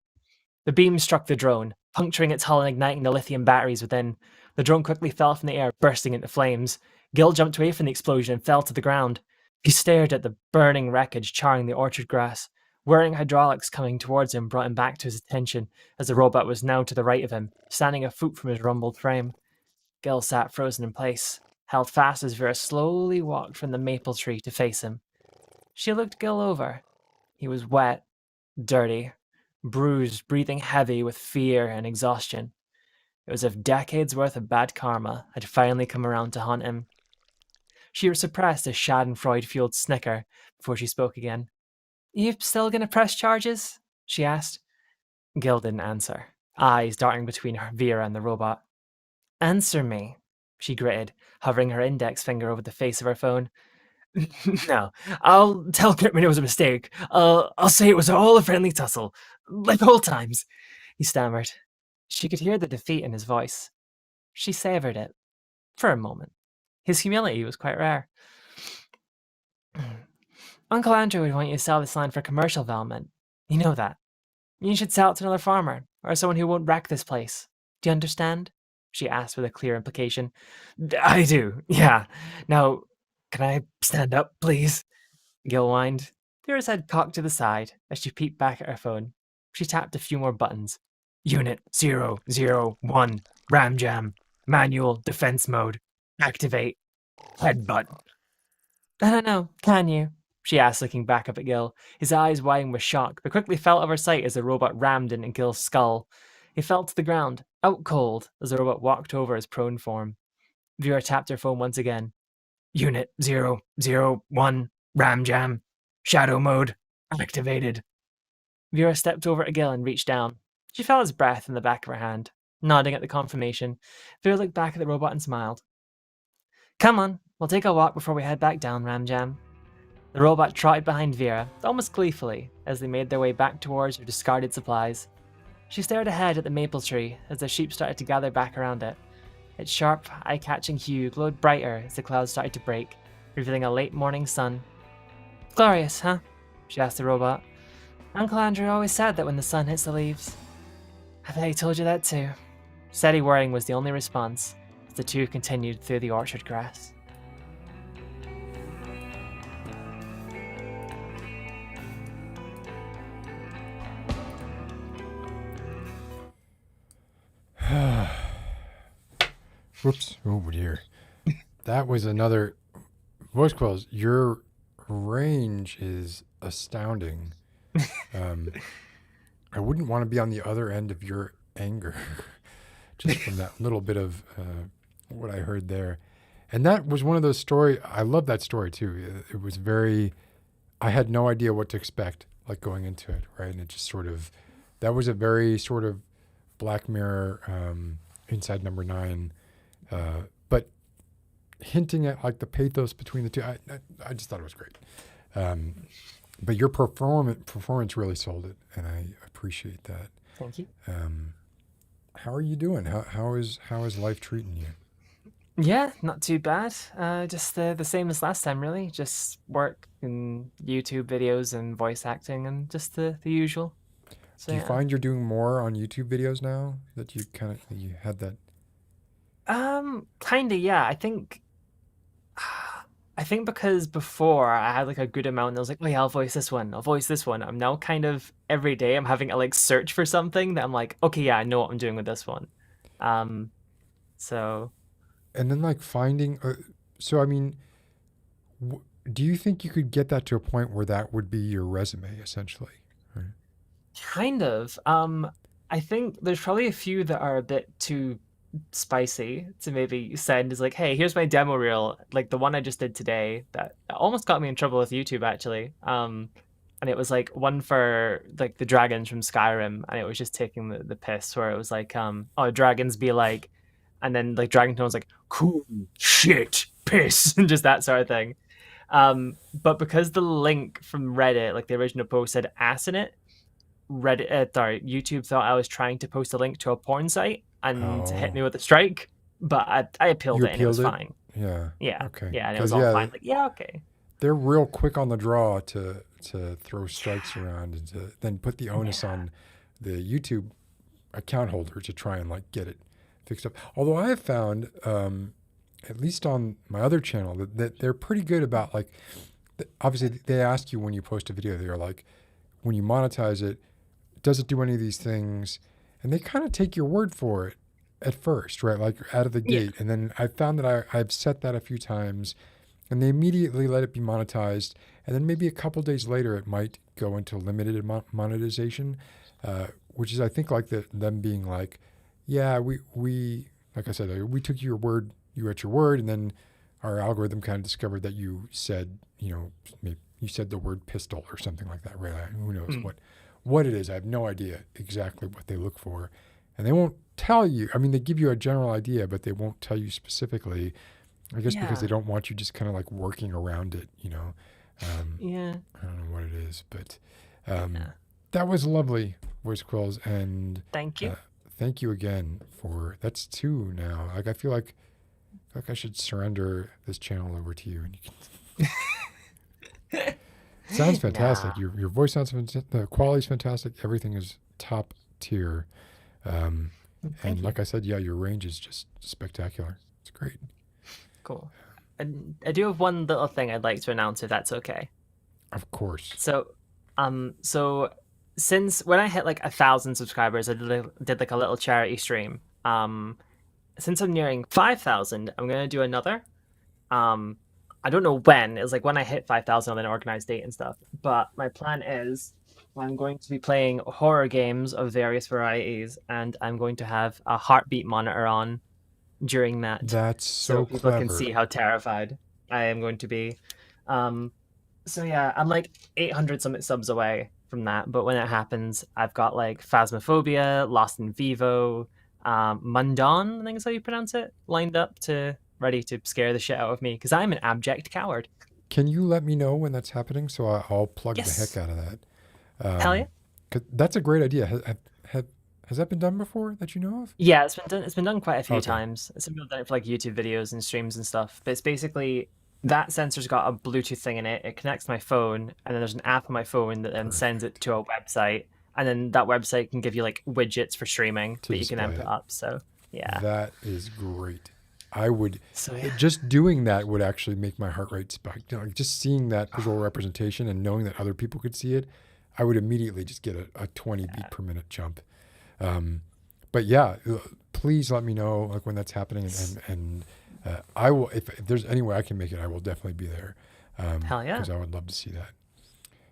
The beam struck the drone, puncturing its hull and igniting the lithium batteries within. The drone quickly fell from the air, bursting into flames. Gil jumped away from the explosion and fell to the ground. He stared at the burning wreckage charring the orchard grass. Whirring hydraulics coming towards him brought him back to his attention, as the robot was now to the right of him, standing a foot from his rumbled frame. Gil sat frozen in place, held fast as Vera slowly walked from the maple tree to face him. She looked Gil over. He was wet, dirty, bruised, breathing heavy with fear and exhaustion. It was as if decades' worth of bad karma had finally come around to haunt him. She suppressed a schadenfreude-fueled snicker before she spoke again. You still gonna press charges? She asked. Gil didn't answer, eyes darting between Vera and the robot. Answer me, she gritted, hovering her index finger over the face of her phone. No, I'll tell Gritman it was a mistake. I'll say it was all a friendly tussle. Like old times, he stammered. She could hear the defeat in his voice. She savoured it. For a moment. His humility was quite rare. Uncle Andrew would want you to sell this land for commercial development. You know that. You should sell it to another farmer, or someone who won't wreck this place. Do you understand? She asked with a clear implication. I do, yeah. Now, can I stand up, please? Gil whined. Vera's head cocked to the side as she peeped back at her phone. She tapped a few more buttons. Unit 001, Ram Jam, manual defense mode, activate, headbutt. I don't know, can you? She asked, looking back up at Gil, his eyes widening with shock, but quickly fell out of her sight as the robot rammed into Gil's skull. He fell to the ground, out cold, as the robot walked over his prone form. Vera tapped her phone once again. Unit 001, Ram Jam, shadow mode, activated. Vera stepped over to Gil and reached down. She felt his breath in the back of her hand. Nodding at the confirmation, Vera looked back at the robot and smiled. Come on, we'll take a walk before we head back down, Ram Jam. The robot trotted behind Vera, almost gleefully, as they made their way back towards her discarded supplies. She stared ahead at the maple tree as the sheep started to gather back around it. Its sharp, eye-catching hue glowed brighter as the clouds started to break, revealing a late morning sun. Glorious, huh? She asked the robot. Uncle Andrew always said that when the sun hits the leaves. I bet he told you that too. Steady whirring was the only response, as the two continued through the orchard grass. Whoops. Oh, dear. That was another voice quills. Your range is astounding. I wouldn't want to be on the other end of your anger just from that little bit of what I heard there. And that was one of those stories. I love that story too. It was very, I had no idea what to expect, like going into it, right? And it just sort of, that was a very sort of Black Mirror inside number 9. But hinting at like the pathos between the two, I just thought it was great. But your performance really sold it, and I appreciate that. Thank you. How are you doing? How is life treating you? Yeah, not too bad. Just the same as last time, really. Just work and YouTube videos and voice acting and just the usual. So, Do you find you're doing more on YouTube videos now that you had that? Kinda, yeah. I think because before I had like a good amount, and I was like, oh yeah, I'll voice this one. I'll voice this one. I'm now kind of every day I'm having to like search for something that I'm like, okay, yeah, I know what I'm doing with this one. So And then like finding, so I mean, do you think you could get that to a point where that would be your resume essentially? Right? kind of. I think there's probably a few that are a bit too spicy to maybe send is like, hey, here's my demo reel, like the one I just did today that almost got me in trouble with YouTube actually. And it was like one for like the dragons from Skyrim, and it was just taking the piss where it was like, oh, dragons be like, and then like Dragon Tone was like, cool shit, piss, and just that sort of thing. But because the link from Reddit, like the original post, said ass in it, YouTube thought I was trying to post a link to a porn site and hit me with a strike. But I appealed You it and it was appealed it? fine. Yeah. Yeah, Okay. yeah, and it was 'Cause, all yeah, fine. Like, yeah, okay. they're real quick on the draw to throw strikes around and to then put the onus Yeah. on the YouTube account holder to try and like get it fixed up. Although I have found, at least on my other channel, that they're pretty good about like, obviously they ask you when you post a video, they're like, when you monetize it, does it do any of these things? And they kind of take your word for it at first, right? Like out of the Yeah. gate. And then I found that I've set that a few times and they immediately let it be monetized. And then maybe a couple days later, it might go into limited monetization, which is, I think, like them being like, yeah, we like I said, we took your word, you at your word. And then our algorithm kind of discovered that you said, maybe you said the word pistol or something like that, right? Who knows what it is. I have no idea exactly what they look for. And they won't tell you. I mean, they give you a general idea, but they won't tell you specifically. I guess because they don't want you just kind of like working around it, Yeah. I don't know what it is, but Yeah. That was lovely, Voice Quills, and Thank you. thank you again for that's 2 now. Like I feel like I should surrender this channel over to you, and you can. Sounds fantastic. Nah. Your voice sounds fantastic. The quality's fantastic. Everything is top tier. And Thank you. like I said, yeah, your range is just spectacular. It's great. Cool. And I do have one little thing I'd like to announce, if that's okay. Of course. So since when I hit like 1,000 subscribers, I did like a little charity stream. Since I'm nearing 5,000, I'm gonna do another. I don't know when. It was like when I hit 5,000 on an organized date and stuff. But my plan is I'm going to be playing horror games of various varieties, and I'm going to have a heartbeat monitor on during that, That's so people clever. can see how terrified I am going to be. So yeah, I'm like 800 something subs away from that, but when it happens, I've got like Phasmophobia, Lost in Vivo, Mundan, I think is how you pronounce it, lined up to ready to scare the shit out of me because I'm an abject coward. Can you let me know when that's happening so I'll plug Yes. the heck out of that? Hell yeah. 'Cause that's a great idea. Has that been done before that you know of? Yeah, it's been done. It's been done quite a few Okay. times. Some people have done it for like YouTube videos and streams and stuff. But it's basically that sensor's got a Bluetooth thing in it. It connects to my phone, and then there's an app on my phone that then sends it to a website, and then that website can give you like widgets for streaming To that you can then display put it. up. So yeah. That is great. I would So yeah. just doing that would actually make my heart rate spike. You know, like just seeing that visual representation and knowing that other people could see it, I would immediately just get a 20 beat per minute jump. But yeah, please let me know like when that's happening, and I will if there's any way I can make it, I will definitely be there. Hell yeah. Because I would love to see that.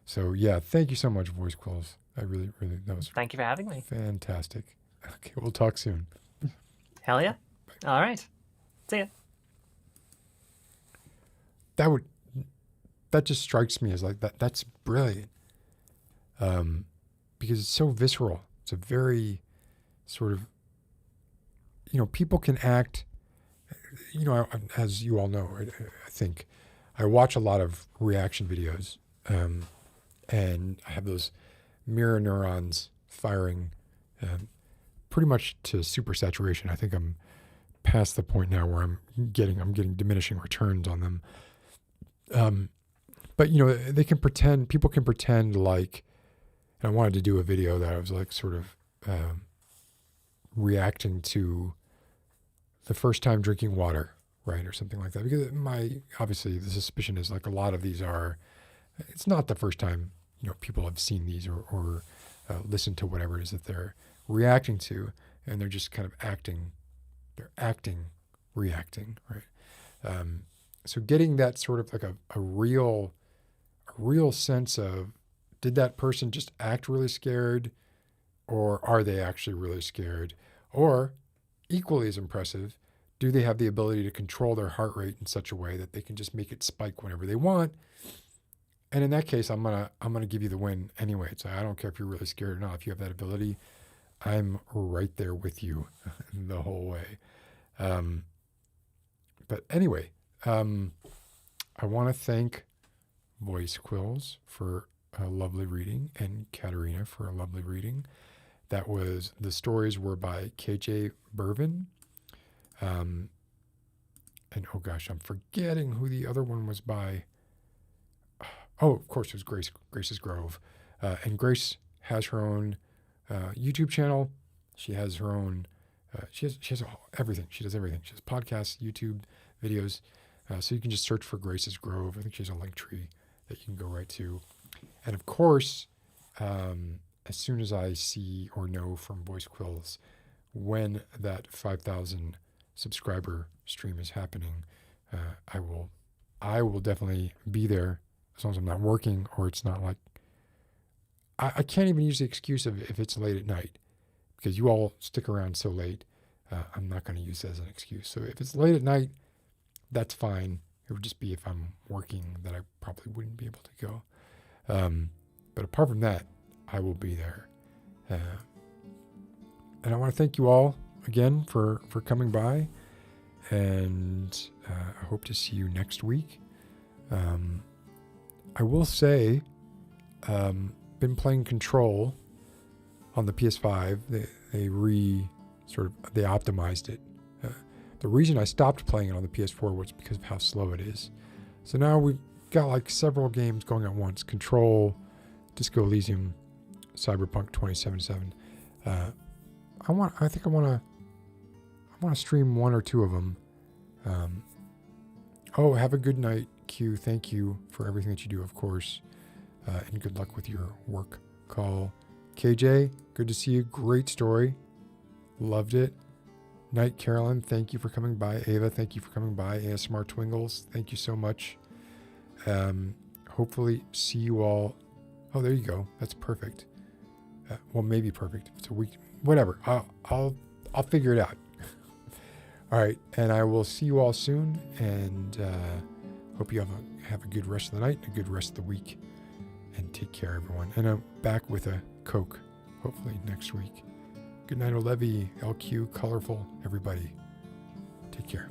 So yeah, thank you so much, Voice Quills. I really, that was Thank you for having me. fantastic. Okay, we'll talk soon. Hell yeah. All right. See ya. That just strikes me as like that's brilliant. Because it's so visceral. It's a very sort of, people can act, as you all know, I think I watch a lot of reaction videos, and I have those mirror neurons firing pretty much to super saturation. I think I'm past the point now where I'm getting diminishing returns on them. But people can pretend like, and I wanted to do a video that I was like sort of reacting to the first time drinking water, right, or something like that. Because obviously the suspicion is like a lot of these it's not the first time people have seen these or listened to whatever it is that they're reacting to, and they're just kind of reacting, right? So getting that sort of like a real sense of, did that person just act really scared, or are they actually really scared? Or equally as impressive, do they have the ability to control their heart rate in such a way that they can just make it spike whenever they want? And in that case, I'm gonna give you the win anyway. So I don't care if you're really scared or not. If you have that ability, I'm right there with you the whole way. But anyway, I want to thank Voice Quills for a lovely reading, and Katerina for a lovely reading. The stories were by KJ Bervin. And oh gosh, I'm forgetting who the other one was by. Oh, of course, it was Grace's Grove. And Grace has her own YouTube channel. She has her own, she has everything. She does everything. She has podcasts, YouTube videos. So you can just search for Grace's Grove. I think she has a link tree that you can go right to. And of course, as soon as I see or know from Voice Quills when that 5,000 subscriber stream is happening, I will definitely be there, as long as I'm not working, or it's not like, I can't even use the excuse of if it's late at night, because you all stick around so late. I'm not going to use that as an excuse. So if it's late at night, that's fine. It would just be if I'm working that I probably wouldn't be able to go. But apart from that, I will be there. And I want to thank you all again for coming by. And I hope to see you next week. I will say, been playing Control on the PS5. They optimized it. The reason I stopped playing it on the PS4 was because of how slow it is. So now we've got like several games going at once: Control, Disco Elysium, Cyberpunk 2077. I think I want to stream one or two of them. Have a good night, Q. Thank you for everything that you do, of course, and good luck with your work call. KJ, good to see you. Great story. Loved it. Night, Carolyn. Thank you for coming by. Ava, thank you for coming by. ASMR Twingles, thank you so much. Hopefully see you all. Oh, there you go. That's perfect. Well, maybe perfect. It's a week. Whatever. I'll figure it out. All right, and I will see you all soon. And hope you have a good rest of the night, a good rest of the week, and take care, everyone. And I'm back with a Coke, hopefully next week. Good night, Olevi, LQ, Colorful, everybody. Take care.